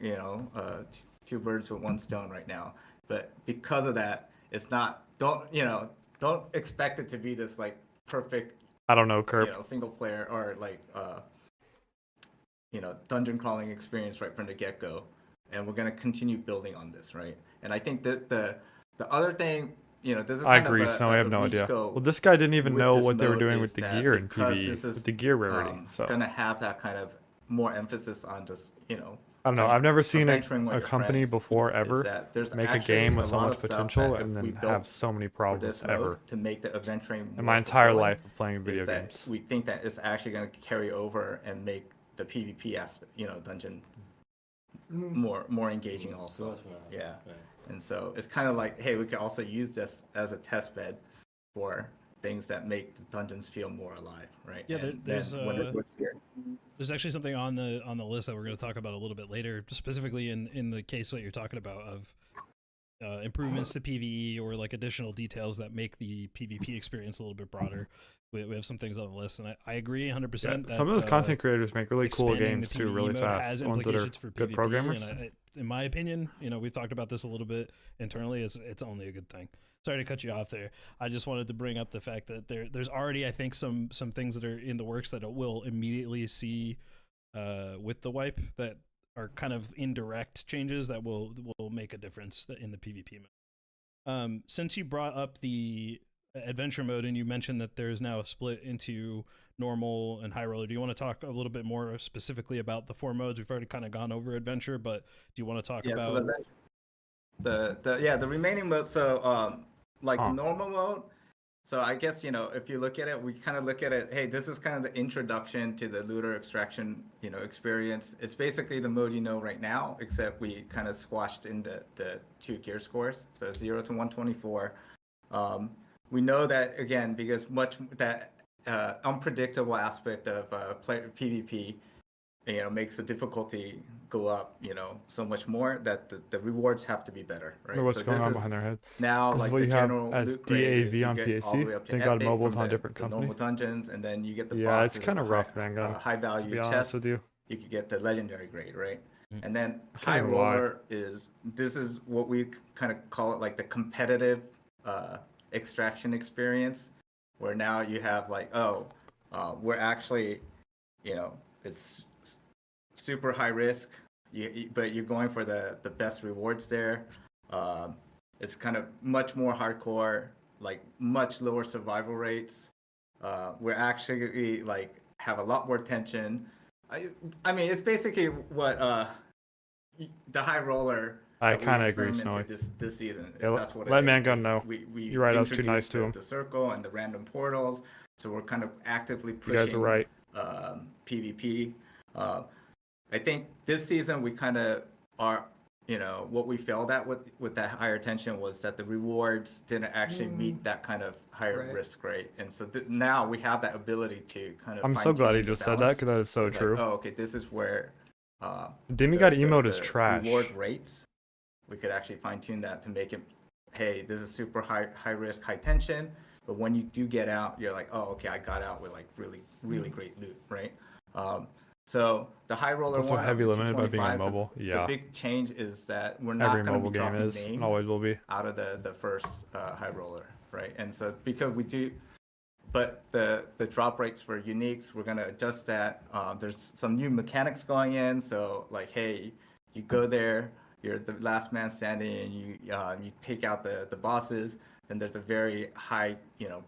two birds with one stone right now. But because of that, it's not. Don't expect it to be this like perfect. I don't know, Kurt. Single player or like dungeon crawling experience right from the get go. And we're gonna continue building on this, right? And I think that the other thing, this is I kind agree. of So I have no reach idea. go Well, this guy didn't even with know this what they were mode doing is with the that gear in because PvE, this is, with the gear rarity. So gonna have that kind of more emphasis on just I don't know. I've never seen adventuring with a your company friends, before is ever that there's make a actually game with so lot much of stuff potential that and if we then built have so many for problems this mode ever to make the adventuring in more my entire fulfilling, life of playing video is that games. we think that it's actually going to carry over and make the PvP aspect, dungeon more engaging also. 그거구나. Yeah. 네. And so it's kind of like, hey, we can also use this as a test bed for things that make the dungeons feel more alive, right? Yeah, And there's then when it works here. there's actually something on the list that we're going to talk about a little bit later, specifically in the case what you're talking about of improvements to PvE or like additional details that make the PvP experience a little bit broader. We have some things on the list, and I agree 100%. Some of those content creators make really cool expanding games the too, PvE really mode fast. has Ones that are implications for good PvP, programmers. and in my opinion, we've talked about this a little bit internally. It's only a good thing. Sorry to cut you off there. I just wanted to bring up the fact that there's already, I think, some things that are in the works that we'll immediately see with the wipe that are kind of indirect changes that will make a difference in the PvP mode. Since you brought up the adventure mode and you mentioned that there's now a split into normal and high roller, do you want to talk a little bit more specifically about the four modes? We've already kind of gone over adventure, but do you want to talk about So the remaining modes? So the normal mode. So I guess if you look at it, we kind of look at it. Hey, this is kind of the introduction to the looter extraction experience. It's basically the mode right now, except we kind of squashed in the two gear scores. So 0 to 124. We know that again because that unpredictable aspect of PvP, makes the difficulty go up, so much more that the rewards have to be better, right? What's So going this on is behind their head? now This is like what the you have general as loot grade is DAV you on get all the way PC. up to Thank God epic mobile's from on a different the company. normal dungeons, and then you get the Yeah, bosses it's kind of with rough, man. high To value be honest chests. with you. You could get the legendary grade, right? And then can't high even lie. roller is what we kind of call it like the competitive extraction experience, where now you have like, we're actually, it's super high risk, but you're going for the best rewards there. It's kind of much more hardcore, like much lower survival rates. We're actually like have a lot more tension. I mean, it's basically what the high roller. I that we kind of agree, experimented Snowy. this season. Yeah, That's what let it is. Mangun know. We You're right, I was too nice introduced to him. the circle and the random portals, so we're kind of actively You pushing guys are right. PvP. I think this season we kind of are, what we failed at with that higher tension was that the rewards didn't actually meet that kind of higher risk rate, and so now we have that ability to kind of. I'm so glad he fine-tune the just said that balance. because that is so It's like, true. okay, this is where. Demigod emote is trash. Reward rates, we could actually fine tune that to make it. Hey, this is super high risk, high tension. But when you do get out, you're like, oh, okay, I got out with like really great loot, right? So the high roller Also one, heavy up to limited by being on 225, mobile. The Yeah, big change is that we're not every going to mobile be game dropping is and names always will be. out of the first high roller, right? And so because we do, but the drop rates for uniques, we're gonna adjust that. There's some new mechanics going in, so like, hey, you go there, you're the last man standing, and you take out the bosses, then there's a very high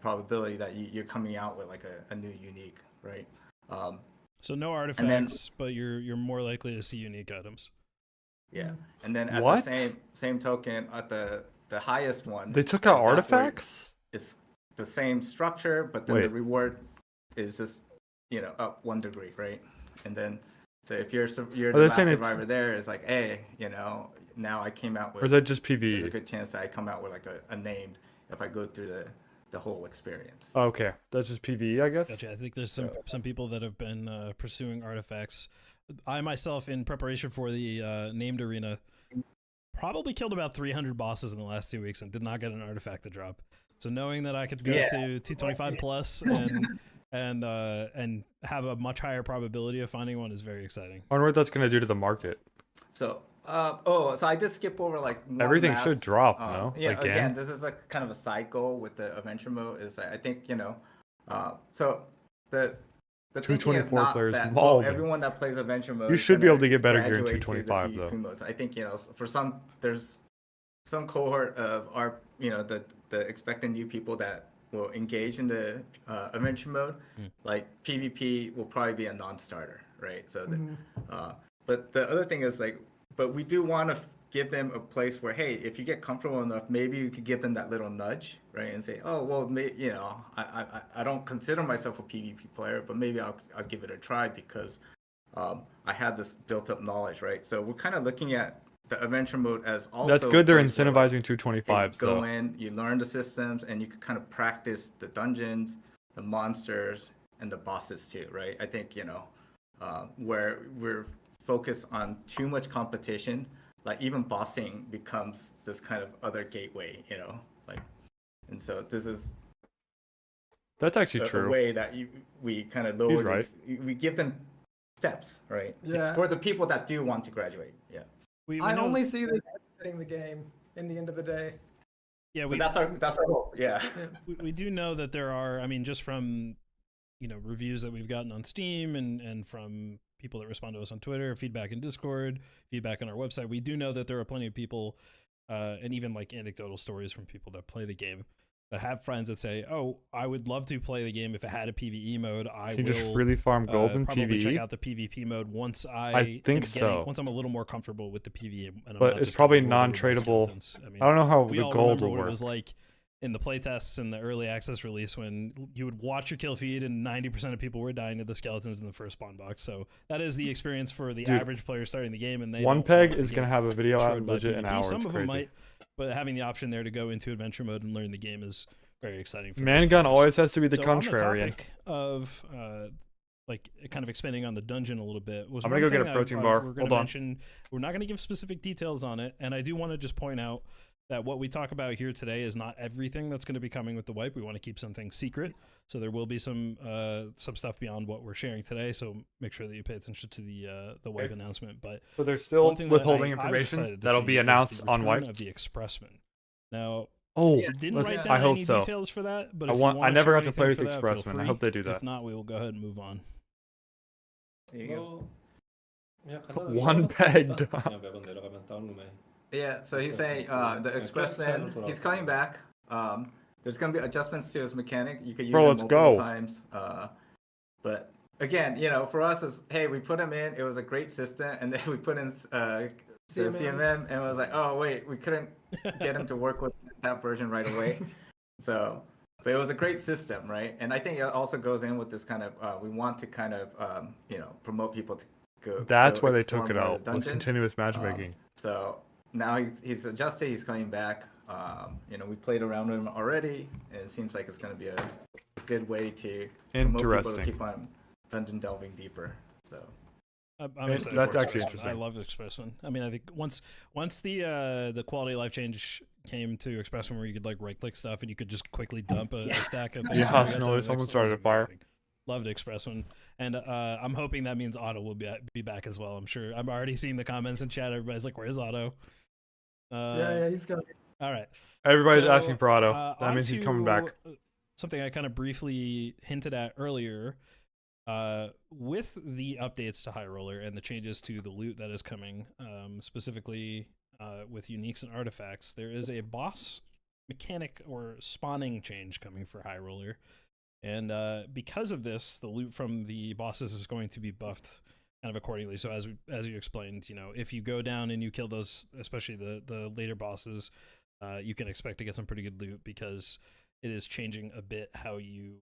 probability that you're coming out with like a new unique, right? So no artifacts, but you're more likely to see unique items. Yeah, and then at What? the same token, at the highest one, They took out that's where artifacts? it's the same structure, but then Wait. the reward is just up 1 degree, right? And then so if you're the they last saying it's- survivor there, it's like, hey, now I came out with. Or is that just There's a PvE? good chance that I come out with like a named if I go through the whole experience. Oh, okay, that's just PvE, I guess. Gotcha. I think there's some people that have been pursuing artifacts. I myself, in preparation for the named arena, probably killed about 300 bosses in the last 2 weeks and did not get an artifact to drop. So knowing that I could go to 225 plus and and have a much higher probability of finding one is very exciting. I wonder what that's gonna do to the market. So, so I did skip over like one Everything last, should drop, no? Yeah, Again? again, this is like kind of a side goal with the adventure mode. Is I think so the thinking is 224 not players that mauled. everyone that plays adventure mode. You is should be gonna able to get better gear in graduate to the 225 PvP though. modes. I think for some there's some cohort of our the expectant new people that will engage in the adventure mode. Like PvP will probably be a non-starter, right? So but the other thing is like, but we do want to give them a place where, hey, if you get comfortable enough, maybe you could give them that little nudge, right? And say, oh, well, I don't consider myself a PvP player, but maybe I'll give it a try because I had this built up knowledge, right? So we're kind of looking at the adventure mode as also. That's good. They're a place where, like, incentivizing 225s you go though. in, you learn the systems, and you can kind of practice the dungeons, the monsters, and the bosses too, right? I think where we're focused on too much competition, like even bossing becomes this kind of other gateway, like, and so this is That's actually a true. way that we kind of lower He's right. we give them steps, right? Yeah. For the people that do want to graduate, yeah. We I know- only see this benefiting the game in the end of the day. yeah, So we, that's our goal, yeah. we do know that there are, I mean, just from reviews that we've gotten on Steam and from people that respond to us on Twitter, feedback in Discord, feedback on our website, we do know that there are plenty of people and even like anecdotal stories from people that play the game that have friends that say, oh, I would love to play the game if it had a PvE mode. I Can you will just really farm gold in probably check PvE? out the PvP mode once I think so. once I'm a little more comfortable with the PvE. And I'm But not it's just probably gonna roll through non-tradable. skeletons. I mean, I don't know how we the all gold remember will what work. it was like in the playtests and the early access release when you would watch your kill feed and 90% of people were dying to the skeletons in the first spawn box. So that is the experience for the Dude, average player starting the game, and they One don't Peg want is to gonna get have a video out destroyed by legit an PvP. hour. Some It's of them crazy. might, but having the option there to go into adventure mode and learn the game is very exciting. For most Mangun players. always has to be the So contrarian. On the topic of like kind of expanding on the dungeon a little bit, was I'm gonna one go get a thing protein bar. We're Hold gonna on. mention, we're not going to give specific details on it, and I do want to just point out that what we talk about here today is not everything that's going to be coming with the wipe. We want to keep some things secret, so there will be some stuff beyond what we're sharing today. So make sure that you pay attention to the wipe announcement. But So there's still one thing that withholding I was information excited to that'll see be is announced the on return wipe. of the Expressman. Now, Oh, Yeah. I didn't let's- write I down hope any so. details for that, but I if you want- I wanna never share got to play anything with for that, feel Expressman. I free. hope they do that. If not, we will go ahead and move on. There you go. 그냥 간단하게 One 따라가면 peg 됩니다. down. 그냥 매번 내려가면 다운룸에 Yeah, so he's saying Expressman. the Yeah, Expressman, Expressman he's coming back. There's gonna be adjustments to his mechanic. You could use Bro, him let's multiple go. times. But again, for us, is hey, we put him in. It was a great system, and then we put in the CMM, and it was like, oh wait, we couldn't get him to work with that version right away. So, but it was a great system, right? And I think it also goes in with this kind of we want to kind of promote people to go. That's go why they explore took it more of out the with dungeon. continuous matchmaking. So now he's adjusted. He's coming back. We played around with him already, and it seems like it's going to be a good way to promote people to Interesting. keep on dungeon delving deeper. So I'm excited that's for actually Expressman. interesting. I love Expressman. I mean, I think once the quality of life change came to Expressman, where you could like right click stuff and you could just quickly dump a stack of things. Yeah, and you got no, done with someone Expressman, started a it was fire. amazing. Loved Expressman, and I'm hoping that means Otto will be back as well. I'm sure. I'm already seeing the comments in chat. Everybody's like, "Where's Otto?" Yeah, he's coming. All right. Everybody's So, asking for Otto. That on means he's to, coming back. Something I kind of briefly hinted at earlier. With the updates to High Roller and the changes to the loot that is coming, specifically with uniques and artifacts, there is a boss mechanic or spawning change coming for High Roller. And because of this, the loot from the bosses is going to be buffed kind of accordingly. So as you explained, if you go down and you kill those, especially the later bosses, you can expect to get some pretty good loot because it is changing a bit how you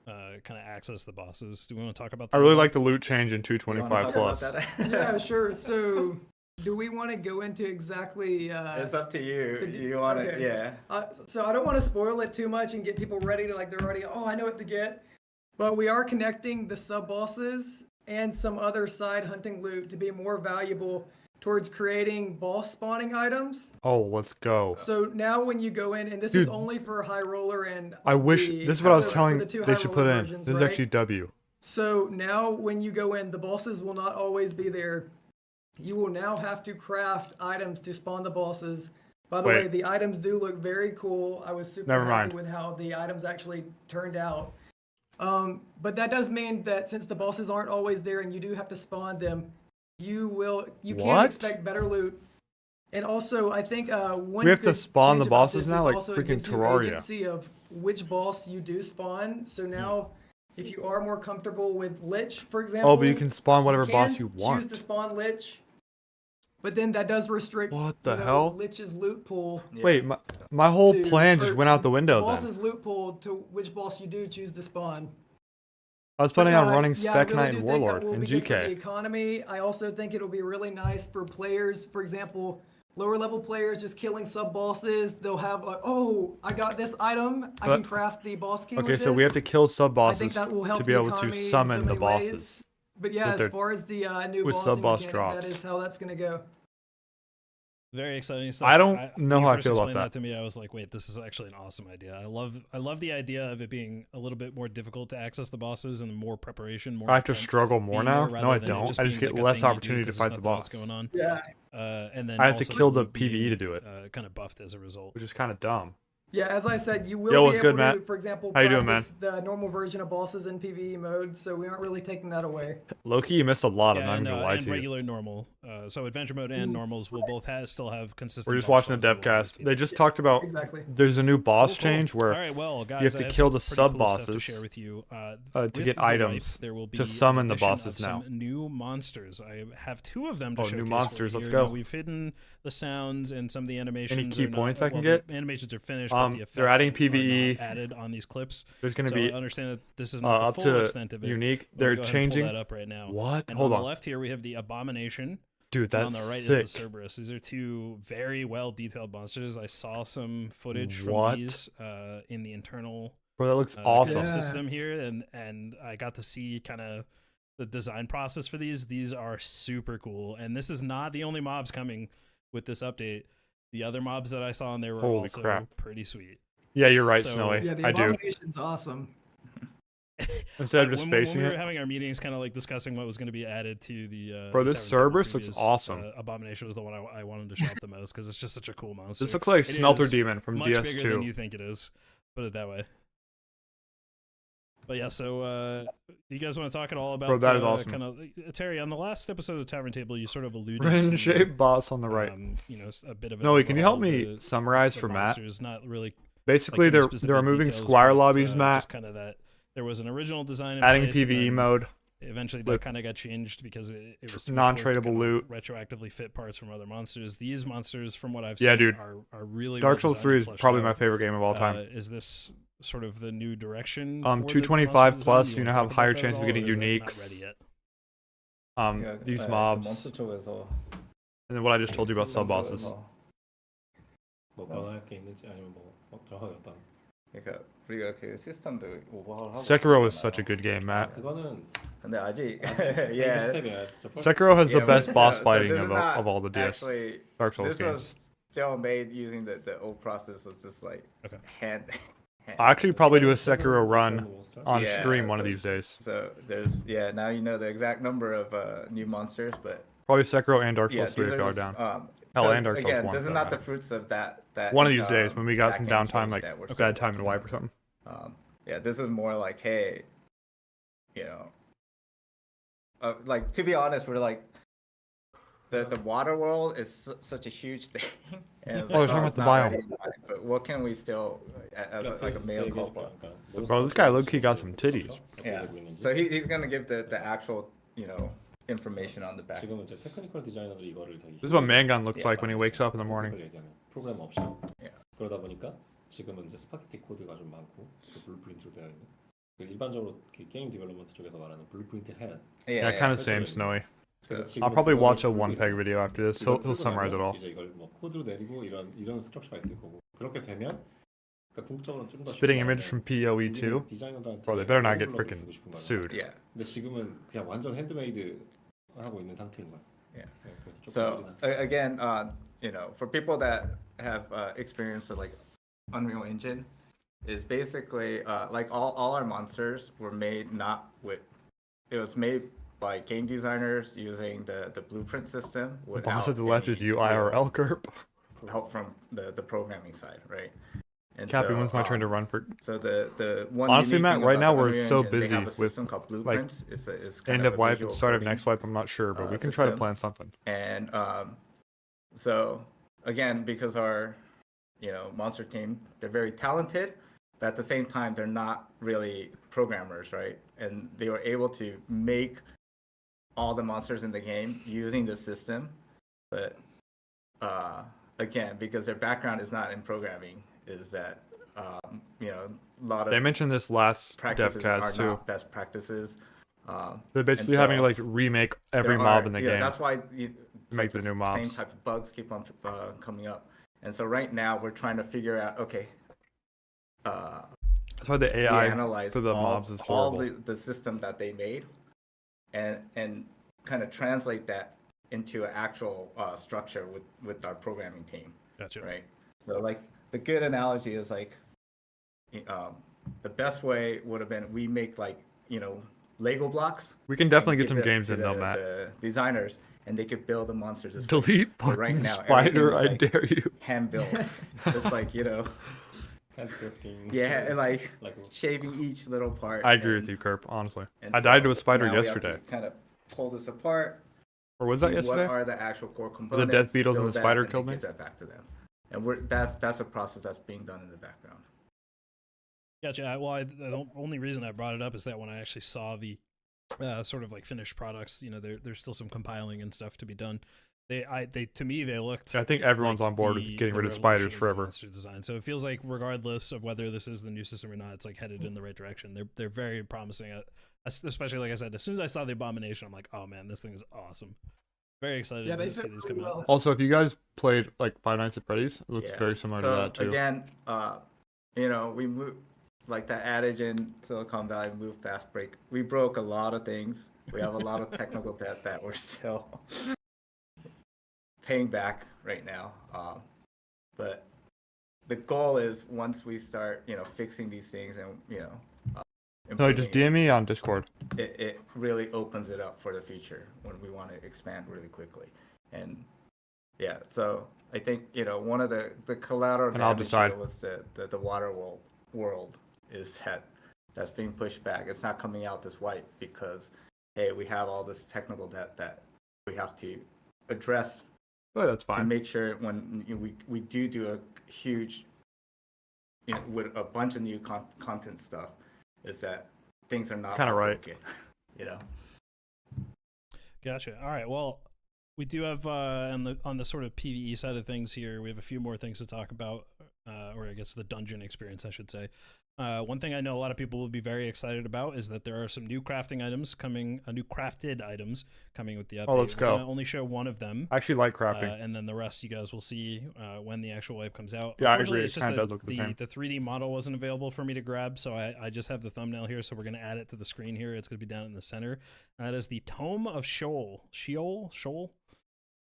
kind of access the bosses. Do we want to talk about that? I really like the loot change in you wanna 225 talk plus. about that? Yeah, sure. So, do we want to go into exactly? It's up to you. the- You want to, okay. yeah. So I don't want to spoil it too much and get people ready to they're already. Oh, I know what to get. But we are connecting the sub bosses and some other side hunting loot to be more valuable towards creating boss spawning items. Oh, let's go. So now when you go in, and this is Dude, only for high roller and I wish the- this is what I was so for telling the two they high should put roller in. versions, This is right? actually W. So now when you go in, the bosses will not always be there. You will now have to craft items to spawn the bosses. By the Wait. way, the items do look very cool. I was super Never happy mind. with how the items actually turned out. But that does mean that since the bosses aren't always there and you do have to spawn them, you can What? expect better loot. And also, I think one We have to good spawn change the about bosses this now, is like also freaking it gives you Terraria. agency of which boss you do spawn. So now, if you are more comfortable with Lich, for example, Oh, but you can spawn whatever can boss you choose want. to spawn Lich, but then that does restrict What the hell? Lich's loot pool. Yeah. Wait, my whole to- plan just or went out the window the then. boss's loot pool to which boss you do choose to spawn. I was planning on running Yeah, Spec I really Knight do and think Warlord that will and be good for the GK. economy. I also think it'll be really nice for players. For example, lower level players just killing sub bosses. They'll have oh, I got this item. I can craft the boss key. Okay, with so we have this. to kill sub I think bosses that will help to be the able to economy in summon so the many ways. bosses. But yeah, with as their- far as the new with bossing sub-boss mechanic, drops. that is how that's gonna go. Very exciting stuff. I don't know when you how I first feel about explained that. to me, I was like, wait, this is actually an awesome idea. I love the idea of it being a little bit more difficult to access the bosses and more preparation, more I have to intent struggle more being now. there No, I rather than it don't. just I just being get like a less thing you do opportunity to 'cause fight there's the nothing else boss, going on. Yeah. And then I have to also kill the loot PvE being, to do it. kind of buffed as a result. which is kind of dumb. Yeah, as I said, you will Yo, be what's able good, to, Matt? for example, How you doing, practice the normal version of bosses in PvE mode, so we aren't really taking that away. Loki, you missed a lot. I'm Yeah, not and, even gonna lie and to you. regular normal. So adventure mode and normals will both still have consistent. We're just boss watching the spawns that will DEVCAST. always be They there. just talked about Exactly. there's a new boss Cool, cool. change where All right, well, guys, you have to I have kill some the pretty sub cool stuff bosses to share with you. to With get the items Ripe, there will be to summon an the addition bosses of now. some new monsters. I have two of them to Oh, showcase new for monsters, you let's here. go. Now, we've hidden the sounds and some of the animations. Any key are not- points I can well, get? The animations are finished, but the effects They're adding are not PvE. added on these clips. There's gonna So be I understand that this is not up the full to extent of it. unique. Let me They're go ahead and pull changing. that up right now. What? And Hold on on, the left here we have the Abomination. dude. And That's on the right sick. is the Cerberus. These are two very well detailed monsters. I saw some footage What? from these in the internal Bro, that looks awesome. Yeah. system here, and I got to see kind of the design process for these. These are super cool, and this is not the only mobs coming with this update. The other mobs that I saw in there were Holy also crap. pretty sweet. Yeah, you're right, So- Snowy. Yeah, the I do. Abomination's awesome. Instead of When just we spacing were it. having our meetings, kind of like discussing what was going to be added to the Bro, this Tavern Table Cerberus looks previous, awesome. Abomination was the one I wanted to shop the most because it's just such a cool monster. This looks like It Smelter is Demon from much bigger than DS2. you think it is. Put it that way. But yeah, so do you guys want to talk at all about Bro, that is awesome. kind of Terry, on the last episode of Tavern Table, you sort of alluded Rin to shaped boss on the right. you know, a bit of Noe, can you help overhaul me of the- summarize the for Matt? monsters, not really Basically, like, they're any specific removing details, Squire but, lobbies, Matt. Just kind of that there was an original design in Adding place, and PvE then mode. Eventually, that with kind of got changed because it was too much work to non-tradable kinda loot. retroactively fit parts from other monsters. These monsters, from what I've Yeah, seen, dude. are really Dark well Souls designed 3 and is fleshed probably out. my favorite game of all time. Is this sort of the new direction? 225 plus, you now have higher chance of getting unique. uniques. Yet? These 네, mobs, 몬스터 쪽에서 and then what I just told you about sub bosses. 뭐 변할 게 있는지 아니면 뭐 정확하게 어떤 그러니까 우리가 그 시스템도 오버하울 하고 Sekiro is 있잖아요. such a good game, Matt. 그거는 근데 아직 yeah. yeah. Sekiro has the Yeah, best but boss so fighting this is of not all the DS Actually, Dark Souls this games. was still made using the old process of just like Okay. hand. I'll actually probably do a Sekiro run on Yeah, stream one of so- these days. So there's now you know the exact number of new monsters, but Probably Sekiro and Dark yeah, Souls 3 these if are y'all are just, down. Hell, so and Dark Souls again, 1 this is for not that the fruits of that. One of these days when we got that some game downtime, change like that we're bad still time to working wipe on. or something. Yeah, this is more like, hey, you know, like to be honest, we're like the water world is such a huge thing. And it's Oh, like, you're talking it's about the not biome. ready yet, but what can we still, as like a male couple? Bro, this guy low-key got some titties. Yeah. So he's gonna give the actual, you know, information on the back. 지금은 이제 테크니컬 디자이너들이 이거를 되게 This is what Mangun looks Yeah. like when he wakes up in the morning. 얘기하는 프로그램 옵션. Yeah. 그러다 보니까 지금은 이제 스파게티 코드가 좀 많고 그 블루프린트로 되어 있는. 그 일반적으로 그 게임 디벨롭먼트 쪽에서 말하는 블루프린트 헬. Yeah, kind of same, Snowy. So, I'll probably watch a one peg video after this. He'll summarize it all. 이제 이걸 뭐 코드로 내리고 이런 스트럭처가 있을 거고 그렇게 되면 그러니까 궁극적으로 좀더 Spitting image from PoE2. Bro, they better not get freaking sued. yeah. 근데 지금은 그냥 완전 핸드메이드 하고 있는 상태인 거야. Yeah. 그래서 좀 So again, you know, for people that have experience with like Unreal Engine, is basically like all our monsters were made not with. It was made by game designers using the blueprint system Boss without at the left any, is you IRL, Kerp. help from the programming side, right? And Cappy, so, when's my turn to run for So the one Honestly, unique Matt, thing right about now the we're Unreal so Engine, they have busy a system called Blueprints. It's kind end of a wipe visual and start of coding, next wipe? I'm not sure, but we can try to system. plan something. And so again, because our monster team, they're very talented, but at the same time they're not really programmers, right? And they were able to make all the monsters in the game using the system, but again, because their background is not in programming, is that a lot of They mentioned this last practices are DevCast too. not best practices. They're basically and having to so like remake every there mob are- in the yeah, game. That's why make the new same mobs. type of bugs keep on coming up. And so right now we're trying to figure out, okay, That's why the we AI analyze for the all, mobs is all horrible. the system that they made, and kind of translate that into an actual structure with our programming team, Gotcha. right? So like the good analogy is like, the best way would have been we make like Lego blocks. We can definitely and get some give it games to in though, Matt. the designers, and they could build the monsters. This way. Delete But right fucking now, spider, I everything is, dare you. hand built. It's like Handcrafting. yeah, and like Like shaving each little part. I agree and- with you, Kerp, honestly. and I died so to a spider now we have yesterday. to kind of pull this apart. Or was that See yesterday? What are the actual core the components? death beetles and build the that, spider and then killed me? give that back to them. And that's a process that's being done in the background. Gotcha. Well, the only reason I brought it up is that when I actually saw the sort of like finished products, there's still some compiling and stuff to be done. They to me they looked. I think everyone's like on board with getting rid of spiders revolution of forever. monster design. So it feels like regardless of whether this is the new system or not, it's like headed in the right direction. They're very promising. Especially like I said, as soon as I saw the abomination, I'm like, oh man, this thing is awesome. Very excited Yeah, they to see fit these really come out. well. Also, if you guys played like Five Nights at Freddy's, it looks Yeah. very similar so to that too. again, we move like that adage in Silicon Valley: move fast, break. We broke a lot of things. We have a lot of technical debt that we're still paying back right now. But the goal is once we start, fixing these things and No, just improving DM me on Discord. it really opens it up for the future when we want to expand really quickly. And yeah, so I think one of the collateral And I'll damage decide. here was the water world is that's being pushed back. It's not coming out this white because hey, we have all this technical debt that we have to address But that's to fine. make sure when we do a huge with a bunch of new content stuff is that things are not Kinda all right. broken, Gotcha. All right. Well, we do have on the sort of PvE side of things here, we have a few more things to talk about, or I guess the dungeon experience, I should say. One thing I know a lot of people will be very excited about is that there are some new crafting items coming, new crafted items coming with the update. let's We're go. gonna only show one of them, I actually like crafting. and then the rest you guys will see when the actual wipe comes out. Yeah, I Unfortunately, agree. It's It just kinda that does look the same. the 3D model wasn't available for me to grab, so I just have the thumbnail here, so we're going to add it to the screen here. It's going to be down in the center. That is the Tome of Sheol. Sheol?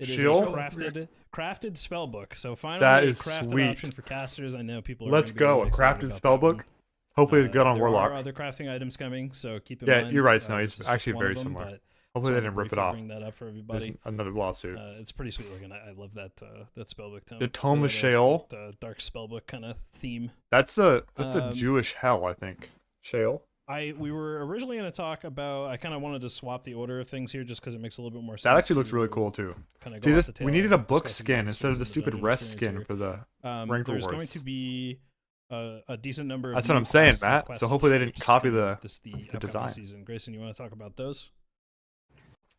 It is Sheol? a crafted spell book. So finally, That a is crafted sweet. option for casters. I know people are Let's gonna be really go. A excited crafted about spell that one. book. Hopefully it's good on There are Warlock. other crafting items coming, so keep in Yeah, mind. you're right, Snow. this It's is actually just one very of them, similar. but Hopefully they just didn't rip it briefly off. Bring that up for There's everybody. another lawsuit. It's pretty sweet looking. I love that spellbook tome. The Tome Really of nice, Sheol? that, dark spellbook kind of theme. That's the Um, Jewish hell, I think. Sheol. We were originally going to talk about. I kind of wanted to swap the order of things here, just because it makes a little bit more sense. That actually looks really cool too. Kind of See this? We needed a book skin instead of the stupid rest skin Here. for the. Ranked There's going Rewards. to be a decent number of That's what new I'm saying, quests and Matt. quest So hopefully they didn't types copy coming the with the upcoming design. season. Grayson, you want to talk about those?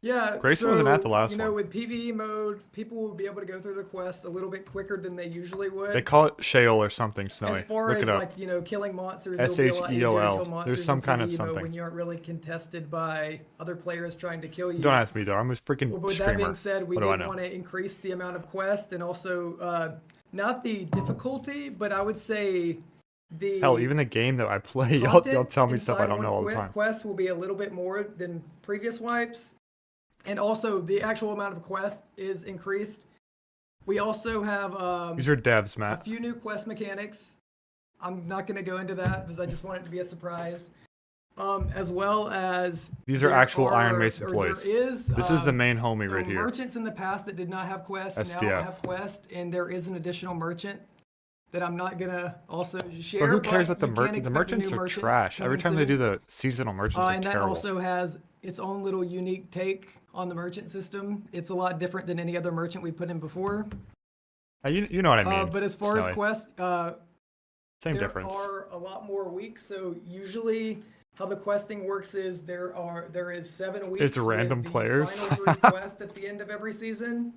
Yeah, Grayson wasn't at the last you know, one. with PvE mode, people will be able to go through the quest a little bit quicker than they usually would. They call it Sheol or something, Snowy. As far Look as it up. like killing monsters, it'll be a lot easier to SHEOL. kill monsters There's some in kind of PvE mode something. when you aren't really contested by other players trying to kill you. Don't ask me though. I'm a freaking Well, with that streamer. being said, we What do I did know? want to increase the amount of quests and also not the difficulty, but I would say the Hell, even the game that I play, y'all content tell me stuff I inside don't know all the one time. quest will be a little bit more than previous wipes. and also the actual amount of quests is increased. We also have These are devs, a Matt. few new quest mechanics. I'm not going to go into that because I just want it to be a surprise. As well as These are there actual Iron Mace there employees. is, This is the main homie there right were here. merchants in the past that did not have quests now SDF. have quests, and there is an additional merchant that I'm not gonna also share. But who cares about the you can merchants? The expect a merchants new are merchant trash. Every coming time they soon. do the seasonal merchants, they're And that terrible. also has its own little unique take on the merchant system. It's a lot different than any other merchant we put in before. You know what I mean. But as far as Snowy. quests, Same there difference. are a lot more weeks. So usually, how the questing works is there is 7 weeks. It's random with the players. Final 3 quests at the end of every season.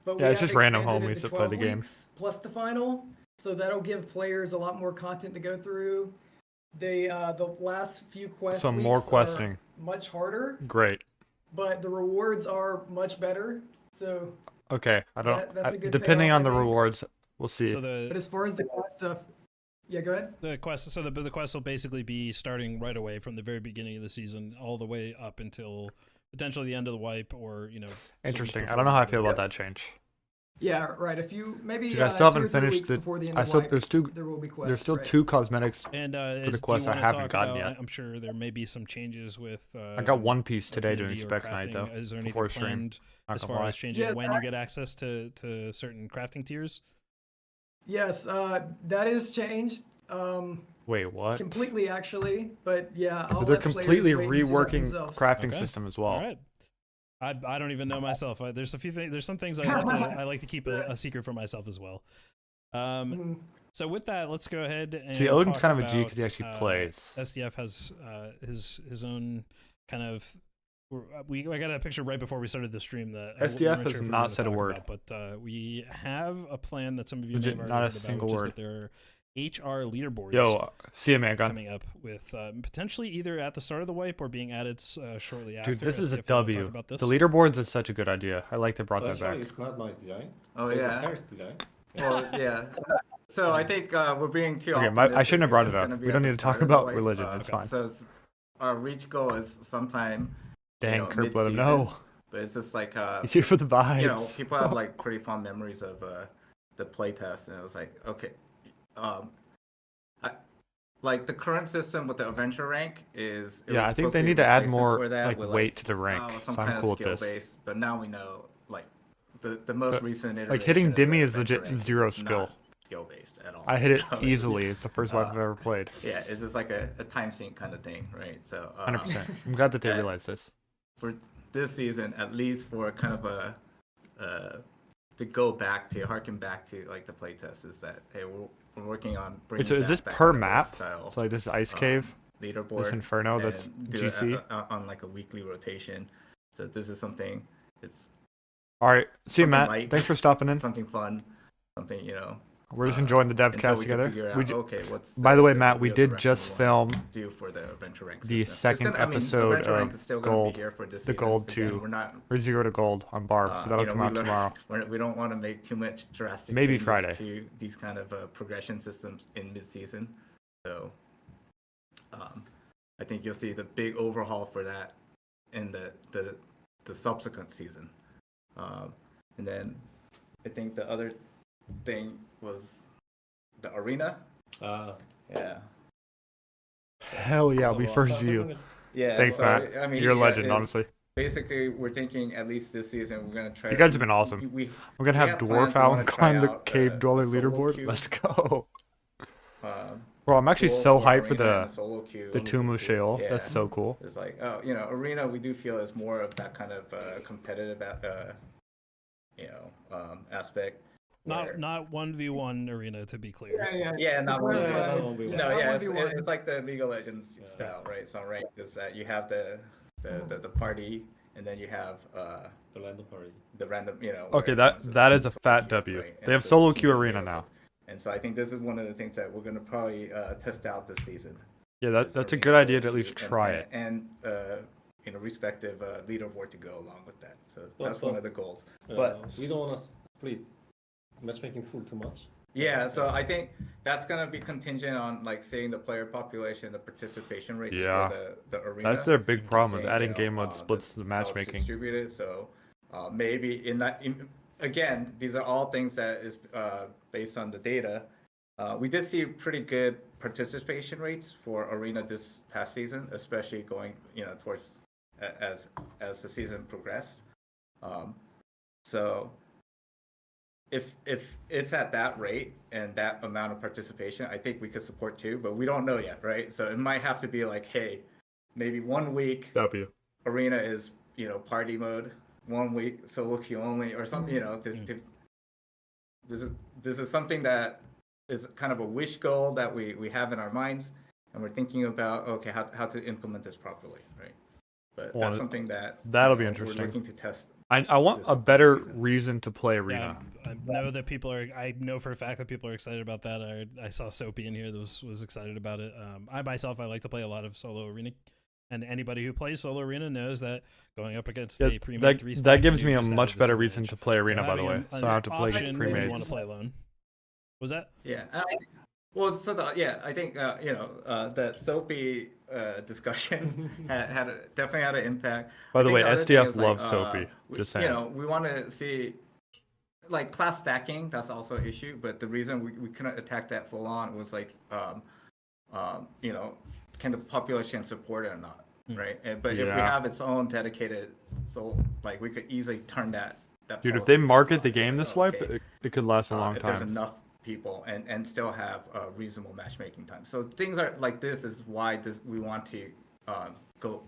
But Yeah, we it's have just random expanded homies into that play the 12 game. weeks plus the final. So that'll give players a lot more content to go through. The last few quests. Some more weeks are questing. much harder, Great. but the rewards are much better. So, Okay, I don't. that's a good depending payoff, on I the think. rewards, we'll see. So but as far as the quest stuff, yeah, go ahead. the quest will basically be starting right away from the very beginning of the season, all the way up until potentially the end of the wipe, or Interesting. I don't know how I feel about that change. Yeah, right. If you maybe Dude, I still 2 or haven't 3 finished weeks the. before the end I of still Wipe, there's two. there will be quests. There's still right. 2 cosmetics. And the do quests you I wanna haven't talk gotten about- yet. I'm sure there may be some changes with. I got One Piece today doing affinity or spec night crafting. though. Is there anything before stream. planned Not as gonna far lie. as changing Yeah, when you get access to certain crafting tiers? Yes, that is changed Wait, what? completely actually. But yeah, I'll But they're let players completely wait and see that for reworking themselves. crafting Okay. system as well. All right. I don't even know myself. There's a few things. There's some things I like to keep a secret for myself as well. Mhm. So with that, let's go ahead and See, Odin's talk kind of a G about, because he actually plays. SDF has his own kind of. I got a picture right before we started the stream that SDF weren't has sure if we were not gonna said a talk word. about, but we have a plan that some of you Legit, may have not a already heard single about, word. which is that there are HR leaderboards Yo, see ya, man, gun. coming up with potentially either at the start of the wipe or being added shortly after. Dude, this is a SDF, you wanna talk W. about this? The leaderboards is such a good idea. I like they brought that Actually, back. it's not my design. Oh It's yeah. a Terrace design. Well, yeah. So I think we're being too. Okay, I shouldn't have brought it up. We don't need to talk about religion. It's fine. So our reach goal is sometime. Dang, Kerp, let him mid-season, know. But it's just like He's here for the vibes. you know, people have like pretty fond memories of the playtest, and it was like, okay, like the current system with the adventure rank is. Yeah, I think they need to add more like with, weight to the rank. some So I'm kind cool of with skill this. base, but now we know like the most But, recent iteration. like hitting of the Dimmy is adventure legit rank zero is skill. not skill based at all. I hit it So it's- easily. It's the first wipe I've ever played. Yeah, it's just like a time sink kind of thing, right? So 100%. I'm glad that they yeah. realized this. for this season, at least for kind of a to go back to harken back to like the playtest, is that hey, we're working on bringing. Wait, so is back this that per kind of map? style, So like this is Ice Cave, leaderboard, this Inferno, that's and do it GC. on like a weekly rotation. So this is something. It's All right, see you, something Matt. light. Thanks for stopping in. something fun, something We're just enjoying the until DEVCAST we can together. figure out, We ju- okay, what's By the way, Matt, real we did direction just we wanna film do for the adventure rank the system. It's second gonna- I mean, episode adventure rank of is still gonna Gold, be here for this the season. Gold Again, 2, we're not or 0 to Gold on Barb, so that'll you know, come out tomorrow. We don't want to make too much drastic Maybe changes Friday. to these kind of progression systems in mid-season. So I think you'll see the big overhaul for that in the subsequent season. And then I think the other thing was the arena. Yeah. Hell yeah, we first view. Yeah. Thanks, so, Matt. I mean, You're a yeah, legend, it's- honestly. Basically, we're thinking at least this season we're gonna try. You guys have been awesome. I'm gonna we have have Dwarf plans. We out wanna and try climb the out, Cave Dweller a solo leaderboard. queue. Let's go. Um, Bro, I'm actually Dwarf so or hyped for arena and the solo queue. Tumu Shale. Yeah. That's so cool. It's like, oh, you know, arena we do feel is more of that kind of competitive, aspect. where- Not 1v1 arena, to be clear. Yeah, not To really. clarify, no, we yeah, No, not yeah, 1v1. it's like the League of Legends Yeah. style, right? So right, is that you have the party, and then you have The random party. the random, Okay, where it's that is a solo fat queue, W. right? They And have so solo the queue teams arena build now. it. And so I think this is one of the things that we're gonna probably test out this season. Yeah, is that's a arena good idea to at solo least queue try it. and respective leaderboard to go along with that. So Well, that's one of the goals. But But we don't want to split matchmaking pool too much. Yeah, so I think that's gonna be contingent on like seeing the player population, the participation rates Yeah. for the arena. That's their big problem with Seeing, adding game mode splits the how it's matchmaking. distributed. So maybe again, these are all things that is based on the data. We did see pretty good participation rates for arena this past season, especially going towards as the season progressed. So if it's at that rate and that amount of participation, I think we could support too, but we don't know yet, right? So it might have to be like, hey, maybe 1 week W. arena is party mode, 1 week solo queue only, or something. This is something that is kind of a wish goal that we have in our minds, and we're thinking about how to implement this properly, right? But that's something that'll be interesting. We're looking to test. I want this a upcoming better season. reason to play arena. Yeah, I know that people are. I know for a fact that people are excited about that. I saw Soapy in here that was excited about it. I myself, I like to play a lot of solo arena, and anybody who plays solo arena knows that going up against a pre-made 3-stack, that gives me a just have much better reason disadvantage. to play arena, So by the having way. an So I have to play option when you want pre-mades. to play alone. Was that? Yeah. I think the Soapy discussion definitely had an impact. By I the think way, other thing SDF is, loves Soapy. Just saying. we want to see like class stacking. That's also an issue, but the reason we couldn't attack that full on was like, can the population support it or not, right? But if we Yeah. have its own dedicated, so like we could easily turn that. Dude, if policy they market the around. game Like, this way, okay, it could last a long if there's time. enough people and still have a reasonable matchmaking time. So things are like this is why we want to go,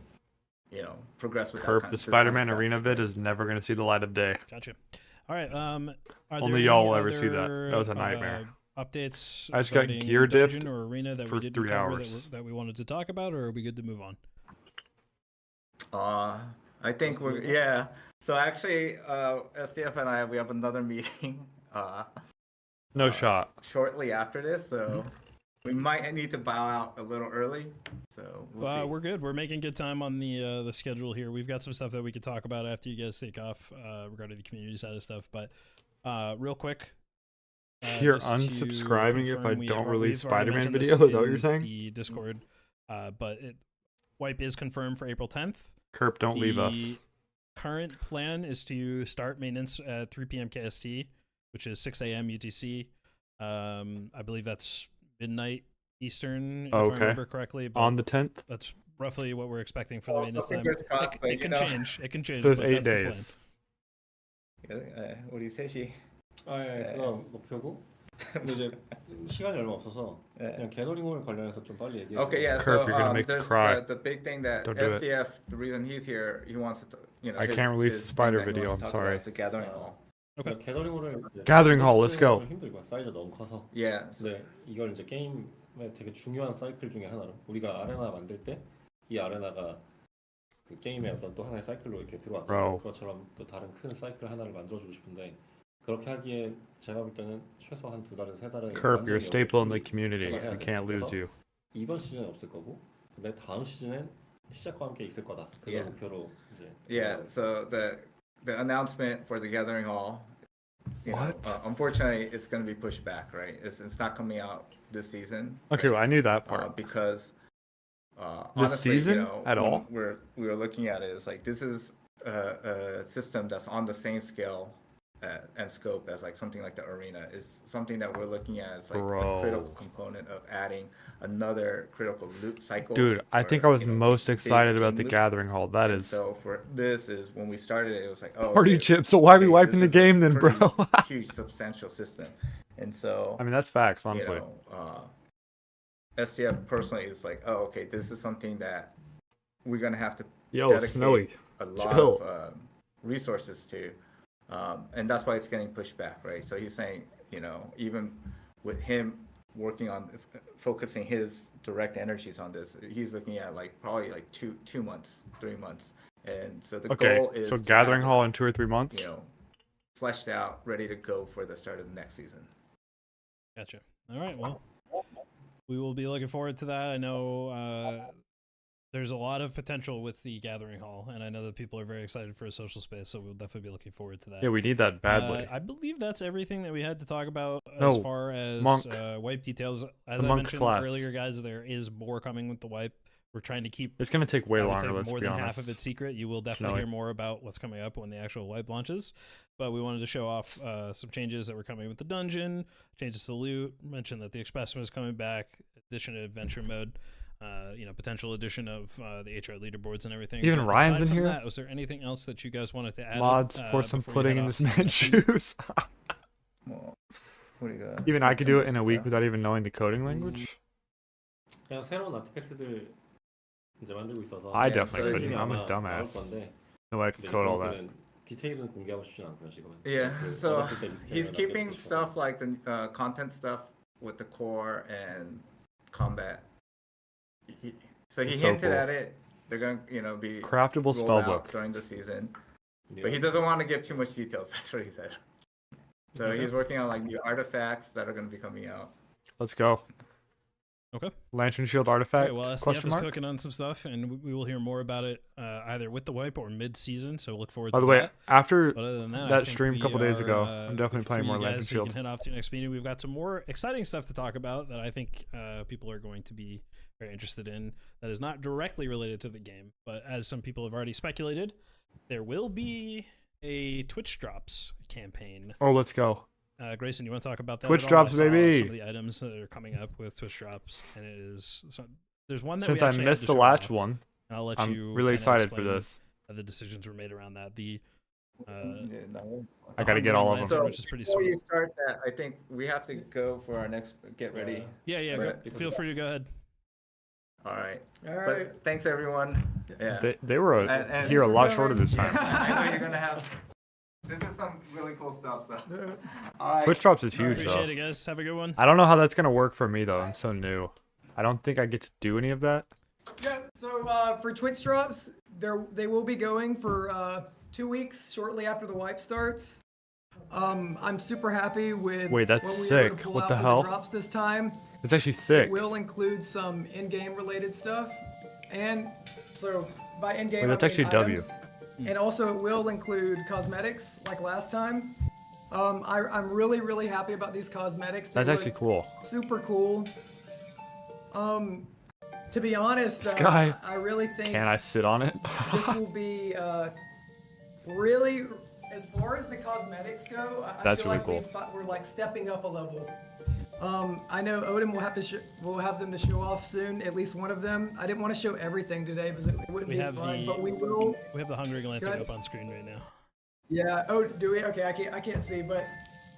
progress with that Kerp, kind the of Spider-Man process, arena vid right? is never going to see the light of day. Gotcha. All right. Are Only there y'all any will ever see that. other, That was a nightmare. Updates. I just got regarding gear Dungeon dipped or arena that for we didn't 3 cover hours. that we wanted to talk about, or are we good to move on? I think we're. So actually, SDF and we have another meeting No shot. shortly after this, so we might need to bow out a little early. So we'll see. We're good. We're making good time on the schedule here. We've got some stuff that we could talk about after you guys take off regarding the community side of stuff. But real quick, You're just to unsubscribing if I confirm, don't release we've already Spider-Man mentioned this video? Is that what you're in saying? The Discord, but wipe is confirmed for April 10th. Kerp, don't leave us. The current plan is to start maintenance at 3 p.m. KST, which is 6 a.m. UTC. I believe that's midnight Eastern, if I remember correctly. But On the 10th? that's roughly what we're expecting for the maintenance time. fingers crossed, but, It can change. It can change. So it's but 8 that's the plan. days. What do you say, she? 그건 목표고. 근데 이제 시간이 얼마 없어서 그냥 게더링홀 관련해서 좀 빨리 얘기해. Okay, yeah. Kerp, So you're gonna make me there's cry. the big thing that Don't do it. SDF. The reason he's here, he wants to, I can't release the spider thing that he video, wants to I'm talk about sorry. is the gathering hall. Okay. 게더링홀을 Gathering hall, let's go. 좀 힘들 거야. 사이즈가 너무 커서. Yeah. So, 근데 이걸 이제 게임의 되게 중요한 사이클 중에 하나로 우리가 아레나 만들 때 이 아레나가 그 게임의 어떤 또 하나의 사이클로 이렇게 들어왔잖아요. Bro. 그것처럼 또 다른 큰 사이클 하나를 만들어주고 싶은데 그렇게 하기에 제가 볼 때는 최소 한 2달에서 3달은 Kerp, you're a staple in the community. Yeah. We can't lose you. 이번 시즌은 없을 거고 근데 다음 시즌엔 시작과 함께 있을 거다. 그걸 Yeah. 목표로 이제 yeah. So the announcement for the gathering hall. What? Unfortunately, it's going to be pushed back. Right. It's not coming out this season. Okay, well, I knew that part. Because This honestly, season at when all? we were looking at it, it's like this is a system that's on the same scale and scope as like something like the arena. Is something that we're looking at as like Bro. a critical component of adding another critical loop cycle. Dude, I or, think I was you know, most big excited about game the loops. gathering hall. That And is so for this is when we started it was like, oh, party okay, chip. So why are we okay, wiping the this is a game then, bro? pretty huge, substantial system, and so I mean, that's facts, honestly. SCF personally is like, oh, okay, this is something that we're gonna have to Yo, dedicate Snowy. a lot chill. of resources to, and that's why it's getting pushed back, right? So he's saying, even with him working on focusing his direct energies on this, he's looking at like probably like 2 months, 3 months, and so the Okay, goal is so to gathering have hall it, in 2 or 3 months? fleshed out, ready to go for the start of the next season. Gotcha. All right. Well, we will be looking forward to that. I know there's a lot of potential with the Gathering Hall, and I know that people are very excited for a social space, so we'll definitely be looking forward to that. Yeah, we need that badly. I believe that's everything that we had to talk about No, as far as Monk. wipe details. As The I Monk mentioned class. earlier, guys, there is more coming with the wipe. We're trying to keep It's gonna take way I would say longer. Let's more be than honest. half of it secret. You will definitely Snowy. hear more about what's coming up when the actual wipe launches. But we wanted to show off some changes that were coming with the dungeon, changes to loot. Mentioned that the Expressman is coming back, addition to adventure mode. Potential addition of the HR leaderboards and everything. Even But Ryan's aside in from here? that, was there anything else that you guys wanted to add? Mods, pour some before we pudding head in off this to the man's next one? shoes. Well, what do you got? Even I could do it in a week without even knowing the coding language. 그냥 새로운 아티팩트들 이제 만들고 있어서 I Yeah, definitely so couldn't. I'm a 나올 dumbass. 건데 No way I could 근데 code all that. 이거는 디테일은 공개하고 싶진 않고요 지금은. Yeah, 그 so 어렸을 때 미스테리가 he's keeping 남겨두고 싶어요. stuff like the content stuff with the core and combat. So he That's so hinted cool. at it. They're going to be Craftable rolled out spellbook. during the season, Yeah. but he doesn't want to give too much details. That's what he said. So Okay. he's working on like new artifacts that are going to be coming out. Let's go. Okay. Lantern shield All artifact? right, well, STF question is mark? cooking on some stuff, and we will hear more about it either with the wipe or mid-season. So look forward By to the way, that. after But other than that, I that think stream a we couple days are, ago, I'm definitely good playing for more you Lantern guys, so you Shield. can head off to your next meeting. We've got some more exciting stuff to talk about that I think people are going to be very interested in. That is not directly related to the game, but as some people have already speculated, there will be a Twitch Drops campaign. Oh, let's go. Grayson, you want to talk about that? Twitch at all? I Drops, saw baby. Some of the items that are coming up with Twitch Drops, and it is there's one that Since we I actually have missed to the show last off, one, and I'll let I'm you really kinda excited for explain this. how the decisions were made around that. I gotta get all of them. So which is pretty before sweet. you start that, I think we have to go for our next get ready. Yeah, Right. feel free to go ahead. All right. All right. But thanks everyone. Yeah. They were And here a thanks lot for shorter coming. this time. I know you're gonna have. This is some really cool stuff. So. All right. Twitch Drops is huge, Appreciate though. it, guys. Have a good one. I don't know how that's gonna work for me, though. I'm so new. I don't think I get to do any of that. Yeah, so for Twitch drops, they will be going for 2 weeks shortly after the wipe starts. I'm super happy with Wait, that's what we were able to sick. pull What out the for hell? drops this time. It's actually sick. It will include some in-game related stuff, and so by in-game, Wait, that's I mean actually W. items. And also it will include cosmetics like last time. I'm really happy about these cosmetics. They That's look actually cool. super cool. To be honest, Sky. I really think Can I sit on it? this will be really, as far as the cosmetics go. I That's feel really like cool. we're like stepping up a level. I know Odin will have to will have them to show off soon, at least one of them. I didn't want to show everything today because it wouldn't We be have fun, the- but we will. We have the Hungering Lantern ahead. up on screen right now. Yeah. Oh, do we? Okay, I can't see, but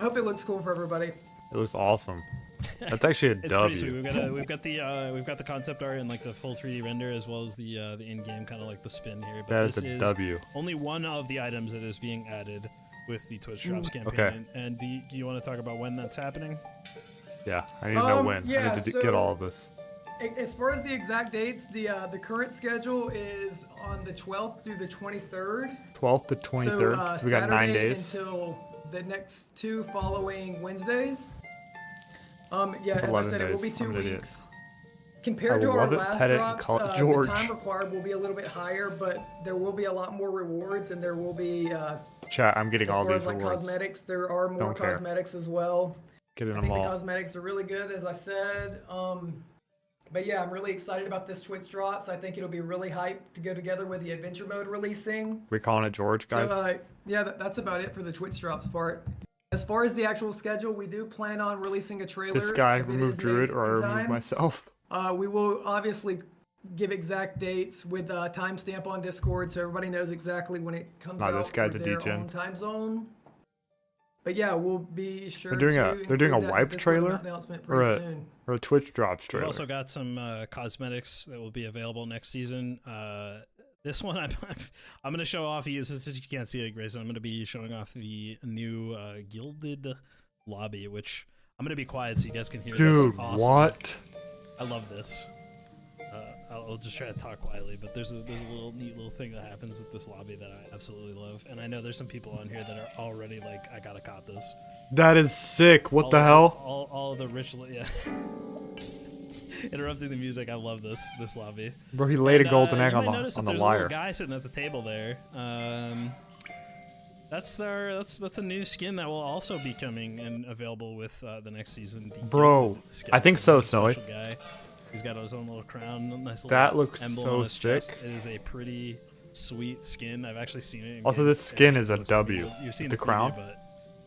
I hope it looks cool for everybody. It looks awesome. That's actually a It's pretty sweet. W. We've got the concept art and like the full 3D render as well as the in-game kind of like the spin here. But That is this a is W. only one of the items that is being added with the Twitch Drops campaign. Okay. And do you want to talk about when that's happening? Yeah, I need to know when. yeah, I need to so- get all of this. As far as the exact dates, the current schedule is on the 12th through the 23rd. 12th to 23rd. So, We got 9 Saturday days. until the next 2 following Wednesdays. Yeah, That's as I 11 said, it will be days. 2 I'm an idiot. weeks. Compared I to our love it. last Pet it and drops, call it the George. time required will be a little bit higher, but there will be a lot more rewards, and there will be, Chat, I'm getting as all far these as like rewards. cosmetics, there are more Don't care. cosmetics as well. Getting I them think the all. cosmetics are really good, as I said. But yeah, I'm really excited about this Twitch drops. I think it'll be really hyped to go together with the adventure mode releasing. We calling it George, guys? So yeah, that's about it for the Twitch drops part. As far as the actual schedule, we do plan on releasing a trailer. this guy, if it remove is made Druid, or I in remove time. myself. We will obviously give exact dates with a timestamp on Discord, so everybody knows exactly when it comes Nah, out this guy's for a their degen. own time zone. But yeah, we'll be sure They're doing to they're doing a include that wipe Discord trailer announcement or pretty a soon. or a Twitch drops We've trailer. also got some cosmetics that will be available next season. This one I'm going to show off. Since you can't see it, Grayson, I'm going to be showing off the new gilded lobby, which I'm going to be quiet so you guys can hear this. Dude, It's awesome. what? I love this. I'll just try to talk quietly, but there's a little neat little thing that happens with this lobby that I absolutely love, and I know there's some people on here that are already like, I gotta cop this. That is sick. What the hell? All of the rich, yeah. Interrupting the music. I love this lobby. Bro, he laid a golden egg you on might the notice on that the there's a little wire. guy sitting at the table there. That's a new skin that will also be coming and available with the next season. The Bro, Gilded skin. I think so, He's a Snowy. special guy. He's got his own little crown, nice little That looks emblem so on his chest. sick. It is a pretty sweet skin. I've actually seen it. In Also, games. this skin is a Most of the W. people- You've seen The the preview, crown? but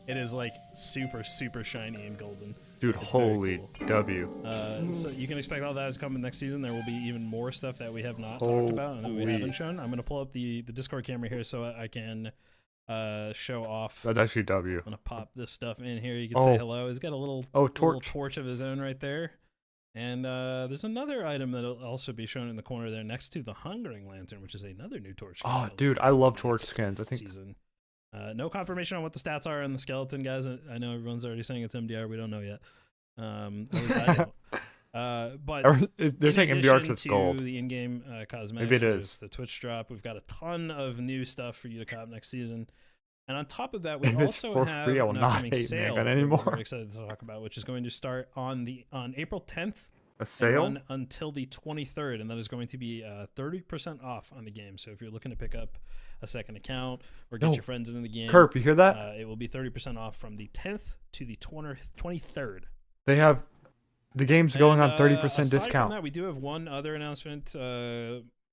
it is like super shiny and golden. Dude, It's very holy cool. W. So you can expect all that to come in next season. There will be even more stuff that we have not talked about and that we Holy. haven't shown. I'm gonna pull up the Discord camera here so I can show off. That's actually W. I'm gonna pop this stuff in here. You can Oh. say hello. He's got a little little Torch. torch of his own right there. And there's another item that'll also be shown in the corner there next to the Hungering Lantern, which is another new torch. skin Oh, that'll dude, be I love next torch skins. I think season. No confirmation on what the stats are on the skeleton, guys. I know everyone's already saying it's MDR. We don't know yet. At least I don't. But they're saying in MDR addition to to gold. the in-game cosmetics, Maybe it there's is. the Twitch drop. We've got a ton of new stuff for you to cop next season. And on top of that, we If it's also for have free, I will an not upcoming hate sale Megan that anymore. we're very excited to talk about, which is going to start on April 10th A and sale? run until the 23rd, and that is going to be 30% off on the game. So if you're looking to pick up a second account or get No. your friends into the game, Kerp, you hear that? it will be 30% off from the 10th to the 23rd. They have the game's going on And, 30% aside From discount. that, we do have one other announcement.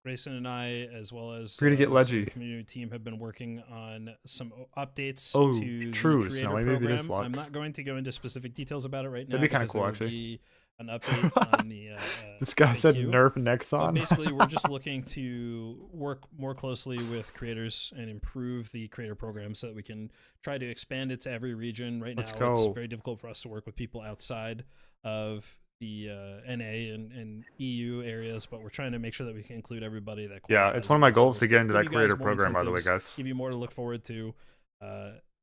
Grayson and I, as well as Free to get the rest of the Leggy. community team, have been working on some updates Oh, to true, the creator Snowy, maybe program. it is luck. I'm not going to go into specific details about it right now. That'd be kinda because cool, there will actually. be an update on the. This guy said FAQ. nerf But Nexon. basically, we're just looking to work more closely with creators and improve the creator program so that we can try to expand it to every region. Right Let's now, go. it's very difficult for us to work with people outside of the NA and EU areas, but we're trying to make sure that we can include everybody that Yeah, qualifies it's one of my as well. goals So to get into give that you guys creator more program, by the way, incentives, guys. give you more to look forward to.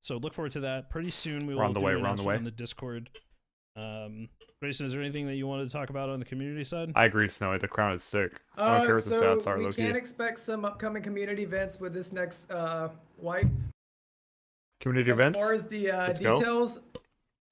So look forward to that. Pretty soon we We're will on the do way, an we're on the announcement way. on the Discord. Grayson, is there anything that you wanted to talk about on the community side? I agree, Snowy. The crown is sick. I don't care what the So stats are, we Loki. can expect some upcoming community events with this next wipe. Community As events? far as the Let's go. details,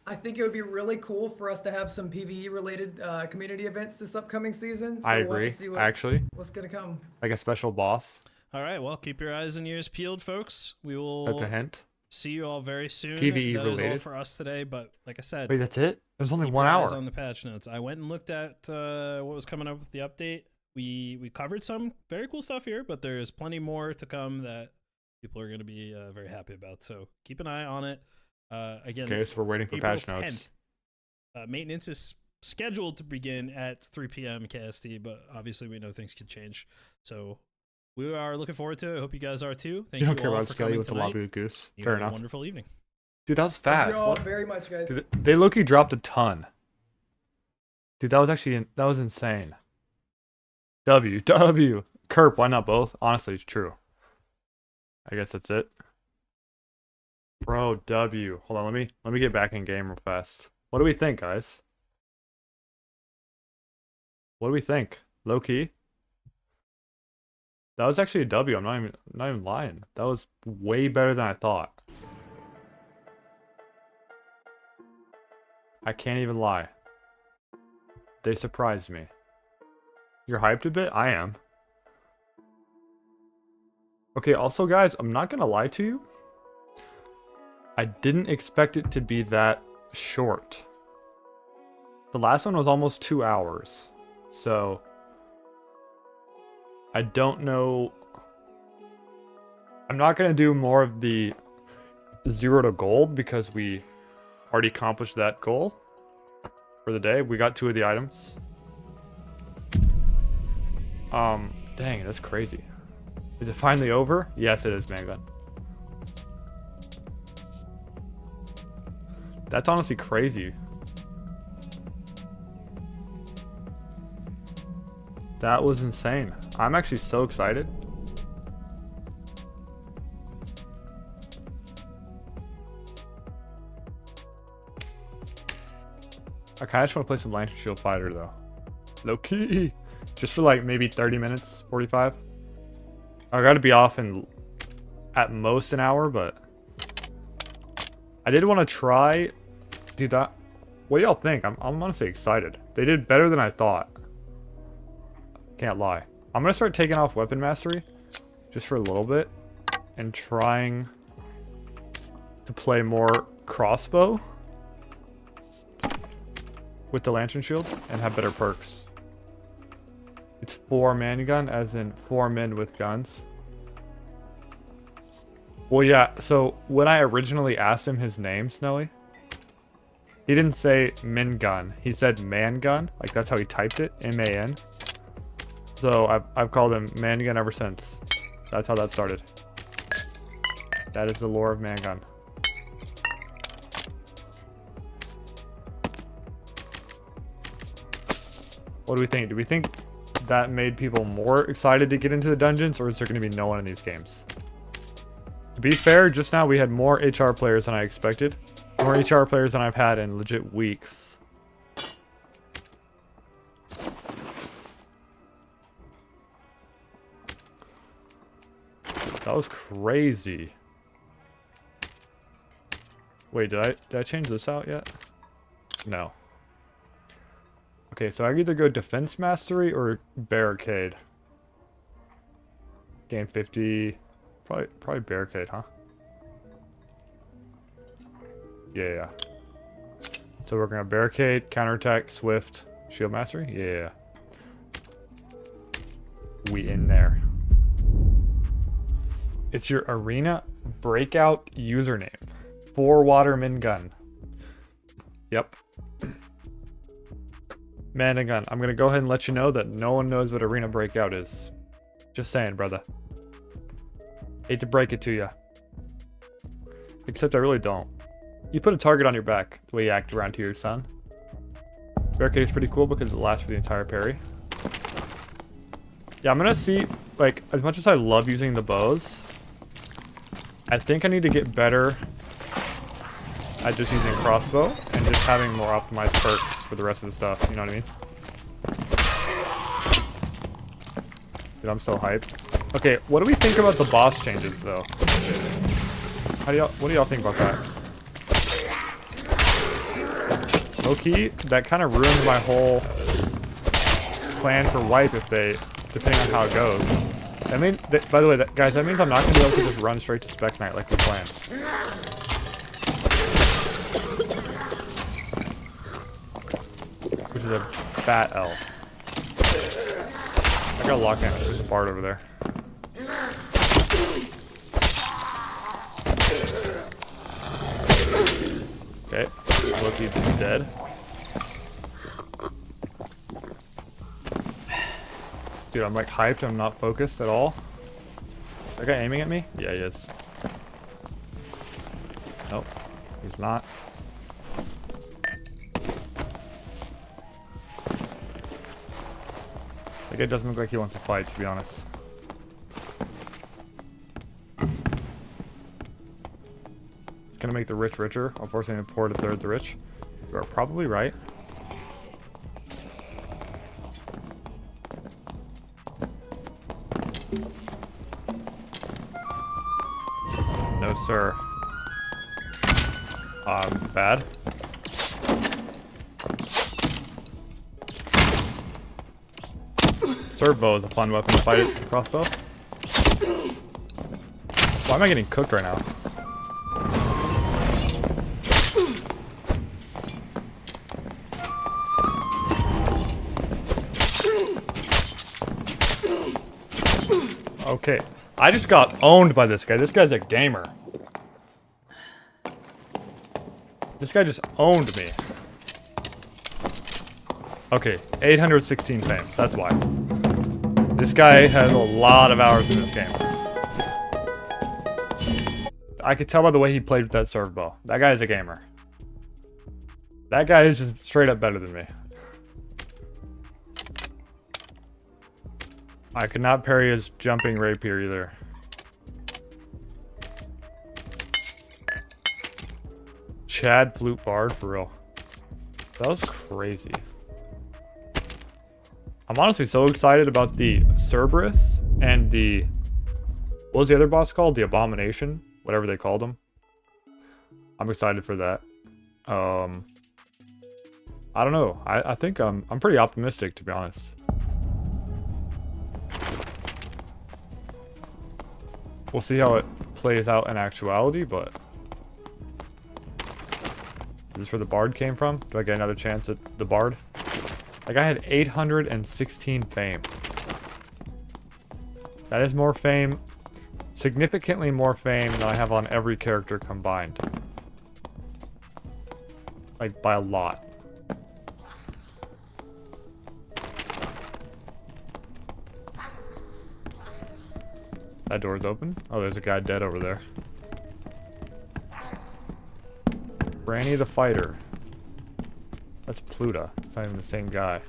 I think it would be really cool for us to have some PvE related community events this upcoming season. So I we'll have to agree, see actually. what's gonna come. Like a special boss. All right, well, keep your eyes and ears peeled, folks. We will That's a hint. see you all very soon. PvE That is all related. for us today, but like I said, Wait, that's it? There's only keep 1 your hour. eyes on the patch notes. I went and looked at what was coming up with the update. We covered some very cool stuff here, but there's plenty more to come that people are going to be very happy about. So keep an eye on it. Again, Okay, so we're waiting for April patch notes. 10th. Maintenance is scheduled to begin at 3 p.m. KST, but obviously we know things could change. So we are looking forward to it. I hope you guys are too. Thank You you, don't care all about for Skelly coming with the tonight. lobby with Goose. You Fair have a enough. wonderful evening. Dude, that was Thank fast. you all What? very much, guys. Dude, they low-key dropped a ton. Dude, that was insane. W. Kerp, why not both? Honestly, it's true. I guess that's it. Bro, W. Hold on, let me get back in game real fast. What do we think, guys? What do we think? Low key? That was actually a W. I'm not even lying. That was way better than I thought. I can't even lie. They surprised me. You're hyped a bit? I am. Okay, also guys, I'm not gonna lie to you. I didn't expect it to be that short. The last one was almost 2 hours. So I don't know. I'm not gonna do more of the 0 to gold because we already accomplished that goal for the day. We got 2 of the items. Dang, that's crazy. Is it finally over? Yes, it is, Megan. That's honestly crazy. That was insane. I'm actually so excited. I kind of just want to play some Lantern Shield Fighter though. Low key. Just for like maybe 30 minutes, 45. I gotta be off in at most an hour, but I did want to try. Dude, What do y'all think? I'm honestly excited. They did better than I thought. Can't lie. I'm gonna start taking off weapon mastery just for a little bit and trying to play more crossbow with the lantern shield and have better perks. It's 4-man gun, as in 4 men with guns. Well, yeah, so when I originally asked him his name, Snowy, he didn't say min gun. He said man gun. Like, that's how he typed it, M-A-N. So I've called him man gun ever since. That's how that started. That is the lore of man gun. What do we think? Do we think that made people more excited to get into the dungeons, or is there going to be no one in these games? To be fair, just now we had more HR players than I expected. More HR players than I've had in legit weeks. That was crazy. Wait, did I change this out yet? No. Okay, so I can either go defense mastery or barricade. Gain 50. Probably barricade, huh? Yeah. So we're gonna barricade, counterattack, swift, shield mastery. Yeah. We in there. It's your arena breakout username. 4 water min gun. Yep. Man and gun. I'm gonna go ahead and let you know that no one knows what arena breakout is. Just saying, brother. Hate to break it to you. Except I really don't. You put a target on your back the way you act around here, son. Barricade is pretty cool because it lasts for the entire parry. Yeah, I'm gonna see, like, as much as I love using the bows, I think I need to get better at just using crossbow and just having more optimized perks for the rest of the stuff, you know what I mean? Dude, I'm so hyped. Okay, what do we think about the boss changes, though? What do y'all think about that? Low-key, that kind of ruins my whole plan for wipe depending on how it goes. I mean, by the way, guys, that means I'm not going to be able to just run straight to Spec Knight like we planned. Which is a fat L. I got a lock in. There's a bard over there. Okay, Loki's dead. Dude, I'm like hyped. I'm not focused at all. Is that guy aiming at me? Yeah, he is. Nope, he's not. That guy doesn't look like he wants to fight, to be honest. Gonna make the rich richer, while forcing the poor to third the rich. You are probably right. No, sir. Bad. Serve bow is a fun weapon to fight it with a crossbow. Why am I getting cooked right now? Okay, I just got owned by this guy. This guy's a gamer. This guy just owned me. Okay, 816 fame. That's why. This guy has a lot of hours in this game. I could tell by the way he played with that serve bow. That guy is a gamer. That guy is just straight up better than me. I could not parry his jumping rapier either. Chad flute bard, for real. That was crazy. I'm honestly so excited about the Cerberus and the... What was the other boss called? The Abomination? Whatever they called him. I'm excited for that. I don't know. I think I'm pretty optimistic, to be honest. We'll see how it plays out in actuality, but... Is this where the Bard came from? Do I get another chance at the Bard? Like, I had 816 fame. That is more fame, significantly more fame than I have on every character combined. Like, by a lot. That door's open. Oh, there's a guy dead over there. Franny the Fighter. That's Pluta. It's not even the same guy.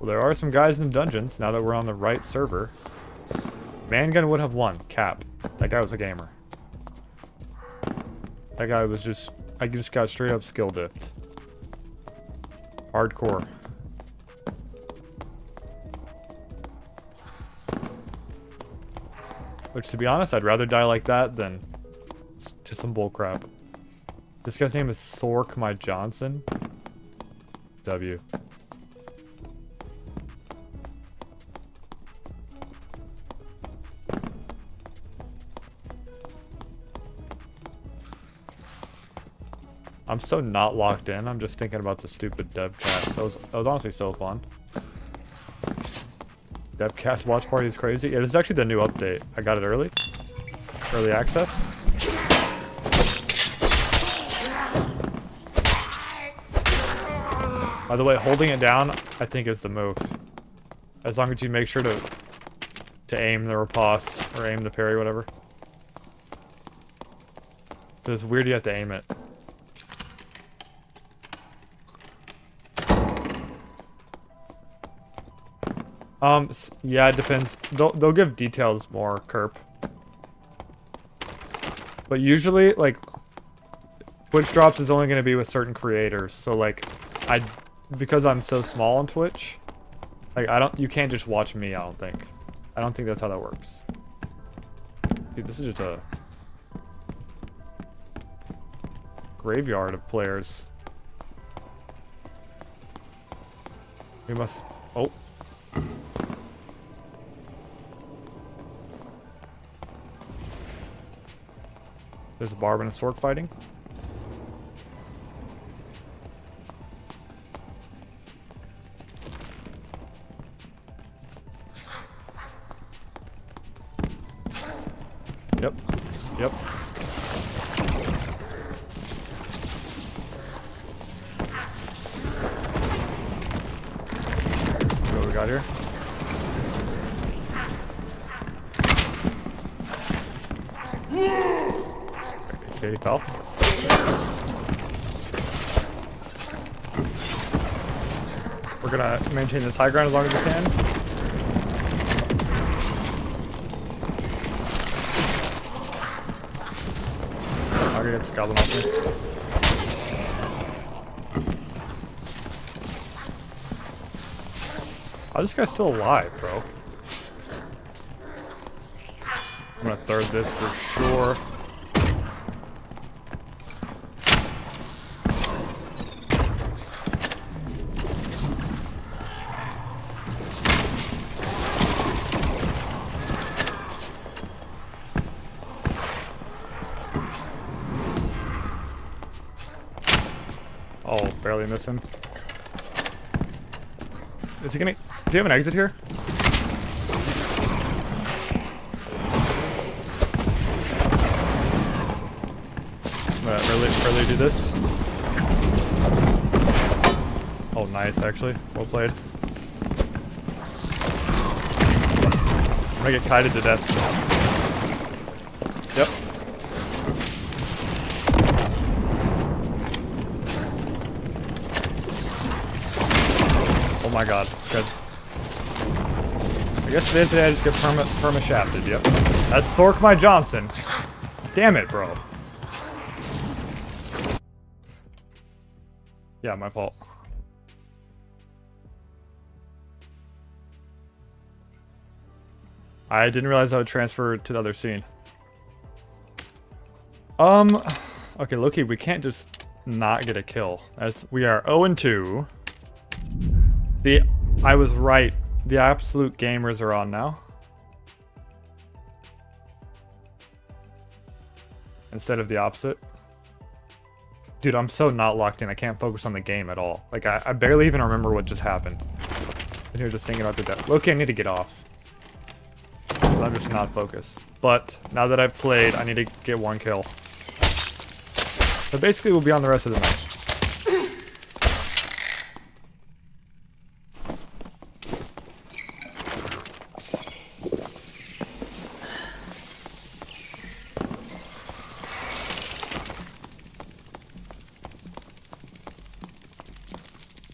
Well, there are some guys in the dungeons now that we're on the right server. Mangun would have won. Cap. That guy was a gamer. That guy was just... I just got straight up skill dipped. Hardcore. Which, to be honest, I'd rather die like that than to some bullcrap. This guy's name is Sork My Johnson. W. I'm so not locked in. I'm just thinking about the stupid DEVCAST. That was honestly so fun. DEVCAST watch party is crazy. Yeah, this is actually the new update. I got it early. Early access. By the way, holding it down, I think is the move. As long as you make sure to aim the riposte or aim the parry, whatever. But it's weird you have to aim it. Yeah, it depends. They'll give details more, Kerp. But usually, like, Twitch drops is only going to be with certain creators. So, like, because I'm so small on Twitch, like, you can't just watch me, I don't think. I don't think that's how that works. Dude, this is just a graveyard of players. We must... Oh. There's a Barb and a Sork fighting. Yep. Yep. What do we got here? Okay, he fell. We're gonna maintain this high ground as long as we can. I'm gonna get this goblin off me. Oh, this guy's still alive, bro. I'm gonna third this for sure. Oh, barely miss him. Does he have an exit here? Really do this. Oh, nice, actually. Well played. I'm gonna get kited to death. Yep. Oh my god. Good. I guess today I just get perma shafted, yep. That's Sork My Johnson. Damn it, bro. Yeah, my fault. I didn't realize I would transfer to the other scene. Okay, Loki, we can't just not get a kill. As we are 0-2. I was right. The absolute gamers are on now. Instead of the opposite. Dude, I'm so not locked in. I can't focus on the game at all. Like, I barely even remember what just happened. And you're just thinking about the death. Okay, I need to get off. So I'm just not focused. But now that I've played, I need to get 1 kill. So basically, we'll be on the rest of the night.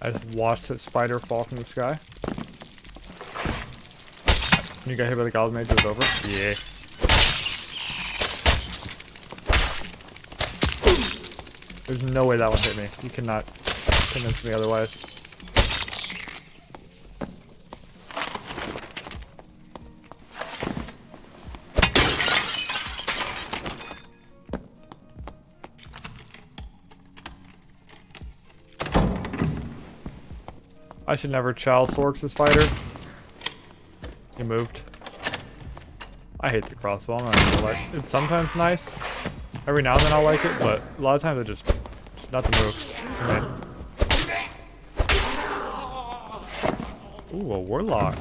I just watched that spider fall from the sky. When you got hit by the goblin mage, it was over? Yeah. There's no way that one hit me. You cannot convince me otherwise. I should never child Sorks' fighter. He moved. I hate the crossbow. I'm not gonna lie. It's sometimes nice. Every now and then I'll like it, but a lot of times it just not the move to me. Ooh, a warlock.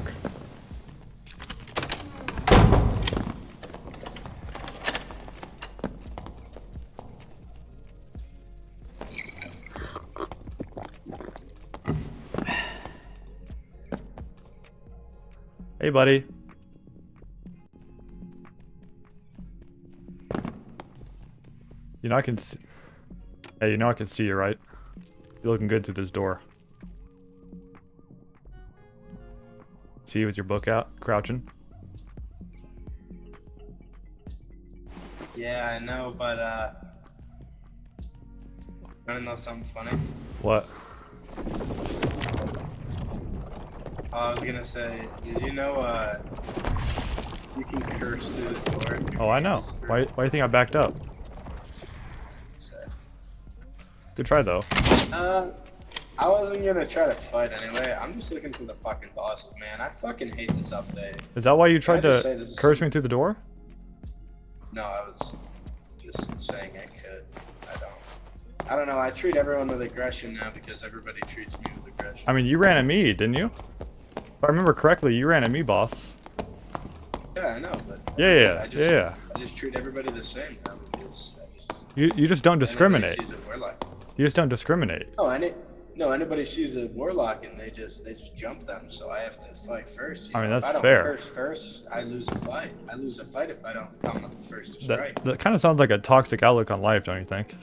Hey, buddy. You know I can see. Hey, you know I can see you, right? You're looking good through this door. See you with your book out, crouching. Yeah, I know, but wanna know something funny? What? I was gonna say, did you know you can curse through the door? Oh, I know. Why do you think I backed up? Good try, though. I wasn't gonna try to fight anyway. I'm just looking for the fucking bosses, man. I fucking hate this update. Is that why you tried Can I just say to this is curse some- me through the door? No, I was just saying I could. I don't know. I treat everyone with aggression now because everybody treats me with aggression. I mean, you ran at me, didn't you? If I remember correctly, you ran at me, boss. Yeah, I know, but Yeah, I just treat everybody the same now because You just don't discriminate. Anybody sees a warlock. You just don't discriminate. Anybody sees a warlock and they just jump them, so I have to fight first. I mean, that's if I don't fair. curse first, I lose a fight. I lose a fight if I don't come up first to strike. That kind of sounds like a toxic outlook on life, don't you think?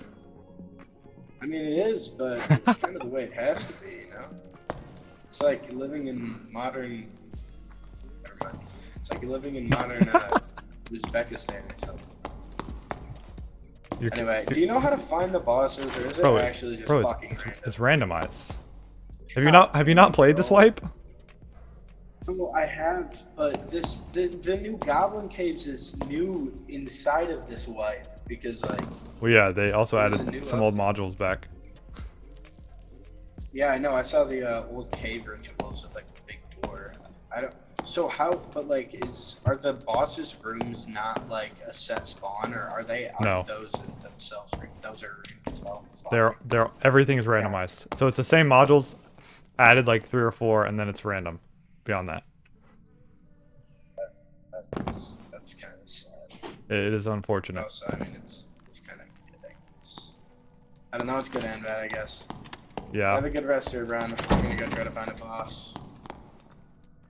I mean, it is, but it's kind of the way it has to be, you know? It's like living in modern... Never mind. It's like living in modern Uzbekistan or something. Anyway, do you know how to find the bosses, or is it actually just fucking random? It's randomized. Have you not played this wipe? Well, I have, but the new Goblin Caves is new inside of this wipe because like. Well, yeah, they also There's a added new some old modules back. Yeah, I know. I saw the old cave rituals with like the big door. I don't. So how? But like, are the bosses' rooms not like a set spawn, or are they? No. Those themselves? Those are rooms as well. They're everything is randomized. So it's the same modules, added like 3 or 4, and then it's random. Beyond that. That's kind of sad. It is unfortunate. Also, I mean, it's kind of. I don't know. It's good and bad, I guess. Yeah. Have a good rest of your run. I'm gonna go try to find a boss.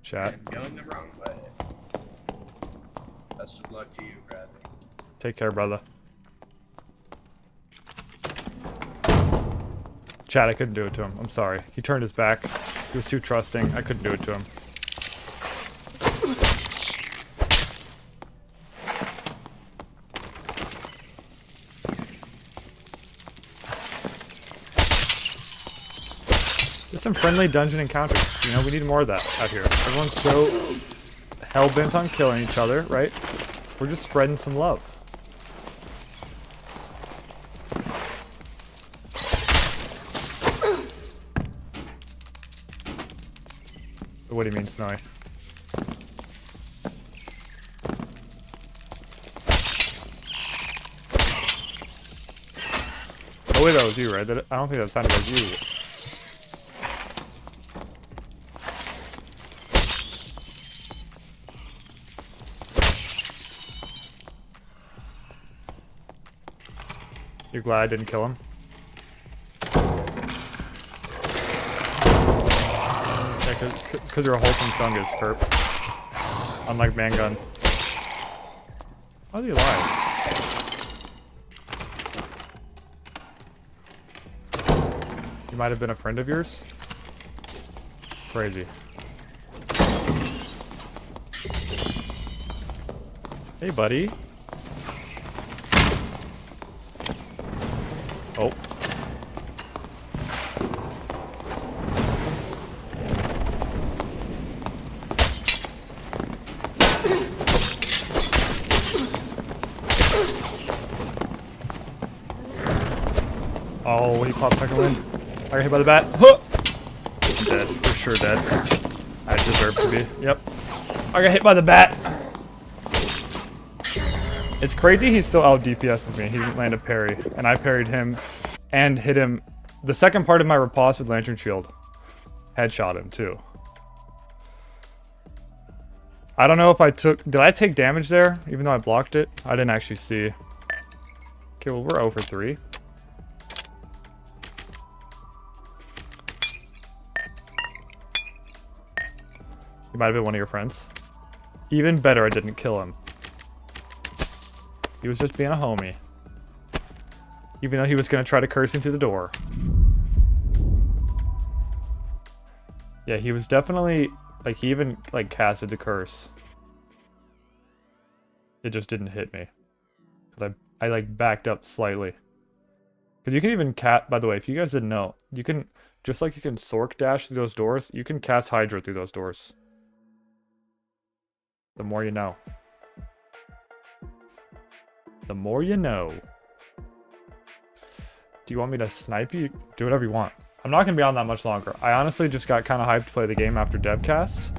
Chat. I'm going the wrong way. Best of luck to you, Bradley. Take care, brother. Chat, I couldn't do it to him. I'm sorry. He turned his back. He was too trusting. I couldn't do it to him. Just some friendly dungeon encounters. You know, we need more of that out here. Everyone's so hell-bent on killing each other, right? We're just spreading some love. What do you mean, Snowy? Oh wait, that was you, right? I don't think that sounded like you. You're glad I didn't kill him? Yeah, cause you're a wholesome chungus, Kerp. Unlike Mangun. How do you lie? You might have been a friend of yours? Crazy. Hey, buddy. Oh. Oh, when he popped back in. I got hit by the bat. Huh! I'm dead. For sure dead. I deserve to be. Yep. I got hit by the bat. It's crazy he still out DPS's me. He didn't land a parry. And I parried him and hit him. The second part of my riposte with Lantern Shield. Headshot him too. I don't know if I took... Did I take damage there? Even though I blocked it? I didn't actually see. Okay, well we're 0 for 3. He might have been one of your friends. Even better, I didn't kill him. He was just being a homie. Even though he was going to try to curse me through the door. Yeah, he was definitely... Like, he even, like, casted the curse. It just didn't hit me. Because I, like, backed up slightly. Because you can even by the way, if you guys didn't know, you can... Just like you can Sork dash through those doors, you can cast Hydra through those doors. The more you know. The more you know. Do you want me to snipe you? Do whatever you want. I'm not going to be on that much longer. I honestly just got kind of hyped to play the game after DEVCAST.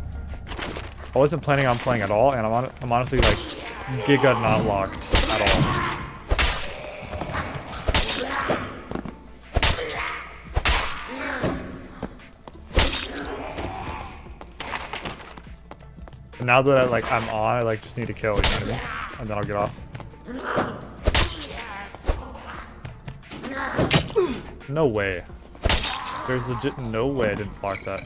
I wasn't planning on playing at all, and I'm honestly like giga not locked at all. And now that I'm on, I like just need to kill, you know what I mean? And then I'll get off. No way. There's legit no way I didn't block that.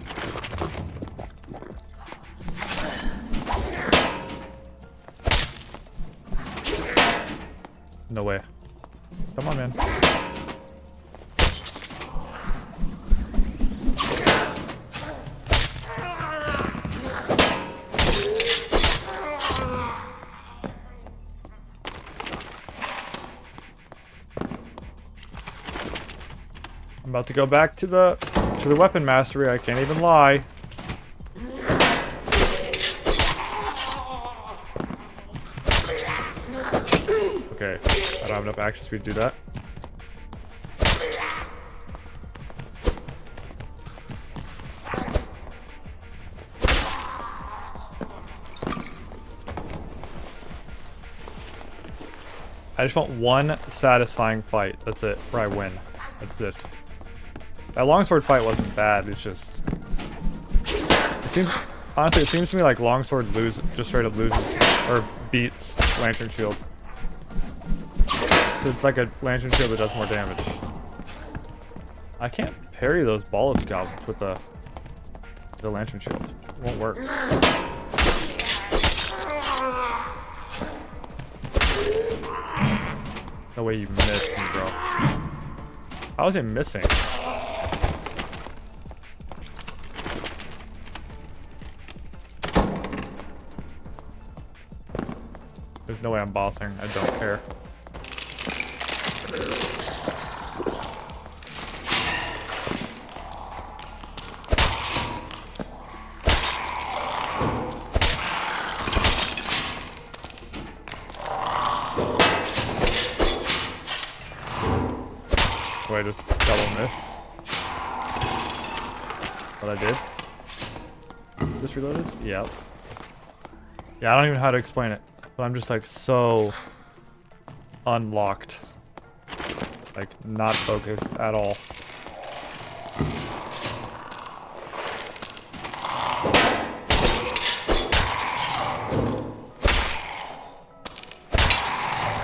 No way. Come on, man. I'm about to go back to the weapon mastery. I can't even lie. Okay, I don't have enough action speed to do that. I just want one satisfying fight. That's it. Where I win. That's it. That longsword fight wasn't bad. It's just... Honestly, it seems to me like longsword just straight up loses or beats Lantern Shield. It's like a Lantern Shield that does more damage. I can't parry those ball scalps with the Lantern Shield. It won't work. No way you missed me, bro. How was it missing? There's no way I'm bossing. I don't care. So I just double missed. What I did. This reloaded? Yep. Yeah, I don't even know how to explain it. But I'm just like so unlocked. Like not focused at all.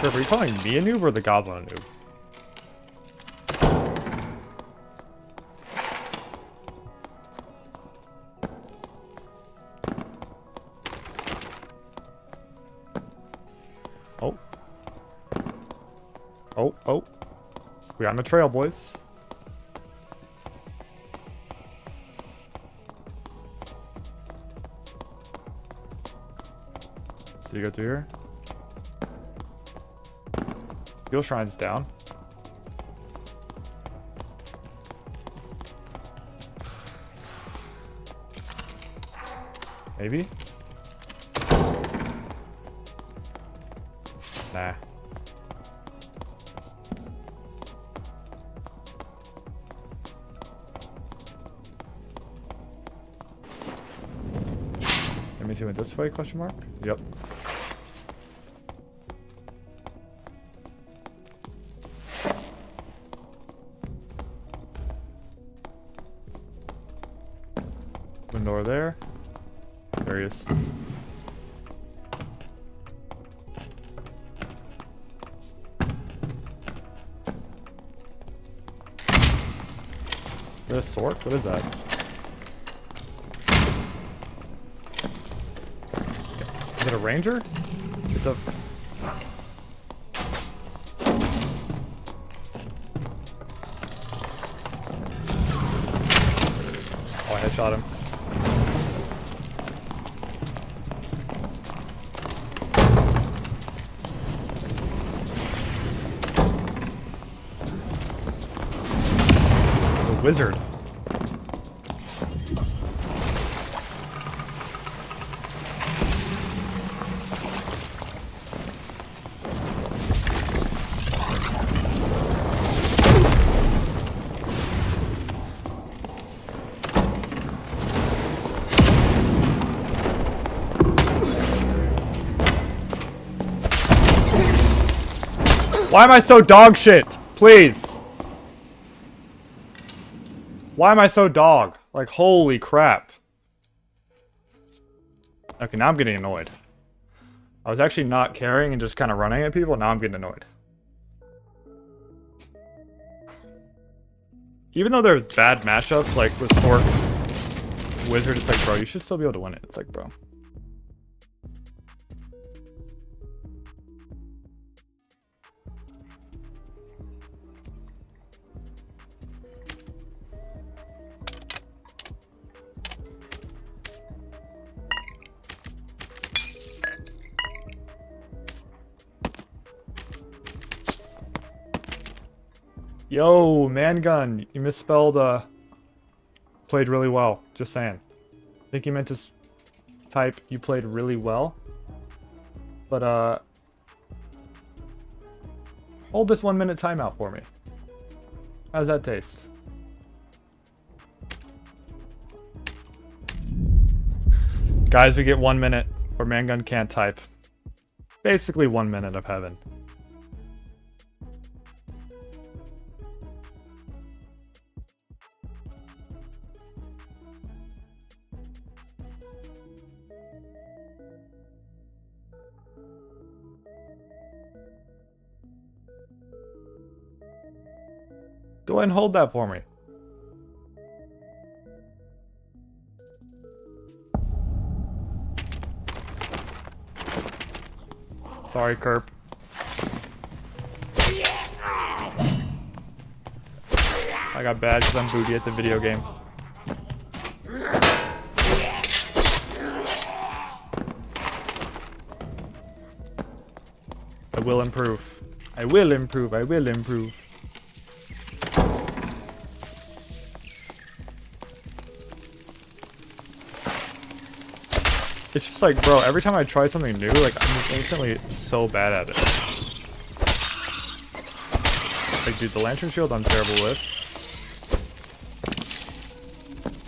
Are you calling me a noob or the goblin a noob? Oh. Oh, oh. We on the trail, boys. So you go through here? Fuel shrine's down. Maybe? Nah. Let me see what this way, question mark? Yep. Door there. There he is. Is that a sword? What is that? Is it a ranger? It's a... Oh, I headshot him. Wizard. Why am I so dog shit? Please. Why am I so dog? Like, holy crap. Okay, now I'm getting annoyed. I was actually not caring and just kind of running at people. Now I'm getting annoyed. Even though they're bad matchups, like with Sork, Wizard, it's like, bro, you should still be able to win it. It's like, bro. Yo, mangun, you misspelled, played really well. Just saying. I think you meant to type you played really well. But, hold this 1 minute timeout for me. How's that taste? Guys, we get 1 minute where mangun can't type. Basically 1 minute of heaven. Go ahead and hold that for me. Sorry, Kerp. I got bad because I'm booty at the video game. I will improve. I will improve. I will improve. It's just like, bro, every time I try something new, like, I'm instantly so bad at it. Like, dude, the lantern shield I'm terrible with.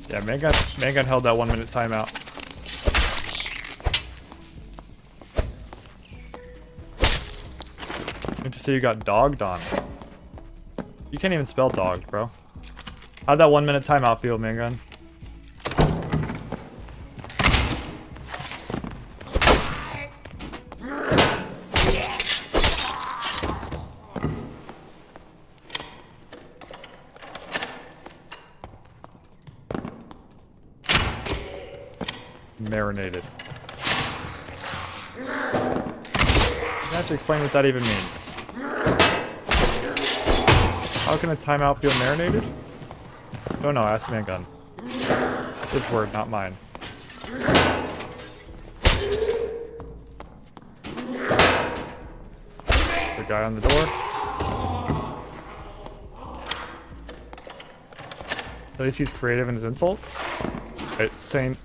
Yeah, mangun held that 1 minute timeout. to say you got dogged on. You can't even spell dogged, bro. How'd that 1 minute timeout feel, Mangun? Marinated. You have to explain what that even means. How can a timeout feel marinated? Don't know, ask Mangun. His word, not mine. The guy on the door. At least he's creative in his insults. Right, saying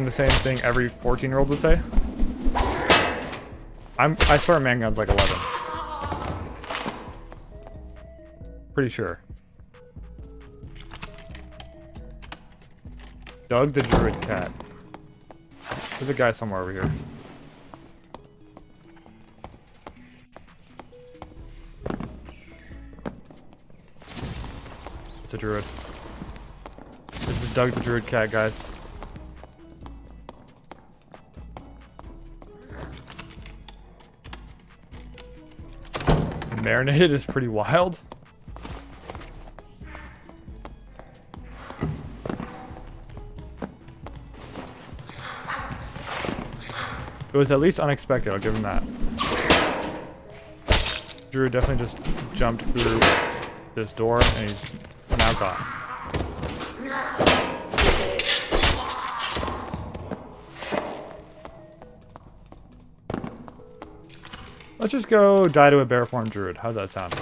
the same thing every 14-year-old would say. I swear Mangun's like 11. Pretty sure. Doug the Druid Cat. There's a guy somewhere over here. It's a druid. This is Doug the Druid Cat, guys. Marinated is pretty wild. It was at least unexpected, I'll give him that. Drew definitely just jumped through this door and he's now gone. Let's just go die to a bear form druid. How's that sound?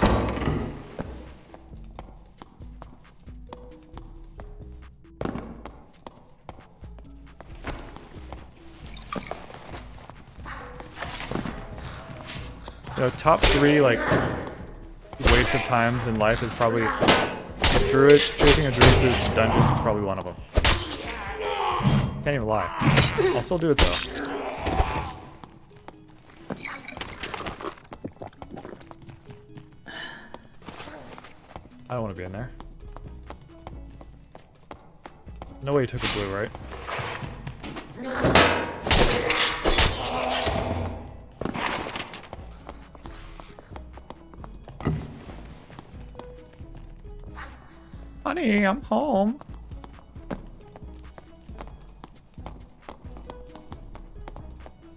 You know, top 3 like waste of times in life is probably druid. Chasing a druid through dungeons is probably one of them. Can't even lie. I'll still do it though. I don't want to be in there. No way you took a blue, right? Honey, I'm home.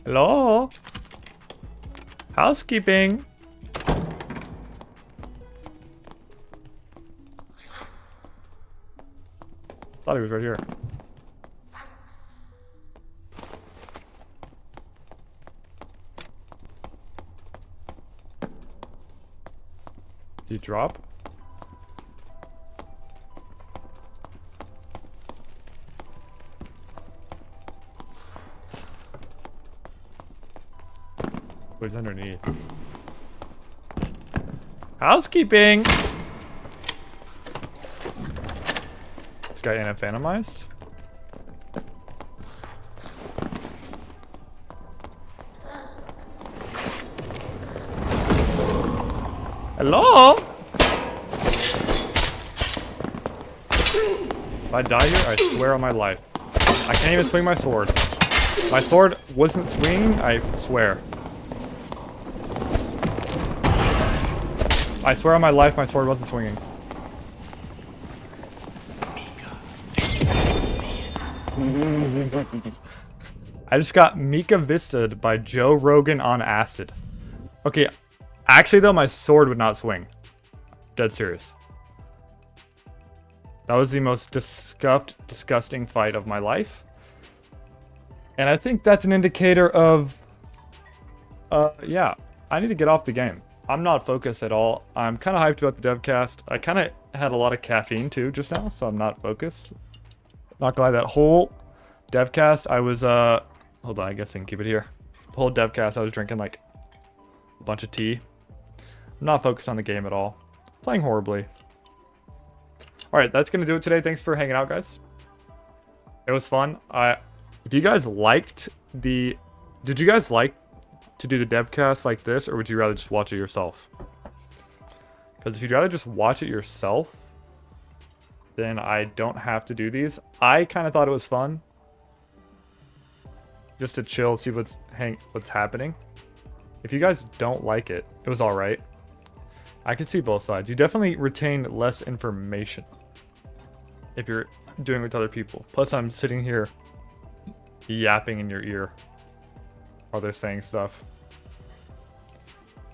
Hello? Housekeeping. Thought he was right here. Did he drop? Oh, he's underneath. Housekeeping! This guy anaphantomized? Hello? If I die here, I swear on my life. I can't even swing my sword. My sword wasn't swinging, I swear. I swear on my life, my sword wasn't swinging. I just got Mika Vista'd by Joe Rogan on acid. Okay, actually though, my sword would not swing. Dead serious. That was the most disgusting fight of my life. And I think that's an indicator of... yeah, I need to get off the game. I'm not focused at all. I'm kind of hyped about the DEVCAST. I kind of had a lot of caffeine too just now, so I'm not focused. Not gonna lie, that whole DEVCAST, I was, hold on, I guess I can keep it here. The whole DEVCAST, I was drinking like a bunch of tea. I'm not focused on the game at all. Playing horribly. Alright, that's gonna do it today. Thanks for hanging out, guys. It was fun. If you guys liked the... Did you guys like to do the DEVCAST like this, or would you rather just watch it yourself? Because if you'd rather just watch it yourself, then I don't have to do these. I kind of thought it was fun, just to chill, see what's happening. If you guys don't like it, it was all right. I can see both sides. You definitely retain less information if you're doing it with other people. Plus, I'm sitting here yapping in your ear while they're saying stuff.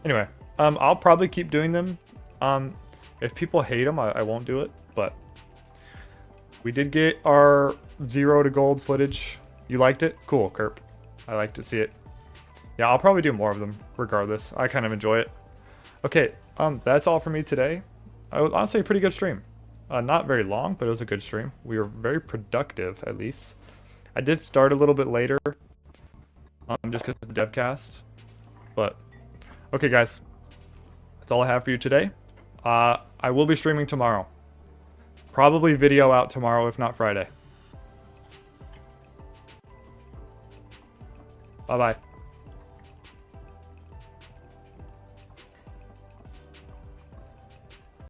Anyway, I'll probably keep doing them. If people hate them, I won't do it. But we did get our 0 to gold footage. You liked it? Cool, Kerp. I like to see it. Yeah, I'll probably do more of them regardless. I kind of enjoy it. Okay, that's all for me today. I was honestly a pretty good stream. Not very long, but it was a good stream. We were very productive, at least. I did start a little bit later, just because of the DEVCAST. But, okay guys, that's all I have for you today. I will be streaming tomorrow. Probably video out tomorrow, if not Friday. Bye-bye.